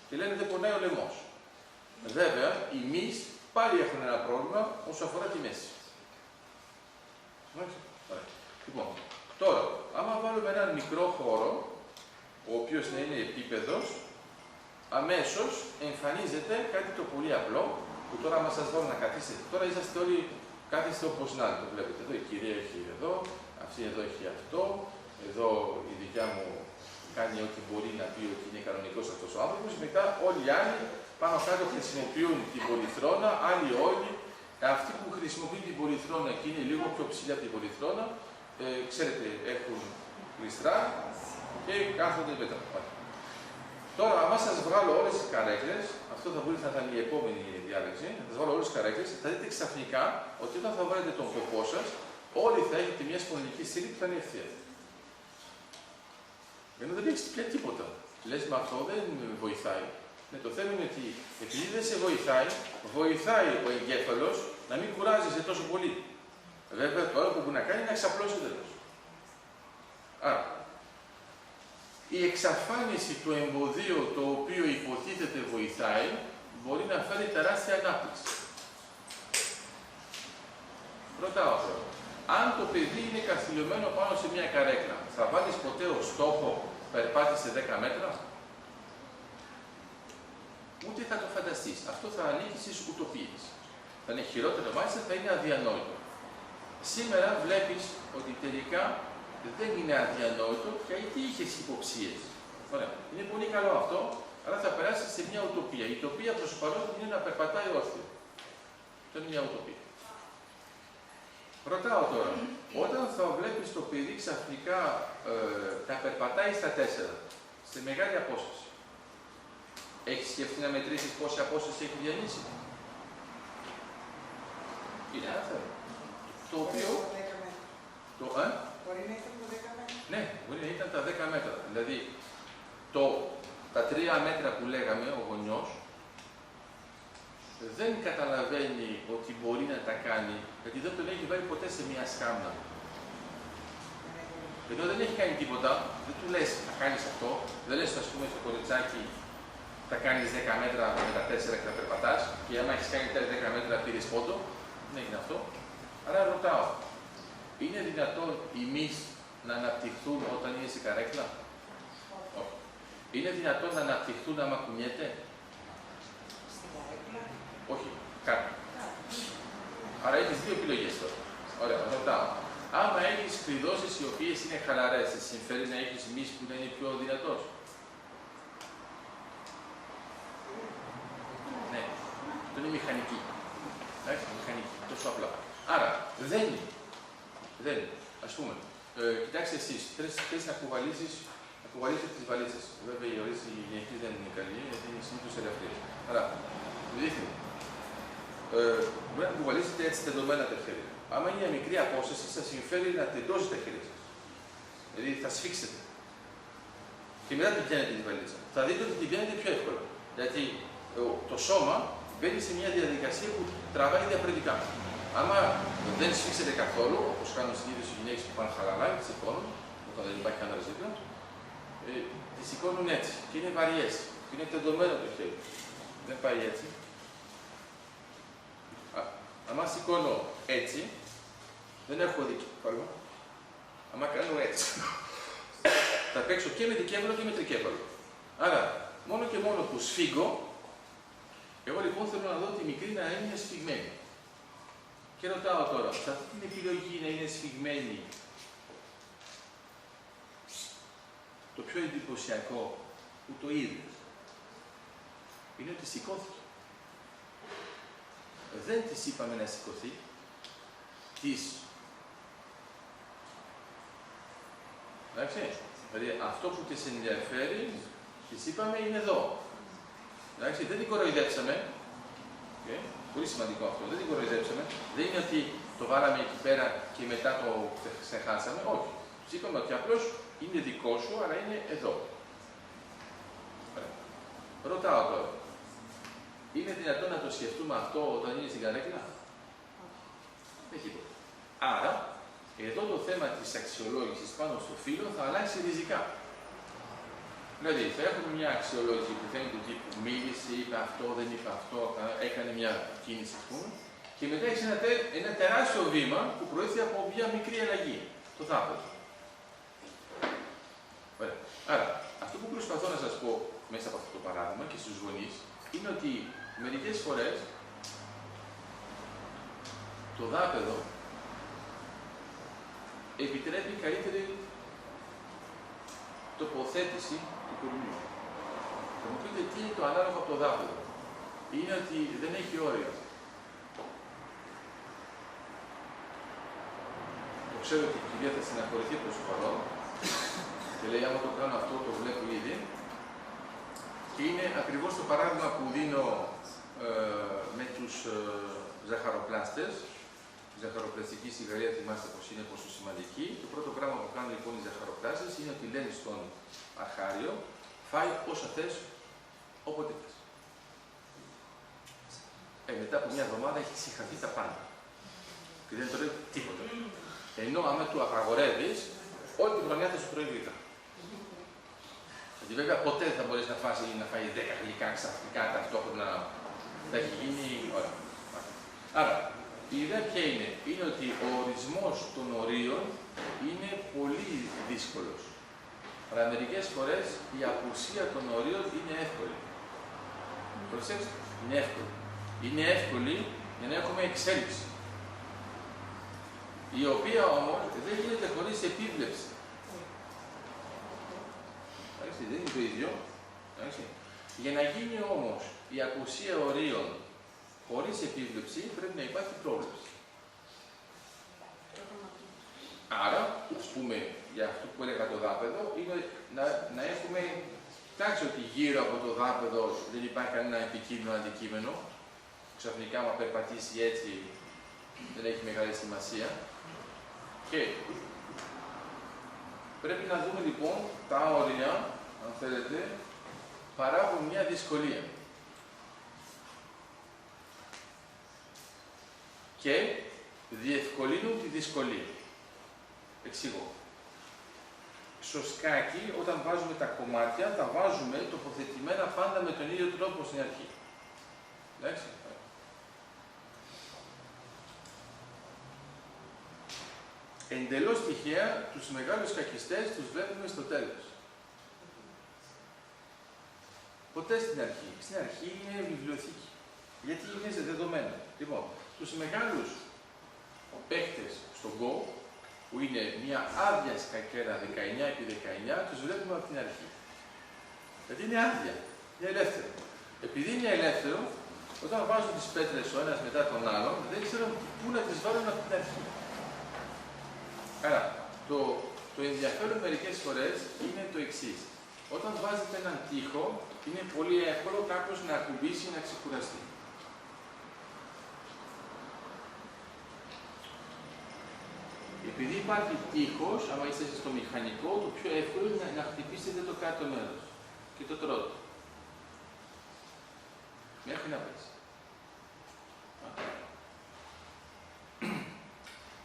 και λένε δεν πονάει ο λαιμός. Βέβαια, οι μυς πάλι έχουν ένα πρόβλημα όσο αφορά τη μέση. Λοιπόν, τώρα, άμα βάλουμε έναν μικρό χώρο, ο οποίος να είναι επίπεδος, αμέσως εμφανίζεται κάτι το πολύ απλό, που τώρα άμα σας βάλω να καθίσετε, τώρα είσαστε όλοι κάθεστε όπως να το βλέπετε. Εδώ η κυρία έχει εδώ, αυτή εδώ έχει αυτό, εδώ η δικιά μου κάνει ό,τι μπορεί να πει ότι είναι κανονικός αυτός ο άνθρωπος, μετά όλοι οι άλλοι πάνω κάτω χρησιμοποιούν την πολυθρόνα, άλλοι όλοι. Αυτοί που χρησιμοποιούν την πολυθρόνα και είναι λίγο πιο ψηλά από την πολυθρόνα, ξέρετε, έχουν κλειστρά και κάθονται μετά. Τώρα, άμα σας βγάλω όλες τις καρέκλες, αυτό θα μπορεί να ήταν η επόμενη διάλεξη, θα σας βγάλω όλες τις καρέκλες, θα δείτε ξαφνικά ότι όταν θα βάλετε τον ποπό σας, όλοι θα έχετε μια σπονδυλική στήλη που θα είναι ευθεία. Ενώ δεν έχεις πια τίποτα. Λες, με αυτό δεν βοηθάει. Ναι, το θέμα είναι ότι επειδή δεν σε βοηθάει ο εγκέφαλος να μην κουράζεσαι τόσο πολύ. Βέβαια, το άλλο που μπορεί να κάνει είναι να εξαπλώσει τέλος. Άρα, η εξαφάνιση του εμποδίου το οποίο υποτίθεται βοηθάει, μπορεί να φέρει τεράστια ανάπτυξη. Ρωτάω τώρα, αν το παιδί είναι καθυλωμένο πάνω σε μια καρέκλα, θα βάλεις ποτέ ως στόχο περπάτησε 10 μέτρα? Ούτε θα το φανταστείς. Αυτό θα ανήκει στις ουτοπίες. Θα είναι χειρότερο, μάλιστα θα είναι αδιανόητο. Σήμερα βλέπεις ότι τελικά δεν είναι αδιανόητο γιατί είχες υποψίες. Ωραία. Είναι πολύ καλό αυτό, αλλά θα περάσει σε μια ουτοπία. Η ουτοπία προς το παρόν είναι να περπατάει όρθιο. Αυτό είναι μια ουτοπία. Ρωτάω τώρα, όταν θα βλέπεις το παιδί ξαφνικά να περπατάει στα 4, στη μεγάλη απόσταση, έχεις σκεφτεί να μετρήσεις πόση απόσταση έχει διανύσει? Είναι ένα θέμα. το οποίο. Μπορεί να ήταν τα 10 μέτρα. Ναι, μπορεί να ήταν τα 10 μέτρα. Δηλαδή, τα 3 μέτρα που λέγαμε, ο γονιός, δεν καταλαβαίνει ότι μπορεί να τα κάνει, γιατί δεν τον έχει βάλει ποτέ σε μια σκάμνα. Ενώ δεν έχει κάνει τίποτα, δεν του λες θα κάνεις αυτό, δεν λες ας πούμε στο κοριτσάκι θα κάνεις 10 μέτρα με τα 4 και θα περπατάς και άμα έχεις κάνει τα 10 μέτρα πήρες πόντο, δεν έγινε αυτό. Άρα ρωτάω, είναι δυνατόν οι μυς να αναπτυχθούν όταν είναι σε καρέκλα? Όχι. Είναι δυνατόν να αναπτυχθούν άμα κουνιέται? Στην καρέκλα. Όχι, κάτω. Άρα έχεις 2 επιλογές τώρα. Ωραία, ρωτάω. Άμα έχεις κλειδώσεις οι οποίες είναι χαλαρές, σε συμφέρει να έχεις μυς που να είναι πιο δυνατός? Ναι, αυτό είναι μηχανική. Εντάξει, μηχανική, τόσο απλά. Άρα, δένει. Ας πούμε, κοιτάξτε εσείς, θες να κουβαλήσεις τις βαλίτσες. Βέβαια η ορίση γενική δεν είναι καλή, γιατί είναι συνήθως ελευθερία. Άρα, δείχνει. Μπορεί να κουβαλήσετε έτσι τεντωμένα τα χέρια. Άμα είναι μια μικρή απόσταση, σας συμφέρει να τεντώσετε τα χέρια σας. Δηλαδή θα σφίξετε. Και μετά την πιάνετε τη βαλίτσα. Θα δείτε ότι την πιάνετε πιο εύκολα. Γιατί το σώμα μπαίνει σε μια διαδικασία που τραβάει διαφορετικά. Άμα δεν σφίξετε καθόλου, όπως κάνουν συνήθως οι γυναίκες που πάνε χαλαρά και τις σηκώνουν, όταν δεν υπάρχει κανένα δίπλα, τις σηκώνουν έτσι. Και είναι βαριές. Και είναι τεντωμένο το χέρι. Δεν πάει έτσι. Άμα σηκώνω έτσι, δεν έχω δίκιο. Άμα κάνω έτσι, θα παίξω και με δικέφαλο και με τρικέφαλο. Άρα, μόνο και μόνο που σφίγγω, εγώ λοιπόν θέλω να δω τη μικρή να είναι σφιγμένη. Και ρωτάω τώρα, σε αυτή την επιλογή να είναι σφιγμένη, το πιο εντυπωσιακό που το είδες, είναι ότι σηκώθηκε. Δεν της είπαμε να σηκωθεί, εντάξει, δηλαδή αυτό που της ενδιαφέρει, της είπαμε είναι εδώ. Εντάξει, δεν την κοροϊδέψαμε, πολύ σημαντικό αυτό, δεν την κοροϊδέψαμε, δεν είναι ότι το βάλαμε εκεί πέρα και μετά το ξεχάσαμε, όχι. Της είπαμε ότι απλώς είναι δικό σου, αλλά είναι εδώ. Ρωτάω τώρα, είναι δυνατόν να το σκεφτούμε αυτό όταν είναι στην καρέκλα? Δεν έχει τίποτα. Άρα, εδώ το θέμα της αξιολόγησης πάνω στο φύλο θα αλλάξει ριζικά. Δηλαδή, θα έχουμε μια αξιολόγηση που θα είναι του τύπου μίλησε, είπε αυτό, δεν είπε αυτό, έκανε μια κίνηση, ας πούμε, και μετά έχει ένα τεράστιο βήμα που προέρχεται από μια μικρή αλλαγή. Το δάπεδο. Ωραία. Άρα, αυτό που προσπαθώ να σας πω μέσα από αυτό το παράδειγμα και στους γονείς είναι ότι μερικές φορές το δάπεδο επιτρέπει καλύτερη τοποθέτηση του κορμιού. Θα μου πείτε τι είναι το ανάλογο από το δάπεδο. Είναι ότι δεν έχει όρια. Το ξέρω ότι η κυρία θα συναχωρηθεί προς το παρόν και λέει άμα το κάνω αυτό το βλέπω ήδη. Και είναι ακριβώς το παράδειγμα που δίνω με τους ζαχαροπλάστες. Η ζαχαροπλαστική σιγαρία θυμάστε πως είναι πόσο σημαντική. Το πρώτο πράγμα που κάνουν λοιπόν οι ζαχαροπλάστες είναι ότι λένε στον αρχάριο φάει όσα θες, όποτε θες. Μετά από μια εβδομάδα έχει συγχαθεί τα πάντα. Και δεν τρώει τίποτα. Ενώ άμα του απαγορεύεις, όλη τη χρονιά θα σου τρώει γλυκά. Γιατί βέβαια ποτέ δεν θα μπορείς να φάει 10 γλυκά ξαφνικά ταυτόχρονα. Θα έχει γίνει ώρα. Άρα, η ιδέα ποια είναι? Είναι ότι ο ορισμός των ορίων είναι πολύ δύσκολος. Αλλά μερικές φορές η απουσία των ορίων είναι εύκολη. Προσέξτε, είναι εύκολη. Είναι εύκολη για να έχουμε εξέλιξη. Η οποία όμως δεν γίνεται χωρίς επίβλεψη. Δεν είναι το ίδιο. Για να γίνει όμως η απουσία ορίων χωρίς επίβλεψη πρέπει να υπάρχει πρόβλεψη. Άρα, ας πούμε, για αυτό που έλεγα το δάπεδο, είναι να έχουμε κοιτάξει ότι γύρω από το δάπεδο δεν υπάρχει κανένα επικίνδυνο αντικείμενο. Ξαφνικά, άμα περπατήσει έτσι, δεν έχει μεγάλη σημασία. Και πρέπει να δούμε λοιπόν τα όρια, αν θέλετε, παράγουν μια δυσκολία. Και διευκολύνουν τη δυσκολία. Εξηγώ. Στο σκάκι, όταν βάζουμε τα κομμάτια, τα βάζουμε τοποθετημένα πάντα με τον ίδιο τρόπο στην αρχή. Εντάξει. Εντελώς τυχαία, τους μεγάλους σκακιστές τους βλέπουμε στο τέλος. Ποτέ στην αρχή. Στην αρχή είναι βιβλιοθήκη. Γιατί είναι δεδομένο. Λοιπόν, τους μεγάλους παίκτες στον Go, που είναι μια άδεια σκακέρα 19x19, τους βλέπουμε από την αρχή. Γιατί είναι άδεια, είναι ελεύθερο. Επειδή είναι ελεύθερο, όταν βάζουν τις πέτρες ο ένας μετά τον άλλον, δεν ξέρουν πού να τις βάλουν από την αρχή. Άρα, το ενδιαφέρον μερικές φορές είναι το εξής. Όταν βάζετε έναν τοίχο, είναι πολύ εύκολο κάποιος να ακουμπήσει ή να ξεκουραστεί. Επειδή υπάρχει τείχος, άμα είστε στο μηχανικό, το πιο εύκολο είναι να χτυπήσετε το κάτω μέρος και το τρώτε. Μέχρι να πέσει.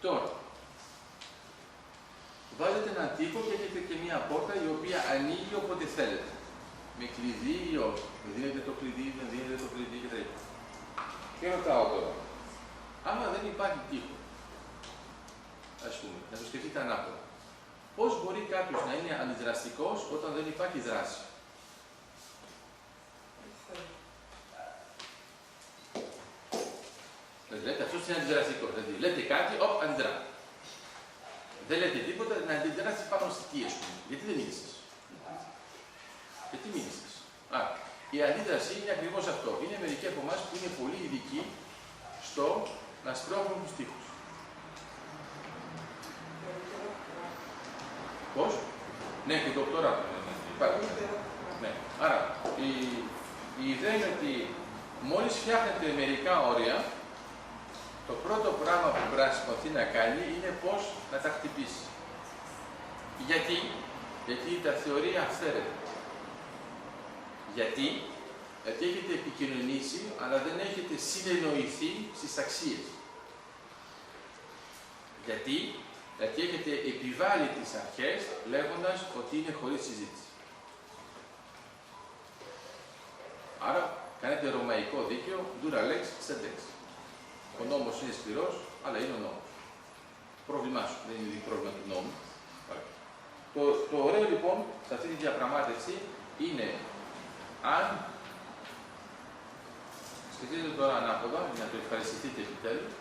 Τώρα, βάζετε έναν τοίχο και έχετε και μια πόρτα η οποία ανοίγει όποτε θέλετε. Με κλειδί ή όχι. Με δίνετε το κλειδί, με δίνετε το κλειδί κτλ. Και ρωτάω τώρα, άμα δεν υπάρχει τοίχο, ας πούμε, να το σκεφτείτε ανάποδα. Πώς μπορεί κάποιος να είναι αντιδραστικός όταν δεν υπάρχει δράση? Λέτε, αυτός είναι αντιδραστικός. Δηλαδή, λέτε κάτι, αντιδρά. Δεν λέτε τίποτα, να αντιδράσει πάνω στη τι, ας πούμε. Γιατί δεν μίλησες? Γιατί μίλησες? Η αντίδραση είναι ακριβώς αυτό. Είναι μερικοί από εμάς που είναι πολύ ειδικοί στο να σπρώχνουν τους τοίχους. Πώς? Ναι, και δοκτοράτο. Ναι. Άρα, η ιδέα είναι ότι μόλις φτιάχνετε μερικά όρια, το πρώτο πράγμα που πρέπει να σηκωθεί να κάνει είναι πώς να τα χτυπήσει. Γιατί τα θεωρία αυθαίρετα. Γιατί έχετε επικοινωνήσει, αλλά δεν έχετε συνεννοηθεί στις αξίες. Γιατί έχετε επιβάλει τις αρχές λέγοντας ότι είναι χωρίς συζήτηση. Άρα, κάνετε ρωμαϊκό δίκαιο, dura lex, sed lex. Ο νόμος είναι σκληρός, αλλά είναι ο νόμος. Πρόβλημά σου, δεν είναι πρόβλημα του νόμου. Το ωραίο λοιπόν σε αυτή τη διαπραγμάτευση είναι αν σκεφτείτε τώρα ανάποδα, για να το ευχαριστηθείτε επιτέλους,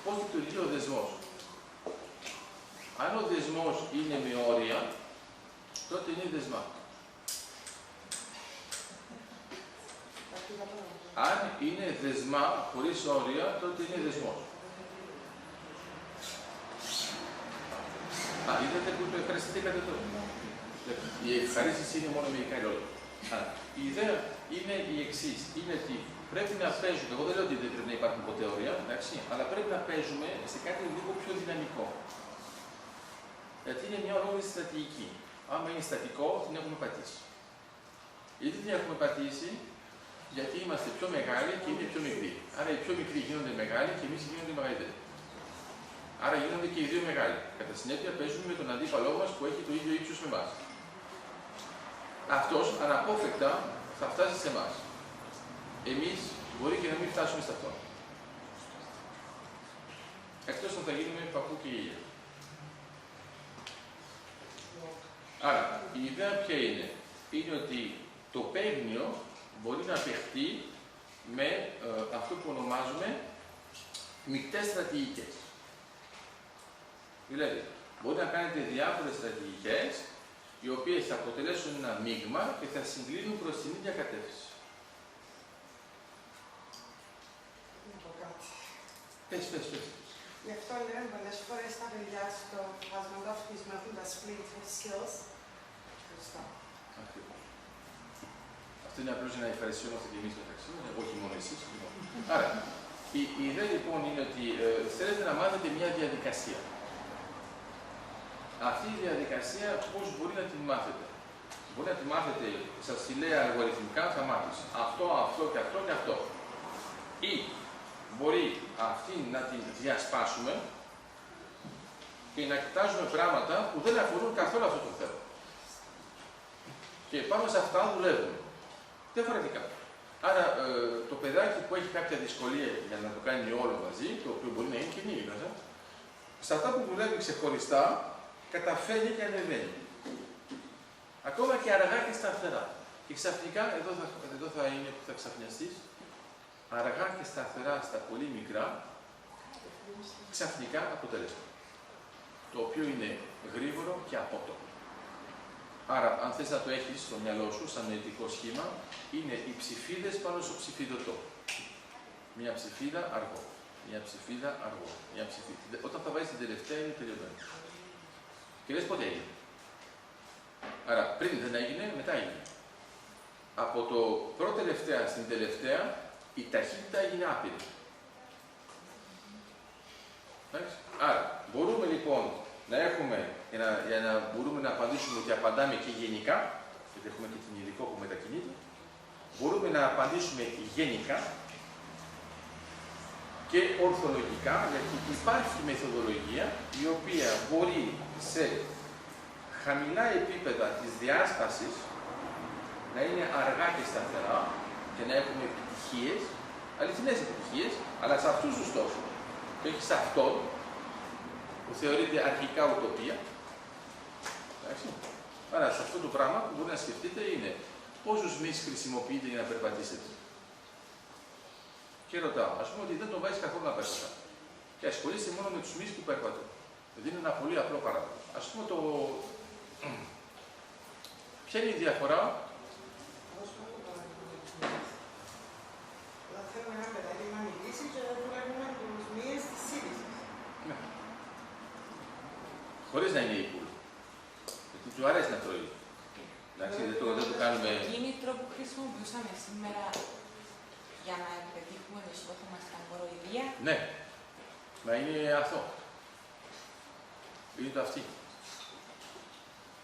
πώς λειτουργεί ο δεσμός. Αν ο δεσμός είναι με όρια, τότε είναι δεσμά. Αν είναι δεσμά χωρίς όρια, τότε είναι δεσμός. Είδατε που το ευχαριστηθήκατε τώρα. Η ευχαρίστηση είναι μόνο μερικά λόγια. Η ιδέα είναι η εξής. Είναι ότι πρέπει να παίζουμε, εγώ δεν λέω ότι δεν πρέπει να υπάρχουν ποτέ όρια, εντάξει, αλλά πρέπει να παίζουμε σε κάτι λίγο πιο δυναμικό. Γιατί είναι μια ολόκληρη στρατηγική. Άμα είναι στατικό, την έχουμε πατήσει. Γιατί την έχουμε πατήσει? Γιατί είμαστε πιο μεγάλοι και είναι πιο μικροί. Άρα οι πιο μικροί γίνονται μεγάλοι και εμείς γίνονται μεγαλύτεροι. Άρα γίνονται και οι δύο μεγάλοι. Κατά συνέπεια παίζουμε με τον αντίπαλό μας που έχει το ίδιο ύψος με εμάς. Αυτός αναπόφευκτα θα φτάσει σε εμάς. Εμείς μπορεί και να μην φτάσουμε σε αυτό. Εκτός αν θα γίνουμε παππού και ήλια. Άρα η ιδέα ποια είναι? Είναι ότι το παίγνιο μπορεί να παιχτεί με αυτό που ονομάζουμε μεικτές στρατηγικές. Δηλαδή, μπορεί να κάνετε διάφορες στρατηγικές, οι οποίες θα αποτελέσουν ένα μείγμα και θα συγκλίνουν προς την ίδια κατεύθυνση. Πες. Γι' αυτό λέμε πολλές φορές στα παιδιά στο Χασμαντόφσκι μαθούν τα split skills. Ευχαριστώ. Αυτό είναι απλώς για να ευχαριστούμε και εμείς μεταξύ μας, όχι μόνο εσείς. Άρα, η ιδέα λοιπόν είναι ότι θέλετε να μάθετε μια διαδικασία. Αυτή η διαδικασία πώς μπορεί να την μάθετε. Μπορεί να τη μάθετε, σας τη λέει αλγοριθμικά, θα μάθεις αυτό, αυτό και αυτό και αυτό. Ή μπορεί αυτή να την διασπάσουμε και να κοιτάζουμε πράγματα που δεν αφορούν καθόλου αυτό το θέμα. Και πάνω σε αυτά δουλεύουμε. Διαφορετικά. Άρα το παιδάκι που έχει κάποια δυσκολία για να το κάνει όλο μαζί, το οποίο μπορεί να είναι και νύχτα, σε αυτά που δουλεύει ξεχωριστά, καταφέρνει και ανεβαίνει. Ακόμα και αργά και σταθερά. Και ξαφνικά, εδώ θα είναι που θα ξαφνιαστείς, αργά και σταθερά στα πολύ μικρά, ξαφνικά αποτέλεσμα. Το οποίο είναι γρήγορο και απότομο. Άρα, αν θες να το έχεις στο μυαλό σου, σαν νοητικό σχήμα, είναι οι ψηφίδες πάνω στο ψηφιδωτό. Μια ψηφίδα αργό. Μια ψηφίδα αργό. Μια ψηφίδα. Όταν θα βάζεις την τελευταία, είναι τελειωμένο. Και λες πότε έγινε. Άρα, πριν δεν έγινε, μετά έγινε. Από το πρώτο τελευταία στην τελευταία, η ταχύτητα έγινε άπειρη. Άρα, μπορούμε λοιπόν να έχουμε, για να μπορούμε να απαντήσουμε ότι απαντάμε και γενικά, γιατί έχουμε και την υλικό που μετακινείται, μπορούμε να απαντήσουμε γενικά και ορθολογικά, γιατί υπάρχει μεθοδολογία η οποία μπορεί σε χαμηλά επίπεδα της διάσπασης να είναι αργά και σταθερά και να έχουμε επιτυχίες, αληθινές επιτυχίες, αλλά σε αυτούς τους στόχους. Και όχι σε αυτόν, που θεωρείται αρχικά ουτοπία. Εντάξει. Άρα, σε αυτό το πράγμα που μπορεί να σκεφτείτε είναι πόσους μυς χρησιμοποιείτε για να περπατήσετε. Και ρωτάω, ας πούμε ότι δεν τον βάζεις καθόλου να περπατά. Και ασχολείστε μόνο με τους μυς που περπατούν. Δίνω ένα πολύ απλό παράδειγμα. Ας πούμε το. Ποια είναι η διαφορά. Όταν θέλουμε ένα παιδάκι να μιλήσει και δεν δουλεύουμε τους μύες της σύντησης. Ναι. Χωρίς να είναι ύπουλο. Γιατί του αρέσει να τρώει. Εντάξει, δεν το κάνουμε. Το κίνητρο που χρησιμοποιούσαμε σήμερα για να πετύχουμε το στόχο μας ήταν κοροϊδία. Ναι. Μα είναι αυτό. Είναι το αυτή.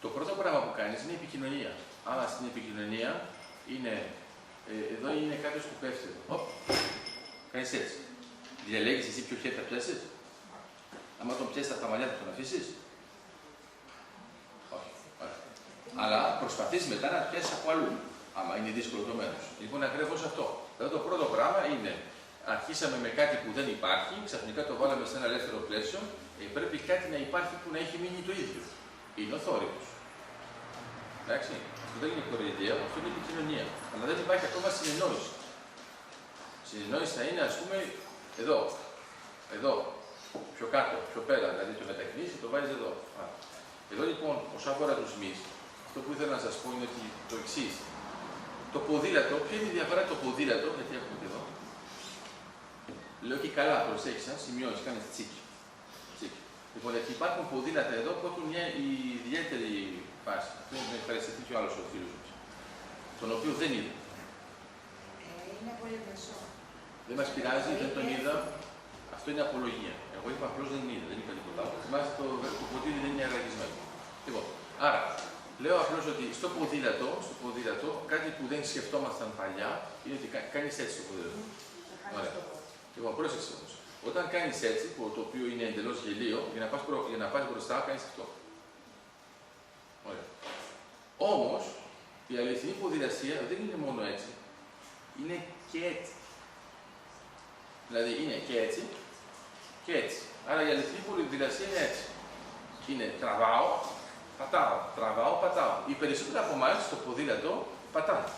Το πρώτο πράγμα που κάνεις είναι η επικοινωνία. Άμα στην επικοινωνία είναι. Εδώ είναι κάποιος που πέφτει εδώ. Οπ. Κάνεις έτσι. Διαλέγεις εσύ ποιο χέρι θα πιάσεις. Άμα τον πιάσεις τα μαλλιά θα τον αφήσεις. Όχι. Αλλά προσπαθείς μετά να πιάσεις από αλλού. Άμα είναι δύσκολο το μέρος. Λοιπόν, ακριβώς αυτό. Δηλαδή το πρώτο πράγμα είναι. Αρχίσαμε με κάτι που δεν υπάρχει, ξαφνικά το βάλαμε σε ένα ελεύθερο πλαίσιο. Πρέπει κάτι να υπάρχει που να έχει μείνει το ίδιο. Είναι ο θόρυβος. Εντάξει. Αυτό δεν είναι κοροϊδία, αυτό είναι επικοινωνία. Αλλά δεν υπάρχει ακόμα συνεννόηση. Συνεννόηση θα είναι, ας πούμε, εδώ. Εδώ. Πιο κάτω, πιο πέρα. Δηλαδή το μετακινείς και το βάζεις εδώ. Εδώ λοιπόν, όσον αφορά τους μυς, αυτό που ήθελα να σας πω είναι ότι το εξής. Το ποδήλατο, ποια είναι η διαφορά το ποδήλατο, γιατί έχουμε και εδώ. Λέω και καλά, προσέχεις, σημειώσεις, κάνεις τσίκι. Λοιπόν, γιατί υπάρχουν ποδήλατα εδώ που έχουν μια ιδιαίτερη φάση. Αυτό είναι ευχαριστηθεί και ο άλλος ο φίλος μας. Τον οποίο δεν είδα. Είναι πολύ πεσό. Δεν μας πειράζει, δεν τον είδα. Αυτό είναι απολογία. Εγώ είπα απλώς δεν είδα, δεν είπα τίποτα άλλο. Θυμάστε το ποτήρι δεν είναι αραγισμένο. Λοιπόν, άρα, λέω απλώς ότι στο ποδήλατο, κάτι που δεν σκεφτόμασταν παλιά είναι ότι κάνεις έτσι το ποδήλατο. Ωραία. Λοιπόν, πρόσεξε όμως. Όταν κάνεις έτσι, το οποίο είναι εντελώς γελίο, για να πας μπροστά, κάνεις αυτό. Ωραία. Όμως, η αληθινή ποδηλασία δεν είναι μόνο έτσι. Είναι και έτσι. Δηλαδή, είναι και έτσι και έτσι. Άρα, η αληθινή ποδηλασία είναι έτσι. Είναι τραβάω, πατάω, τραβάω, πατάω. Οι περισσότεροι από εμάς στο ποδήλατο πατάνε.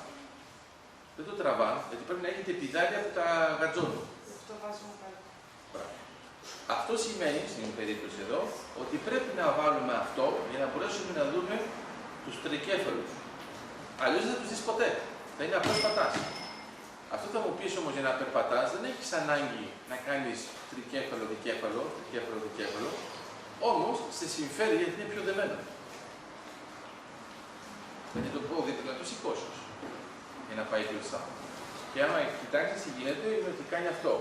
Δεν το τραβάνε, γιατί πρέπει να έχετε πηδάλια που τα γατζώνουν. Αυτό βάζουμε πάλι. Αυτό σημαίνει, στην περίπτωση εδώ, ότι πρέπει να βάλουμε αυτό για να μπορέσουμε να δούμε τους τρικέφαλους. Αλλιώς δεν θα τους δεις ποτέ. Θα είναι απλώς πατάς. Αυτό θα μου πεις όμως για να περπατάς, δεν έχεις ανάγκη να κάνεις τρικέφαλο, δικέφαλο, τρικέφαλο, δικέφαλο. Όμως, σε συμφέρει γιατί είναι πιο δεμένο. Γιατί το πόδι πρέπει να το σηκώσεις για να πάει μπροστά. Και άμα κοιτάξεις τι γίνεται, είναι ότι κάνει αυτό.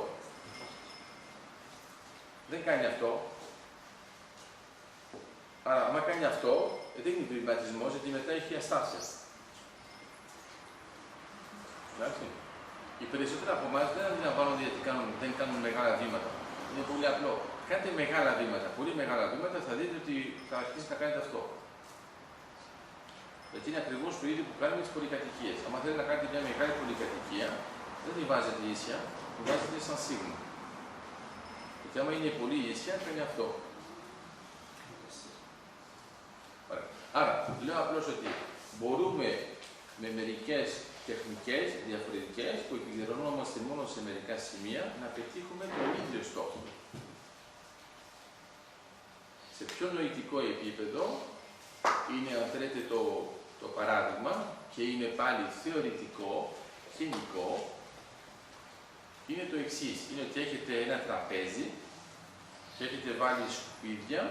Δεν κάνει αυτό. Άρα, άμα κάνει αυτό, δεν είναι βηματισμός, γιατί μετά έχει αστάθεια. Εντάξει. Οι περισσότεροι από εμάς δεν αντιλαμβάνονται γιατί δεν κάνουν μεγάλα βήματα. Είναι πολύ απλό. Κάντε μεγάλα βήματα, πολύ μεγάλα βήματα, θα δείτε ότι θα αρχίσει να κάνετε αυτό. Γιατί είναι ακριβώς το ίδιο που κάνουμε στις πολυκατοικίες. Αν θέλετε να κάνετε μια μεγάλη πολυκατοικία, δεν τη βάζετε ίσια, τη βάζετε σαν σίγμα. Γιατί άμα είναι πολύ ίσια, κάνει αυτό. Άρα, λέω απλώς ότι μπορούμε με μερικές τεχνικές διαφορετικές που επικεντρωνόμαστε μόνο σε μερικά σημεία να πετύχουμε τον ίδιο στόχο. Σε πιο νοητικό επίπεδο είναι, αν θέλετε, το παράδειγμα και είναι πάλι θεωρητικό, γενικό, είναι το εξής. Είναι ότι έχετε ένα τραπέζι και έχετε βάλει σκουπίδια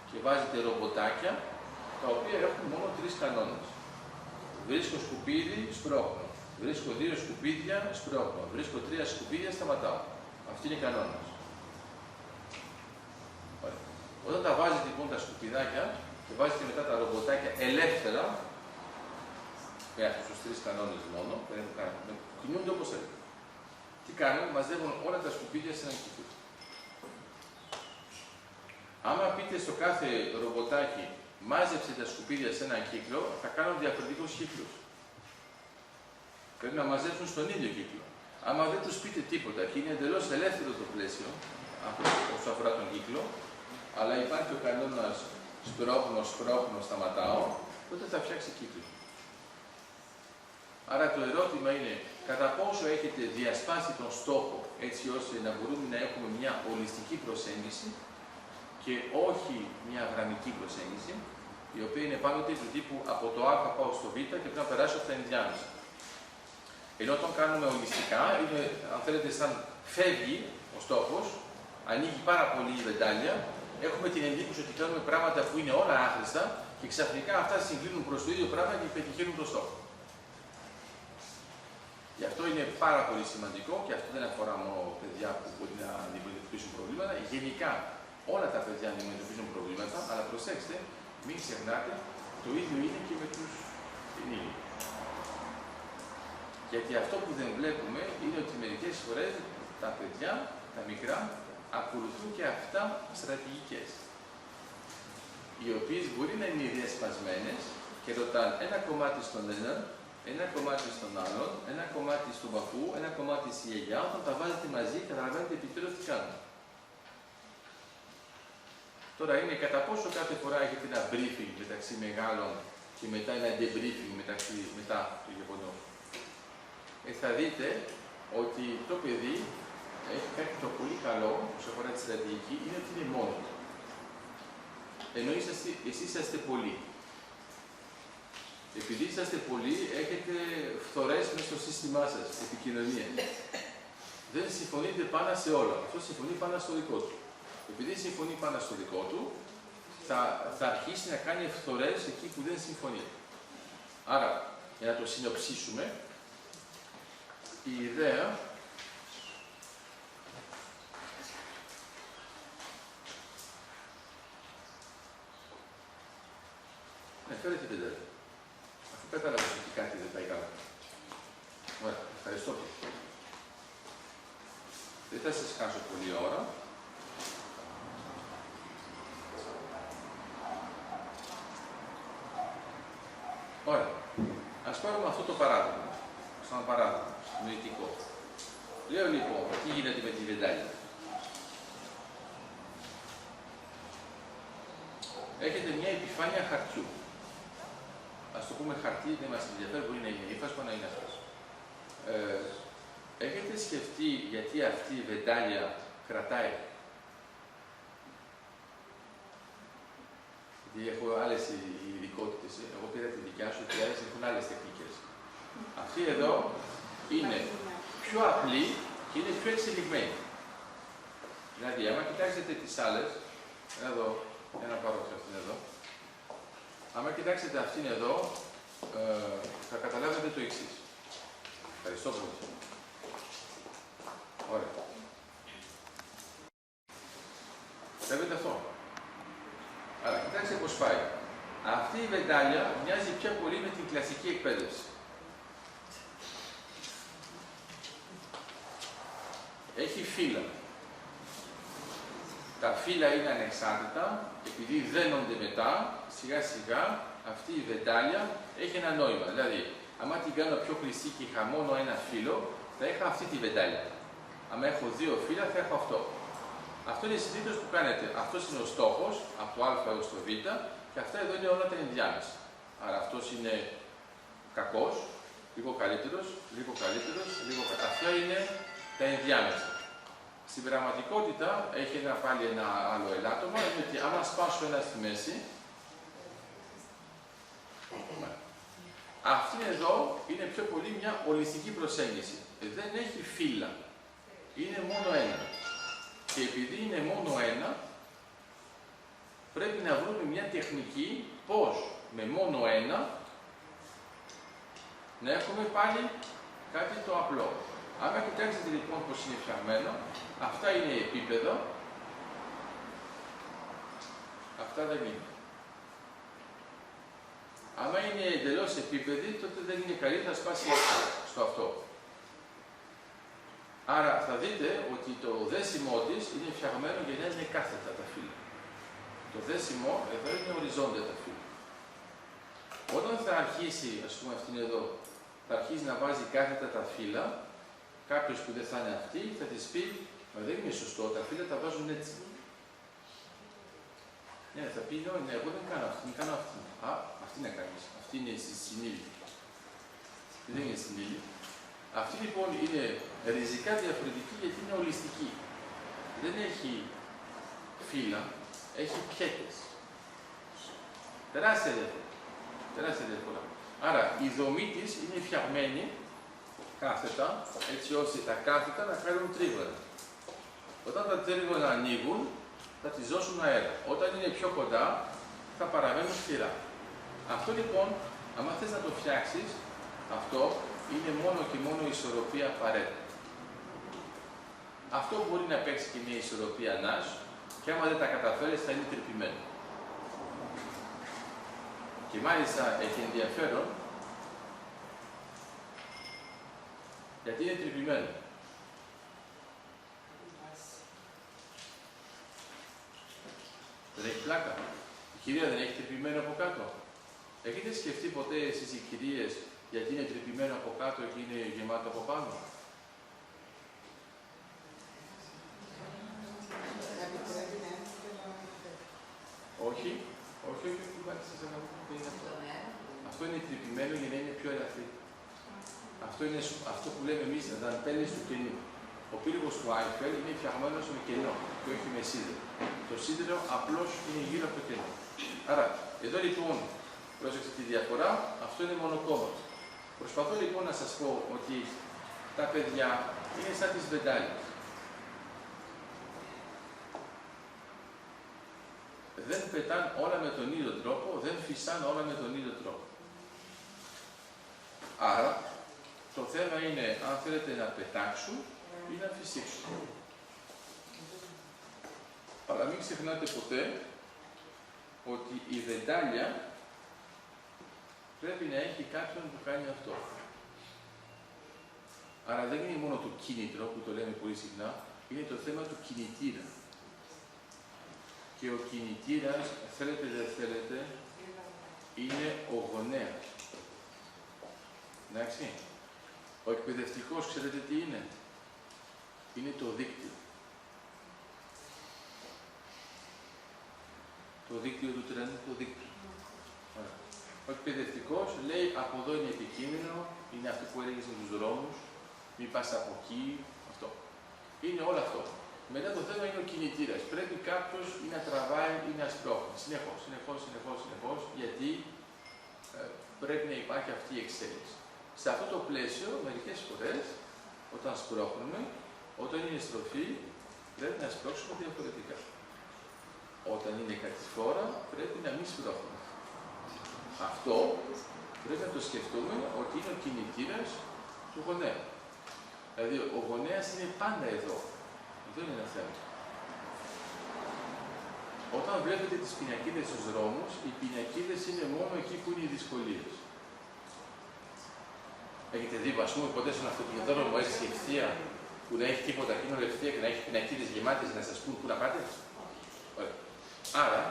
και βάζετε ρομποτάκια τα οποία έχουν μόνο 3 κανόνες. Βρίσκω σκουπίδι, σπρώχνω. Βρίσκω 2 σκουπίδια, σπρώχνω. Βρίσκω 3 σκουπίδια, σταματάω. Αυτή είναι η κανόνας. Όταν τα βάζετε λοιπόν τα σκουπιδάκια και βάζετε μετά τα ρομποτάκια ελεύθερα, με αυτούς τους 3 κανόνες μόνο, κινούνται όπως θέλουν. Τι κάνουν, μαζεύουν όλα τα σκουπίδια σε έναν κύκλο. Άμα πείτε στο κάθε ρομποτάκι, μάζεψε τα σκουπίδια σε έναν κύκλο, θα κάνουν διαφορετικούς κύκλους. Πρέπει να μαζέψουν στον ίδιο κύκλο. Άμα δεν τους πείτε τίποτα και είναι εντελώς ελεύθερο το πλαίσιο, όσο αφορά τον κύκλο, αλλά υπάρχει ο κανόνας σπρώχνω, σταματάω, τότε θα φτιάξει κύκλο. Άρα το ερώτημα είναι, κατά πόσο έχετε διασπάσει τον στόχο, έτσι ώστε να μπορούμε να έχουμε μια ολιστική προσέγγιση και όχι μια γραμμική προσέγγιση, η οποία είναι πάντοτε του τύπου από το Α θα πάω στο Β και πρέπει να περάσω από τα ενδιάμεσα. Ενώ όταν κάνουμε ολιστικά, είναι, αν θέλετε, σαν φεύγει ο στόχος, ανοίγει πάρα πολύ η βεντάλια, έχουμε την εντύπωση ότι κάνουμε πράγματα που είναι όλα άχρηστα και ξαφνικά αυτά συγκλίνουν προς το ίδιο πράγμα και πετυχαίνουν το στόχο. Γι' αυτό είναι πάρα πολύ σημαντικό και αυτό δεν αφορά μόνο παιδιά που μπορεί να αντιμετωπίσουν προβλήματα. Γενικά, όλα τα παιδιά αντιμετωπίζουν προβλήματα, αλλά προσέξτε, μην ξεχνάτε, το ίδιο είναι και με τους ενήλικες. Γιατί αυτό που δεν βλέπουμε είναι ότι μερικές φορές τα παιδιά, τα μικρά, ακολουθούν και αυτά στρατηγικές, οι οποίες μπορεί να είναι διασπασμένες και ρωτάνε ένα κομμάτι στον έναν, ένα κομμάτι στον άλλον, ένα κομμάτι στον παππού, ένα κομμάτι στη γιαγιά. Όταν τα βάζετε μαζί, καταλαβαίνετε επιτέλους τι κάνουν. Τώρα είναι κατά πόσο κάθε φορά έχετε ένα briefing μεταξύ μεγάλων και μετά ένα debriefing μετά το γεγονός. Θα δείτε ότι το παιδί έχει κάτι το πολύ καλό, όσο αφορά τη στρατηγική, είναι ότι είναι μόνο του. Ενώ εσείς είσαστε πολλοί. Επειδή είσαστε πολλοί, έχετε φθορές μέσα στο σύστημά σας, επικοινωνία. Δεν συμφωνείτε πάνω σε όλα. Αυτό συμφωνεί πάνω στο δικό του. Επειδή συμφωνεί πάνω στο δικό του, θα αρχίσει να κάνει φθορές εκεί που δεν συμφωνεί. Άρα, για να το συνοψίσουμε, η ιδέα φέρετε την τέταρτη. Αφού κατάλαβες ότι κάτι δεν πάει καλά. Ωραία, ευχαριστώ. Δεν θα σας χάσω πολλή ώρα. Ωραία. Ας πάρουμε αυτό το παράδειγμα. Σαν παράδειγμα, νοητικό. Λέω λοιπόν, τι γίνεται με τη βεντάλια. Έχετε μια επιφάνεια χαρτιού. Ας το πούμε χαρτί, δεν μας ενδιαφέρει, μπορεί να είναι ύφασμα, να είναι αυτός. Έχετε σκεφτεί γιατί αυτή η βεντάλια κρατάει? Γιατί έχω άλλες ειδικότητες, εγώ πήρα τη δικιά σου και άλλες έχουν άλλες τεχνικές. Αυτή εδώ είναι πιο απλή και είναι πιο εξελιγμένη. Δηλαδή, άμα κοιτάξετε τις άλλες, εδώ, ένα πάρω αυτήν εδώ, άμα κοιτάξετε αυτήν εδώ, θα καταλάβετε το εξής. Ευχαριστώ πολύ. Ωραία. Βλέπετε αυτό. Άρα, κοιτάξτε πώς πάει. Αυτή η βεντάλια μοιάζει πιο πολύ με την κλασική εκπαίδευση. Έχει φύλλα. Τα φύλλα είναι ανεξάρτητα, επειδή δένονται μετά, σιγά σιγά αυτή η βεντάλια έχει ένα νόημα. Δηλαδή, άμα την κάνω πιο χρυσή και είχα μόνο ένα φύλλο, θα είχα αυτή τη βεντάλια. Αν έχω δύο φύλλα, θα έχω αυτό. Αυτό είναι συνήθως που κάνετε. Αυτός είναι ο στόχος, από το α έως το β, και αυτά εδώ είναι όλα τα ενδιάμεσα. Άρα αυτός είναι κακός, λίγο καλύτερος, λίγο καλύτερος, λίγο καλύτερος. Αυτά είναι τα ενδιάμεσα. Στην πραγματικότητα έχει πάλι ένα άλλο ελάττωμα, είναι ότι άμα σπάσω ένα στη μέση, αυτή εδώ είναι πιο πολύ μια ολιστική προσέγγιση. Δεν έχει φύλλα. Είναι μόνο ένα. Και επειδή είναι μόνο ένα, πρέπει να βρούμε μια τεχνική πώς με μόνο ένα να έχουμε πάλι κάτι το απλό. Άμα κοιτάξετε λοιπόν πώς είναι φτιαγμένο, αυτά είναι επίπεδα, αυτά δεν είναι. Άμα είναι εντελώς επίπεδη, τότε δεν είναι καλή, θα σπάσει στο αυτό. Άρα θα δείτε ότι το δέσιμό της είναι φτιαγμένο για να είναι κάθετα τα φύλλα. Το δέσιμο εδώ είναι οριζόντια τα φύλλα. Όταν θα αρχίσει, ας πούμε αυτήν εδώ, θα αρχίσει να βάζει κάθετα τα φύλλα, κάποιος που δεν θα είναι αυτή θα της πει, μα δεν είναι σωστό, τα φύλλα τα βάζουν έτσι. Ναι, θα πει, ναι, εγώ δεν κάνω αυτή, κάνω αυτή. Α, αυτή να κάνεις. Αυτή είναι στη συνήλη. Δεν είναι συνήλη. Αυτή λοιπόν είναι ριζικά διαφορετική γιατί είναι ολιστική. Δεν έχει φύλλα, έχει πιέτες. Τεράστια διαφορά. Τεράστια διαφορά. Άρα η δομή της είναι φτιαγμένη κάθετα, έτσι ώστε τα κάθετα να κάνουν τρίγωνα. Όταν τα τρίγωνα ανοίγουν, θα τις δώσουν αέρα. Όταν είναι πιο κοντά, θα παραμένουν σκληρά. Αυτό λοιπόν, άμα θες να το φτιάξεις, αυτό είναι μόνο και μόνο η ισορροπία Παρέτο. Αυτό μπορεί να παίξει και μια ισορροπία Nash και άμα δεν τα καταφέρεις θα είναι τρυπημένο. Και μάλιστα έχει ενδιαφέρον γιατί είναι τρυπημένο. Δεν έχει πλάκα. Η κυρία δεν έχει τρυπημένο από κάτω. Έχετε σκεφτεί ποτέ εσείς οι κυρίες γιατί είναι τρυπημένο από κάτω και είναι γεμάτο από πάνω? Όχι, όχι, όχι, αυτό είναι τρυπημένο για να είναι πιο ελαφρύ. Αυτό είναι αυτό που λέμε εμείς, δαντέλες του κενού. Ο πύργος του Άιφελ είναι φτιαγμένος με κενό και όχι με σίδερο. Το σίδερο απλώς είναι γύρω από το κενό. Άρα, εδώ λοιπόν, πρόσεξε τη διαφορά, αυτό είναι μονοκόμμα. Προσπαθώ λοιπόν να σας πω ότι τα παιδιά είναι σαν τις βεντάλιες. Δεν πετάν όλα με τον ίδιο τρόπο, δεν φυσάν όλα με τον ίδιο τρόπο. Άρα, το θέμα είναι αν θέλετε να πετάξουν ή να φυσήξουν. Αλλά μην ξεχνάτε ποτέ ότι η βεντάλια πρέπει να έχει κάποιον που κάνει αυτό. Άρα δεν είναι μόνο το κίνητρο που το λέμε πολύ συχνά, είναι το θέμα του κινητήρα. Και ο κινητήρας, θέλετε δεν θέλετε, είναι ο γονέας. Εντάξει. Ο εκπαιδευτικός, ξέρετε τι είναι? Είναι το δίκτυο. Το δίκτυο του τρένου, το δίκτυο. Ο εκπαιδευτικός λέει από εδώ είναι επικίνδυνο, είναι αυτό που έλεγε στους δρόμους, μην πας από εκεί, αυτό. Είναι όλο αυτό. Μετά το θέμα είναι ο κινητήρας. Πρέπει κάποιος ή να τραβάει ή να σπρώχνει. Συνεχώς, γιατί πρέπει να υπάρχει αυτή η εξέλιξη. Σε αυτό το πλαίσιο, μερικές φορές, όταν σπρώχνουμε, όταν είναι στροφή, πρέπει να σπρώξουμε διαφορετικά. Όταν είναι κατηφόρα, πρέπει να μην σπρώχνουμε. Αυτό πρέπει να το σκεφτούμε ότι είναι ο κινητήρας του γονέα. Δηλαδή, ο γονέας είναι πάντα εδώ. Δεν είναι ένα θέμα. Όταν βλέπετε τις πινακίδες στους δρόμους, οι πινακίδες είναι μόνο εκεί που είναι οι δυσκολίες. Έχετε δει, ας πούμε, ποτέ στον αυτοκινητόδρομο έτσι ευθεία, που δεν έχει τίποτα εκείνο ευθεία και να έχει πινακίδες γεμάτες να σας πούν πού να πάτε? Ωραία. Άρα,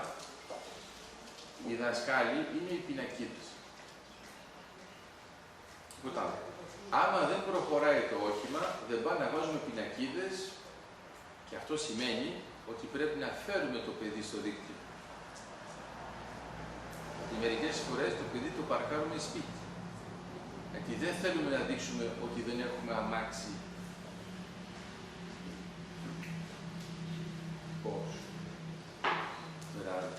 οι δασκάλοι είναι οι πινακίδες. Τίποτα άλλο. Άμα δεν προχωράει το όχημα, δεν πάνε να βάζουμε πινακίδες και αυτό σημαίνει ότι πρέπει να φέρουμε το παιδί στο δίκτυο. Γιατί μερικές φορές το παιδί το παρκάρουμε σπίτι. Γιατί δεν θέλουμε να δείξουμε ότι δεν έχουμε αμάξι. Πώς? Φεράρι.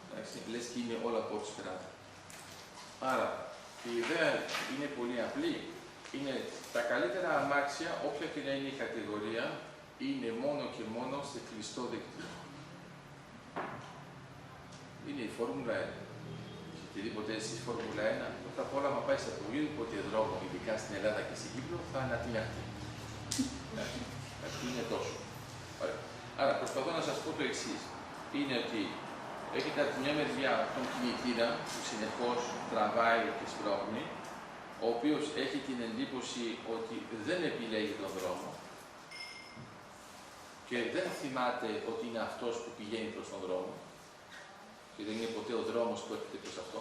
Εντάξει, λες και είναι όλα πώς Φεράρι. Άρα, η ιδέα είναι πολύ απλή. Είναι τα καλύτερα αμάξια, όποια και να είναι η κατηγορία, είναι μόνο και μόνο σε κλειστό δίκτυο. Είναι η Φόρμουλα 1. Οτιδήποτε εσείς Φόρμουλα 1, πρώτα απ' όλα, άμα πάει σε οποιοδήποτε δρόμο, ειδικά στην Ελλάδα και στην Κύπρο, θα ανατιναχτεί. Αυτό είναι τόσο. Ωραία. Άρα, προσπαθώ να σας πω το εξής. Είναι ότι έχετε από μια μεριά τον κινητήρα που συνεχώς τραβάει και σπρώχνει, ο οποίος έχει την εντύπωση ότι δεν επιλέγει τον δρόμο και δεν θυμάται ότι είναι αυτός που πηγαίνει προς τον δρόμο και δεν είναι ποτέ ο δρόμος που έρχεται προς αυτό.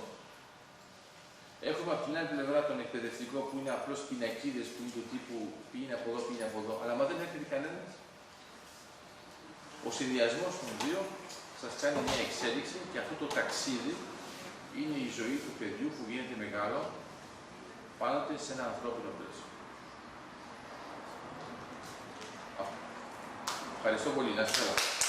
Έχουμε από την άλλη πλευρά τον εκπαιδευτικό που είναι απλώς πινακίδες που είναι του τύπου πήγαινε από εδώ, πήγαινε από εδώ, αλλά μα δεν έρχεται κανένας. Ο συνδυασμός των δύο σας κάνει μια εξέλιξη και αυτό το ταξίδι είναι η ζωή του παιδιού που γίνεται μεγάλο πάντοτε σε ένα ανθρώπινο πλαίσιο. Ευχαριστώ πολύ. Να είστε καλά.